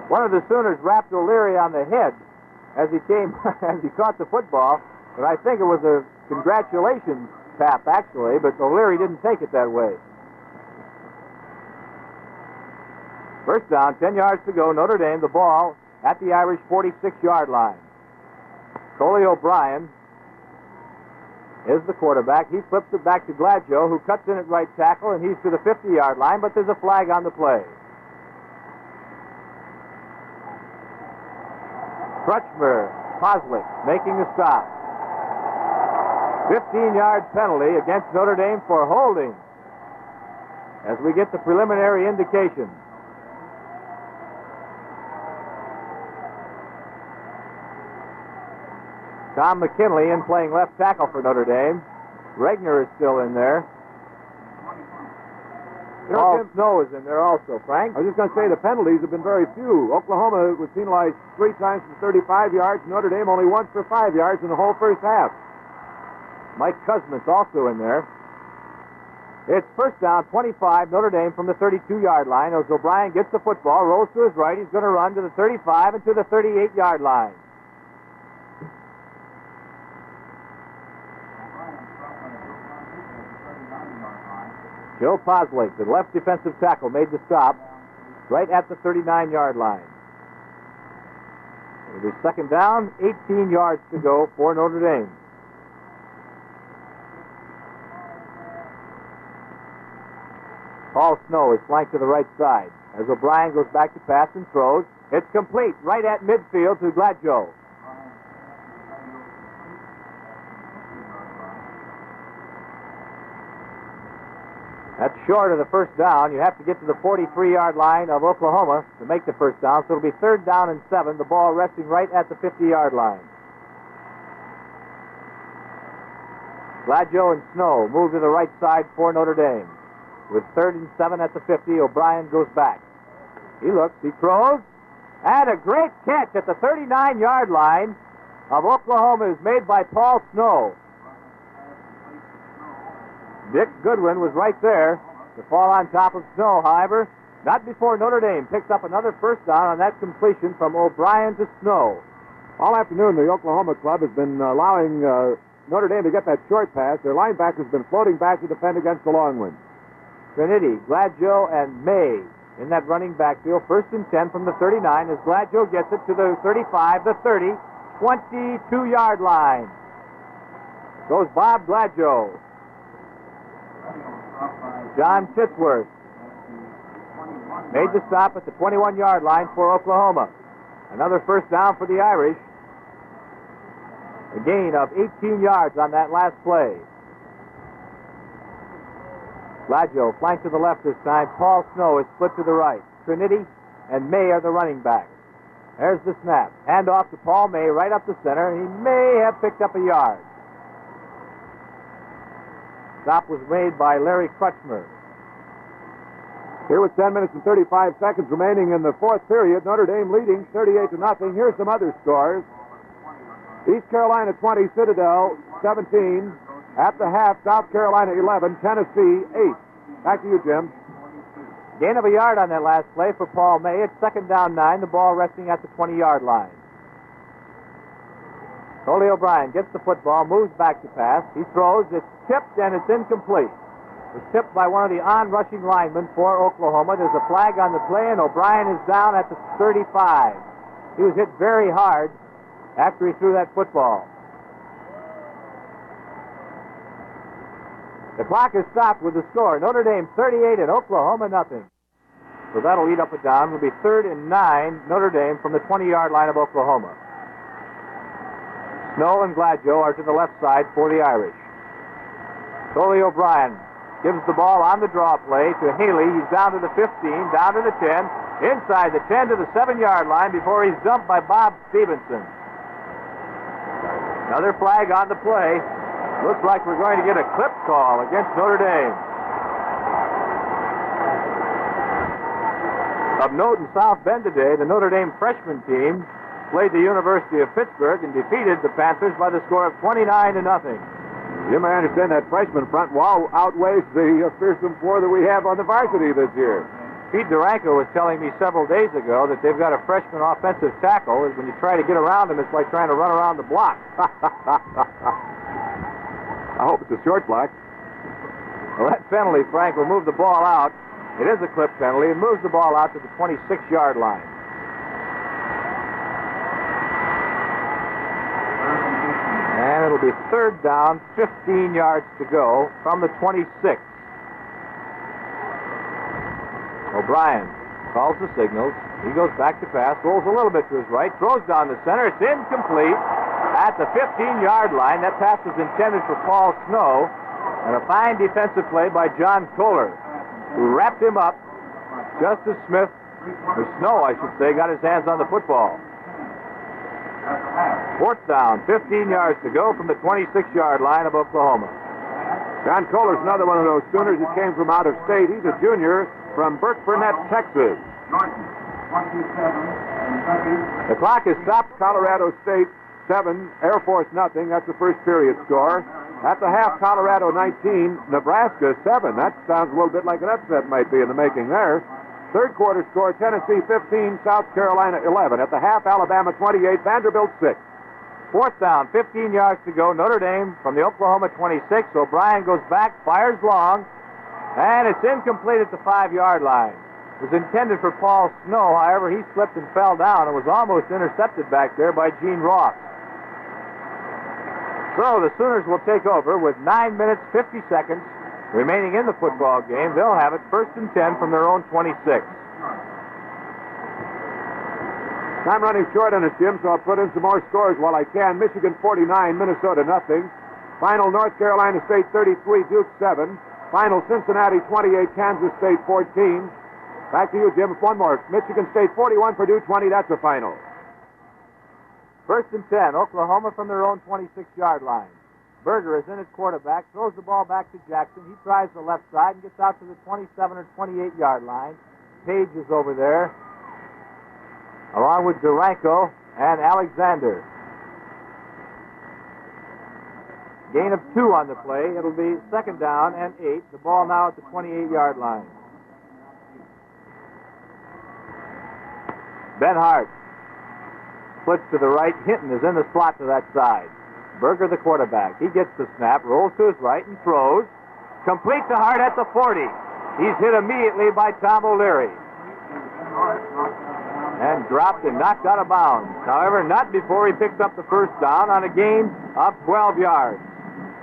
One of the Sooners wrapped O'Leary on the head as he caught the football, but I think it was a congratulations tap, actually, but O'Leary didn't take it that way. First down, 10 yards to go. Notre Dame, the ball at the Irish 46-yard line. Coley O'Brien is the quarterback. He flips it back to Gladjo, who cuts in at right tackle, and he's to the 50-yard line, but there's a flag on the play. Crutchmer, Poslick making the stop. 15-yard penalty against Notre Dame for holding as we get the preliminary indication. Tom McKinley in playing left tackle for Notre Dame. Regner is still in there. Paul Snow is in there also, Frank. I was just going to say the penalties have been very few. Oklahoma was penalized 3 times for 35 yards. Notre Dame only once for 5 yards in the whole first half. Mike Kuzmin's also in there. It's first down, 25, Notre Dame from the 32-yard line. As O'Brien gets the football, rolls to his right. He's going to run to the 35 and to the 38-yard line. Joe Poslick, the left defensive tackle, made the stop right at the 39-yard line. It'll be second down, 18 yards to go for Notre Dame. Paul Snow is flanked to the right side. As O'Brien goes back to pass and throws, it's complete right at midfield to Gladjo. That's short of the first down. You have to get to the 43-yard line of Oklahoma to make the first down, so it'll be third down and 7, the ball resting right at the 50-yard line. Gladjo and Snow move to the right side for Notre Dame. With third and 7 at the 50, O'Brien goes back. He looks, he throws, and a great catch at the 39-yard line of Oklahoma is made by Paul Snow. Dick Goodwin was right there to fall on top of Snow, however, not before Notre Dame picks up another first down on that completion from O'Brien to Snow. All afternoon, the Oklahoma club has been allowing Notre Dame to get that short pass. Their linebacker's been floating back to defend against the long one. Trinity, Gladjo, and May in that running backfield. First and 10 from the 39 as Gladjo gets it to the 35, the 30, 22-yard line. Goes Bob Gladjo. John Titsworth made the stop at the 21-yard line for Oklahoma. Another first down for the Irish. A gain of 18 yards on that last play. Gladjo flanked to the left this time. Paul Snow is split to the right. Trinity and May are the running backs. There's the snap. Hand off to Paul May right up the center. He may have picked up a yard. Stop was made by Larry Crutchmer. Here with 10 minutes and 35 seconds remaining in the fourth period, Notre Dame leading 38-0. Here's some other scores. East Carolina 20, Citadel 17. At the half, South Carolina 11, Tennessee 8. Back to you, Jim. Gain of a yard on that last play for Paul May. It's second down 9, the ball resting at the 20-yard line. Coley O'Brien gets the football, moves back to pass. He throws, it's tipped, and it's incomplete. It was tipped by one of the on-rushing linemen for Oklahoma. There's a flag on the play, and O'Brien is down at the 35. He was hit very hard after he threw that football. The clock is stopped with the score. Notre Dame 38 and Oklahoma nothing. So that'll lead up and down. It'll be third and 9, Notre Dame from the 20-yard line of Oklahoma. Snow and Gladjo are to the left side for the Irish. Coley O'Brien gives the ball on the draw play to Haley. He's down to the 15, down to the 10, inside the 10 to the 7-yard line before he's dumped by Bob Stevenson. Another flag on the play. Looks like we're going to get a clip call against Notre Dame. Of note in South Bend today, the Notre Dame freshman team played the University of Pittsburgh and defeated the Panthers by the score of 29-0. Jim, I understand that freshman front wall outweighs the fearsome four that we have on the varsity this year. Pete Duranko was telling me several days ago that they've got a freshman offensive tackle. When you try to get around him, it's like trying to run around the block. I hope it's a short block. Well, that penalty, Frank, will move the ball out. It is a clip penalty. It moves the ball out to the 26-yard line. And it'll be third down, 15 yards to go from the 26. O'Brien calls the signals. He goes back to pass, rolls a little bit to his right, throws down the center. It's incomplete at the 15-yard line. That pass was intended for Paul Snow. And a fine defensive play by John Kohler, who wrapped him up just as Smith, or Snow, I should say, got his hands on the football. Fourth down, 15 yards to go from the 26-yard line of Oklahoma. John Kohler's another one of those Sooners that came from out of state. He's a junior from Burkburnett, Texas. The clock is stopped. Colorado State 7, Air Force nothing. That's the first period score. At the half, Colorado 19, Nebraska 7. That sounds a little bit like an upset might be in the making there. Third quarter score, Tennessee 15, South Carolina 11. At the half, Alabama 28, Vanderbilt 6. Fourth down, 15 yards to go. Notre Dame from the Oklahoma 26. O'Brien goes back, fires long, and it's incomplete at the 5-yard line. It was intended for Paul Snow. However, he slipped and fell down and was almost intercepted back there by Gene Ross. So the Sooners will take over with 9 minutes, 50 seconds remaining in the football game. They'll have it first and 10 from their own 26. I'm running short on it, Jim, so I'll put in some more scores while I can. Michigan 49, Minnesota nothing. Final North Carolina State 33, Duke 7. Final Cincinnati 28, Kansas State 14. Back to you, Jim. One more. Michigan State 41, Purdue 20. That's the final. First and 10, Oklahoma from their own 26-yard line. Berger is in at quarterback, throws the ball back to Jackson. He tries the left side and gets out to the 27 or 28-yard line. Page is over there, along with Duranko and Alexander. Gain of 2 on the play. It'll be second down and 8. The ball now at the 28-yard line. Ben Hart splits to the right. Hinton is in the slot to that side. Berger, the quarterback. He gets the snap, rolls to his right, and throws. Complete to Hart at the 40. He's hit immediately by Tom O'Leary. And dropped and knocked out of bounds. However, not before he picked up the first down on a gain of 12 yards.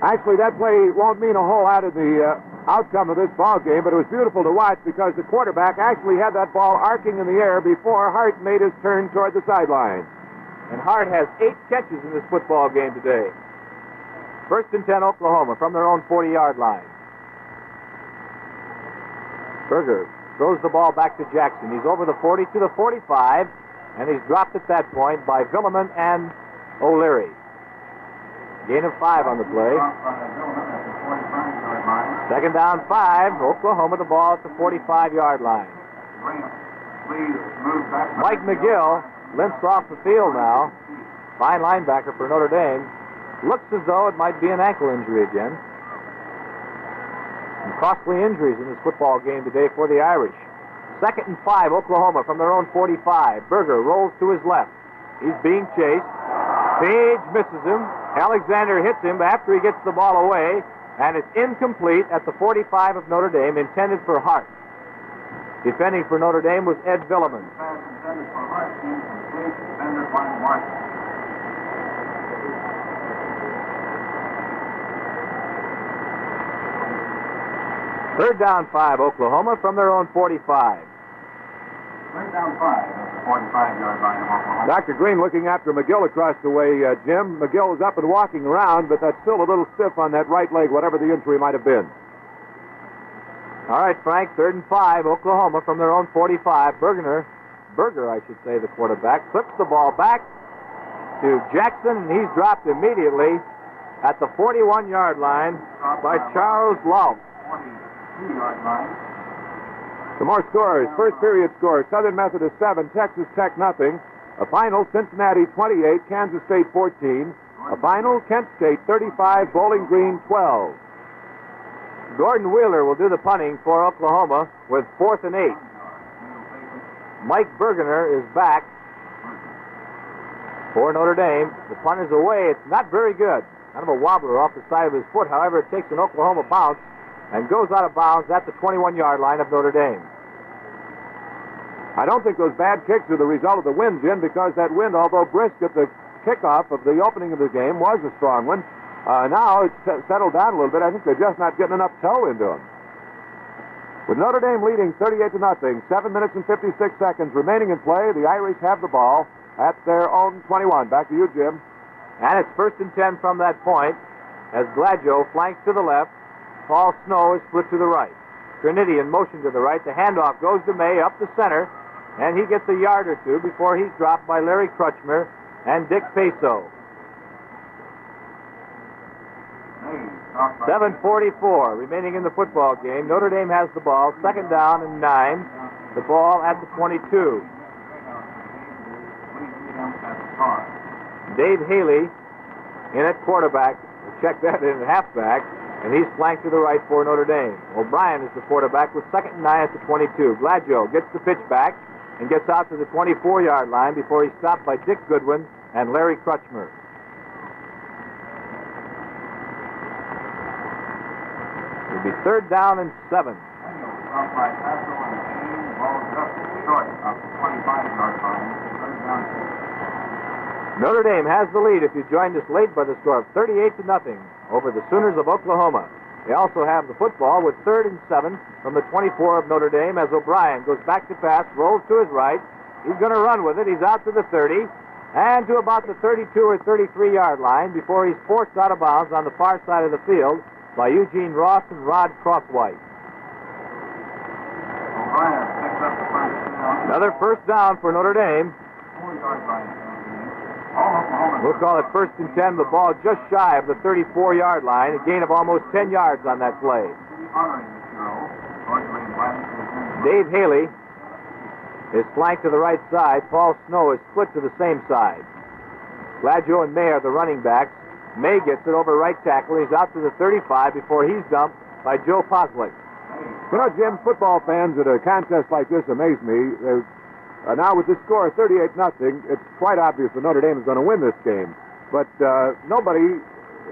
Actually, that play won't mean a whole lot of the outcome of this ball game, but it was beautiful to watch because the quarterback actually had that ball arcing in the air before Hart made his turn toward the sideline. And Hart has 8 catches in this football game today. First and 10, Oklahoma from their own 40-yard line. Berger throws the ball back to Jackson. He's over the 40 to the 45, and he's dropped at that point by Villeman and O'Leary. Gain of 5 on the play. Second down, 5. Oklahoma the ball at the 45-yard line. Mike McGill limps off the field now. Fine linebacker for Notre Dame. Looks as though it might be an ankle injury again. Some costly injuries in this football game today for the Irish. Second and 5, Oklahoma from their own 45. Berger rolls to his left. He's being chased. Page misses him. Alexander hits him after he gets the ball away, and it's incomplete at the 45 of Notre Dame, intended for Hart. Defending for Notre Dame was Ed Villeman. Third down, 5, Oklahoma from their own 45. Third down 5 at the 45-yard line of Oklahoma. Dr. Green looking after McGill across the way, Jim. McGill is up and walking around, but that's still a little stiff on that right leg, whatever the injury might have been. All right, Frank, third and 5, Oklahoma from their own 45. Berger, I should say, the quarterback, flips the ball back to Jackson, and he's dropped immediately at the 41-yard line by Charles Lauf. 42-yard line. Some more scores. First period scores. Southern Methodist 7, Texas Tech nothing. A final, Cincinnati 28, Kansas State 14. A final, Kent State 35, Bowling Green 12. Gordon Wheeler will do the punting for Oklahoma with 4th and 8. Mike Bergener is back for Notre Dame. The punt is away. It's not very good. Kind of a wobbler off the side of his foot. However, it takes an Oklahoma bounce and goes out of bounds at the 21-yard line of Notre Dame. I don't think those bad kicks are the result of the wind, Jim, because that wind, although brisk at the kickoff of the opening of the game was a strong one. Now it's settled down a little bit. I think they're just not getting enough toe into them. With Notre Dame leading 38-0, 7 minutes and 56 seconds remaining in play, the Irish have the ball at their own 21. Back to you, Jim. And it's 1st and 10 from that point as Gladjo flanks to the left. Paul Snow is split to the right. Trinity in motion to the right. The handoff goes to May up the center, and he gets a yard or two before he's dropped by Larry Crutchmer and Dick Peso. 7:44 remaining in the football game. Notre Dame has the ball. 2nd down and 9. The ball at the 22. Dave Haley in at quarterback. Check that in at halfback. And he's flanked to the right for Notre Dame. O'Brien is the quarterback with 2nd and 9 at the 22. Gladjo gets the pitch back and gets out to the 24-yard line before he's stopped by Dick Goodwin and Larry Crutchmer. It'll be 3rd down and 7. Notre Dame has the lead if you joined us late by the score of 38-0 over the Sooners of Oklahoma. They also have the football with 3rd and 7 from the 24 of Notre Dame as O'Brien goes back to pass, rolls to his right. He's going to run with it. He's out to the 30 and to about the 32 or 33-yard line before he's forced out of bounds on the far side of the field by Eugene Ross and Rod Crosswhite. Another 1st down for Notre Dame. We'll call it 1st and 10. The ball just shy of the 34-yard line. A gain of almost 10 yards on that play. Dave Haley is flanked to the right side. Paul Snow is split to the same side. Gladjo and May are the running backs. May gets it over right tackle. He's out to the 35 before he's dumped by Joe Poslick. You know, Jim, football fans at a contest like this amaze me. Now with the score of 38-0, it's quite obvious that Notre Dame is going to win this game. But nobody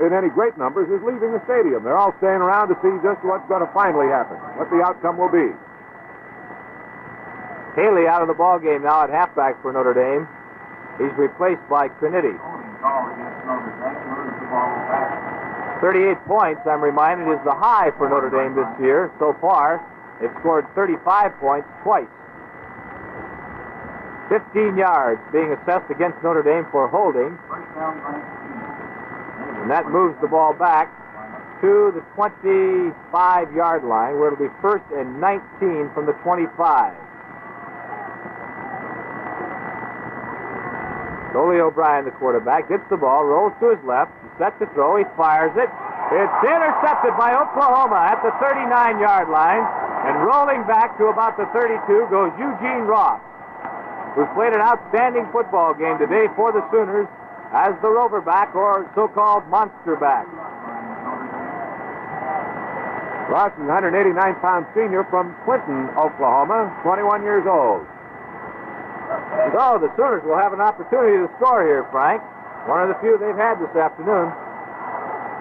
in any great numbers is leaving the stadium. They're all staying around to see just what's going to finally happen, what the outcome will be. Haley out of the ball game now at halfback for Notre Dame. He's replaced by Trinity. 38 points, I'm reminded, is the high for Notre Dame this year. So far, they've scored 35 points twice. 15 yards being assessed against Notre Dame for holding. And that moves the ball back to the 25-yard line, where it'll be 1st and 19 from the 25. Dolly O'Brien, the quarterback, gets the ball, rolls to his left, sets to throw, he fires it. It's intercepted by Oklahoma at the 39-yard line, and rolling back to about the 32 goes Eugene Ross, who's played an outstanding football game today for the Sooners as the rover back, or so-called monster back. Ross is a 189-pound senior from Clinton, Oklahoma, 21 years old. So the Sooners will have an opportunity to score here, Frank. One of the few they've had this afternoon.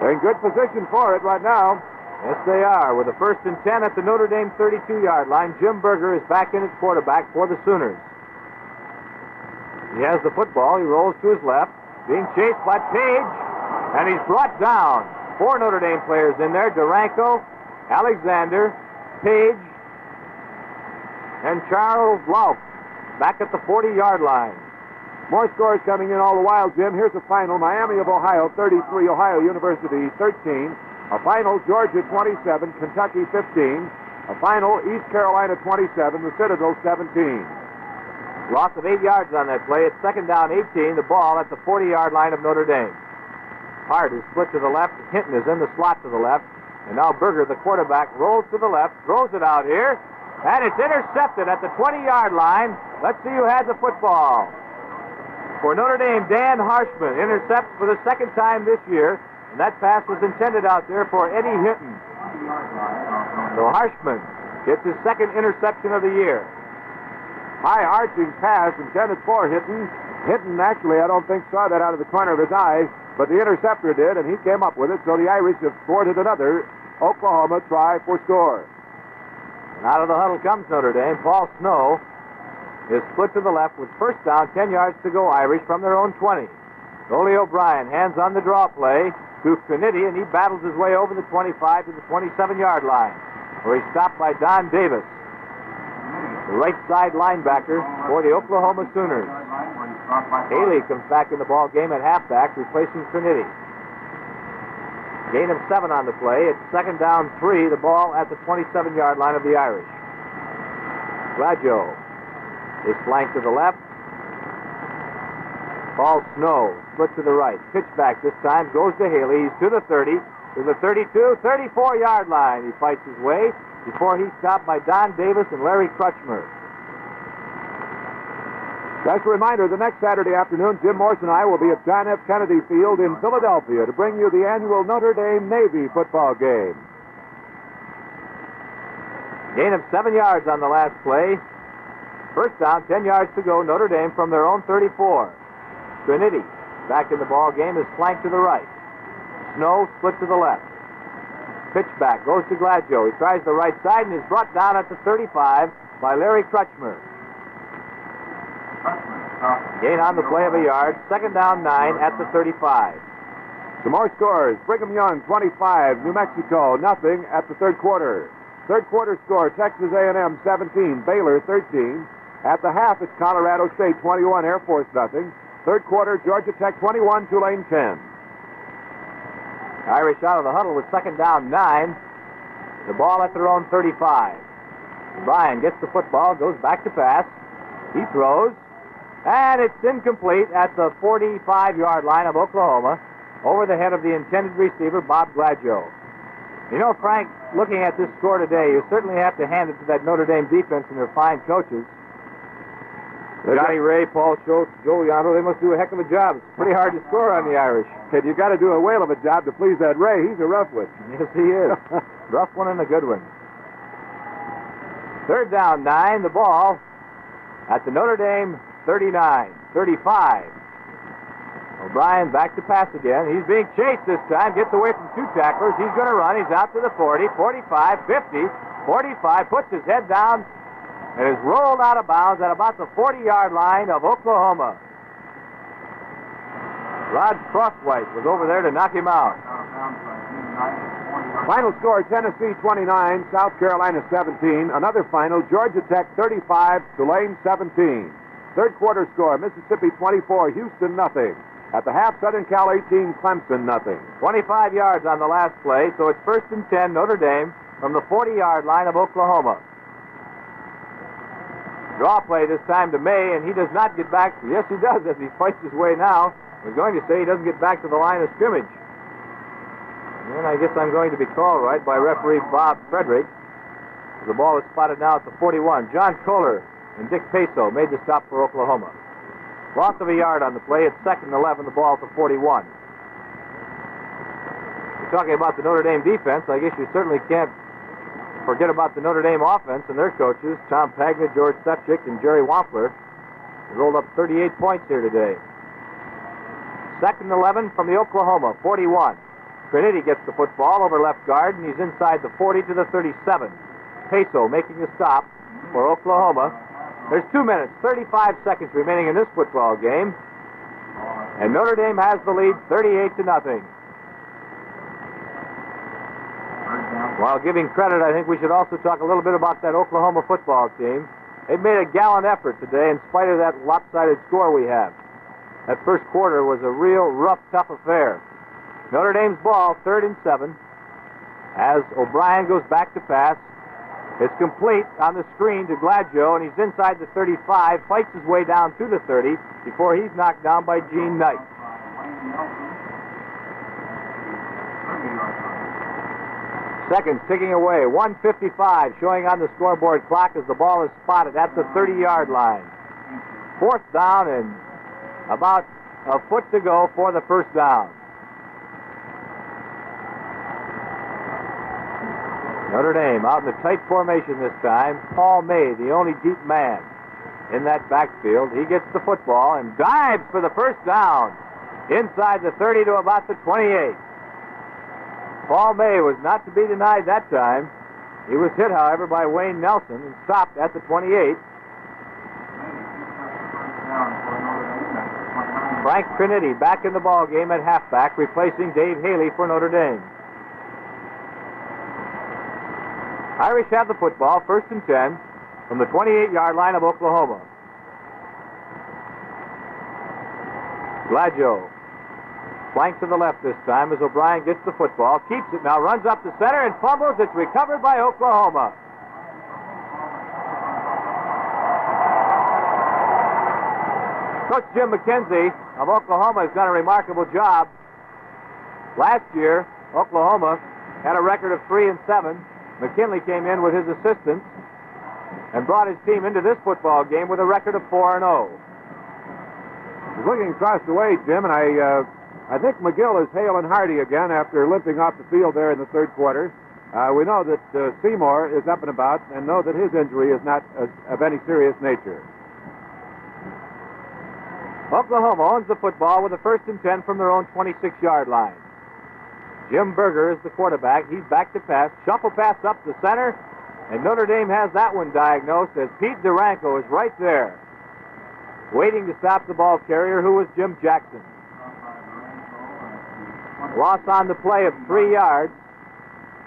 They're in good position for it right now. Yes, they are. With a 1st and 10 at the Notre Dame 32-yard line, Jim Berger is back in at quarterback for the Sooners. He has the football. He rolls to his left, being chased by Page, and he's brought down. 4 Notre Dame players in there: Duranko, Alexander, Page, and Charles Lauf back at the 40-yard line. More scores coming in all the while, Jim. Here's the final. Miami of Ohio 33, Ohio University 13. A final, Georgia 27, Kentucky 15. A final, East Carolina 27, the Citadel 17. Loss of 8 yards on that play. It's 2nd down 18. The ball at the 40-yard line of Notre Dame. Hart is split to the left. Hinton is in the slot to the left. And now Berger, the quarterback, rolls to the left, throws it out here, and it's intercepted at the 20-yard line. Let's see who had the football. For Notre Dame, Dan Harshman intercepts for the 2nd time this year, and that pass was intended out there for Eddie Hinton. So Harshman gets his 2nd interception of the year. High arching pass intended for Hinton. Hinton actually, I don't think, saw that out of the corner of his eye, but the interceptor did, and he came up with it, so the Irish have thwarted another Oklahoma try for score. And out of the huddle comes Notre Dame. Paul Snow is split to the left with 1st down, 10 yards to go, Irish from their own 20. Goalie O'Brien hands on the draw play to Trinity, and he battles his way over the 25 to the 27-yard line, where he's stopped by Don Davis, the right side linebacker for the Oklahoma Sooners. Haley comes back in the ball game at halfback, replacing Trinity. Gain of 7 on the play. It's second down 3. The ball at the 27-yard line of the Irish. Gladio is flanked to the left. Paul Snow split to the right. Pitch back this time goes to Haley. He's to the 30, to the 32, 34-yard line. He fights his way before he's stopped by Don Davis and Larry Crutchmer. Just a reminder, the next Saturday afternoon, Jim Morse and I will be at John F. Kennedy Field in Philadelphia to bring you the annual Notre Dame Navy football game. Gain of 7 yards on the last play. First down, 10 yards to go. Notre Dame from their own 34. Trinity back in the ball game is flanked to the right. Snow split to the left. Pitch back goes to Gladio. He tries the right side and is brought down at the 35 by Larry Crutchmer. Gain on the play of a yard. Second down 9 at the 35. Some more scores. Brigham Young 25, New Mexico nothing at the third quarter. Third quarter score, Texas A&M 17, Baylor 13. At the half, it's Colorado State 21, Air Force nothing. Third quarter, Georgia Tech 21, Tulane 10. Irish out of the huddle with second down 9. The ball at their own 35. Bryan gets the football, goes back to pass. He throws, and it's incomplete at the 45-yard line of Oklahoma, over the head of the intended receiver, Bob Gladio. You know, Frank, looking at this score today, you certainly have to hand it to that Notre Dame defense and their fine coaches. Johnny Ray, Paul Schultz, Joe Yonto, they must do a heck of a job. It's pretty hard to score on the Irish. Kid, you got to do a whale of a job to please that Ray. He's a rough one. Yes, he is. Rough one and a good one. Third down 9, the ball at the Notre Dame 39, 35. O'Brien back to pass again. He's being chased this time. Gets away from 2 tacklers. He's going to run. He's out to the 40, 45, 50, 45. Puts his head down and is rolled out of bounds at about the 40-yard line of Oklahoma. Rod Crosswhite was over there to knock him out. Final score, Tennessee 29, South Carolina 17. Another final, Georgia Tech 35, Tulane 17. Third quarter score, Mississippi 24, Houston nothing. At the half, Southern Cal 18, Clemson nothing. 25 yards on the last play, so it's first and 10, Notre Dame, from the 40-yard line of Oklahoma. Draw play this time to May, and he does not get back. Yes, he does, as he fights his way now. I was going to say he doesn't get back to the line of scrimmage. And I guess I'm going to be called right by referee Bob Frederick. The ball is spotted now at the 41. John Kohler and Dick Peso made the stop for Oklahoma. Loss of a yard on the play. It's second and 11, the ball at the 41. You're talking about the Notre Dame defense. I guess you certainly can't forget about the Notre Dame offense and their coaches, Tom Pagna, George Sepchik, and Jerry Wampler. They rolled up 38 points here today. Second and 11 from the Oklahoma 41. Trinity gets the football over left guard, and he's inside the 40 to the 37. Peso making the stop for Oklahoma. There's 2 minutes, 35 seconds remaining in this football game. And Notre Dame has the lead 38 to nothing. While giving credit, I think we should also talk a little bit about that Oklahoma football team. They've made a gallant effort today in spite of that lopsided score we have. That first quarter was a real rough, tough affair. Notre Dame's ball, 3rd and 7. As O'Brien goes back to pass. It's complete on the screen to Gladio, and he's inside the 35, fights his way down to the 30 before he's knocked down by Gene Knight. Seconds ticking away, 1:55 showing on the scoreboard clock as the ball is spotted at the 30-yard line. Fourth down and about a foot to go for the first down. Notre Dame out in the tight formation this time. Paul May, the only deep man in that backfield. He gets the football and dives for the first down inside the 30 to about the 28. Paul May was not to be denied that time. He was hit, however, by Wayne Nelson and stopped at the 28. Frank Trinity back in the ball game at halfback, replacing Dave Haley for Notre Dame. Irish have the football, 1st and 10, from the 28-yard line of Oklahoma. Gladjo flanks to the left this time as O'Brien gets the football, keeps it now, runs up the center and fumbles. It's recovered by Oklahoma. Coach Jim McKenzie of Oklahoma has done a remarkable job. Last year, Oklahoma had a record of 3-7. McKinley came in with his assistants and brought his team into this football game with a record of 4-0. He's looking across the way, Jim, and I think McGill is hale and hearty again after limping off the field there in the third quarter. We know that Seymour is up and about and know that his injury is not of any serious nature. Oklahoma owns the football with a 1st and 10 from their own 26-yard line. Jim Berger is the quarterback. He's back to pass. Shuffle pass up the center, and Notre Dame has that one diagnosed as Pete Duranko is right there, waiting to stop the ball carrier, who was Jim Jackson. Loss on the play of 3 yards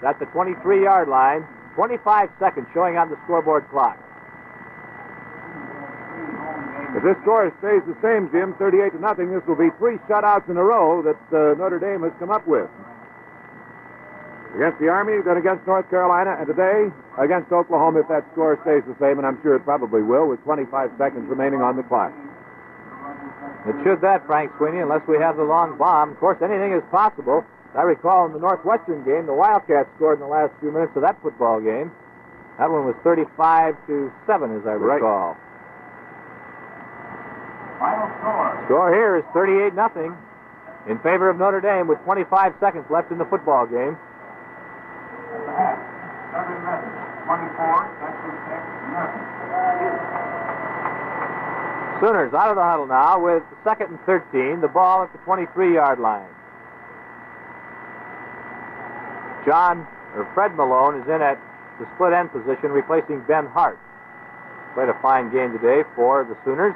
at the 23-yard line. 25 seconds showing on the scoreboard clock. If this score stays the same, Jim, 38-0, this will be 3 shutouts in a row that Notre Dame has come up with. Against the Army, then against North Carolina, and today against Oklahoma if that score stays the same, and I'm sure it probably will, with 25 seconds remaining on the clock. It should that, Frank Sweeney, unless we have the long bomb. Of course, anything is possible. I recall in the Northwestern game, the Wildcats scored in the last few minutes of that football game. That one was 35-7, as I recall. Final score. Score here is 38-0 in favor of Notre Dame with 25 seconds left in the football game. At the half, Southern Methodist, 24, Texas Tech, nothing. Sooners out of the huddle now with 2nd and 13, the ball at the 23-yard line. Fred Malone is in at the split end position, replacing Ben Hart. Played a fine game today for the Sooners.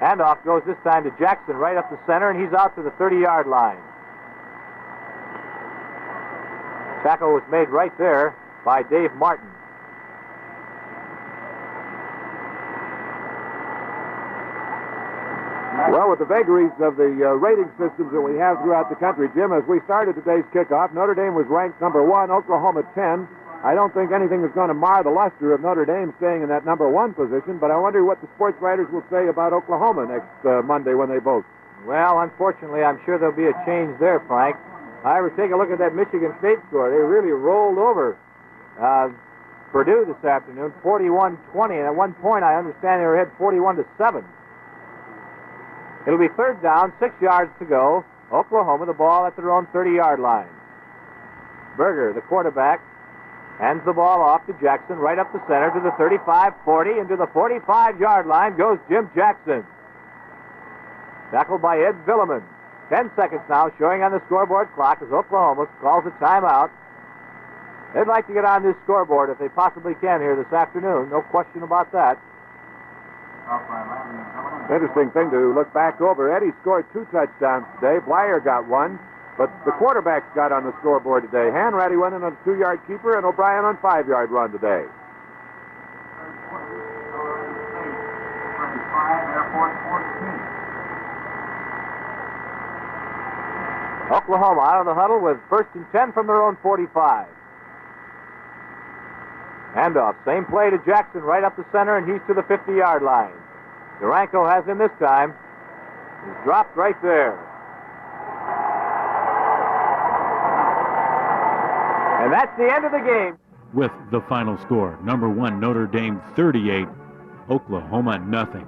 Handoff goes this time to Jackson right up the center, and he's out to the 30-yard line. Tackle was made right there by Dave Martin. Well, with the vagaries of the rating systems that we have throughout the country, Jim, as we started today's kickoff, Notre Dame was ranked number 1, Oklahoma 10. I don't think anything is going to mar the luster of Notre Dame staying in that number 1 position, but I wonder what the sports writers will say about Oklahoma next Monday when they vote. Well, unfortunately, I'm sure there'll be a change there, Frank. However, take a look at that Michigan State score. They really rolled over Purdue this afternoon, 41-20, and at one point I understand they were ahead 41-7. It'll be 3rd down, 6 yards to go. Oklahoma, the ball at their own 30-yard line. Berger, the quarterback, hands the ball off to Jackson, right up the center to the 35-40, and to the 45-yard line goes Jim Jackson. Tackled by Ed Villeman. 10 seconds now showing on the scoreboard clock as Oklahoma calls a timeout. They'd like to get on this scoreboard if they possibly can here this afternoon. No question about that. Interesting thing to look back over. Eddie scored 2 touchdowns today. Blyer got 1, but the quarterbacks got on the scoreboard today. Hanratty went in on a 2-yard keeper, and O'Brien on a 5-yard run today. Oklahoma out of the huddle with 1st and 10 from their own 45. Handoff, same play to Jackson right up the center, and he's to the 50-yard line. Duranko has him this time. He's dropped right there. And that's the end of the game. With the final score, number 1 Notre Dame 38, Oklahoma 0.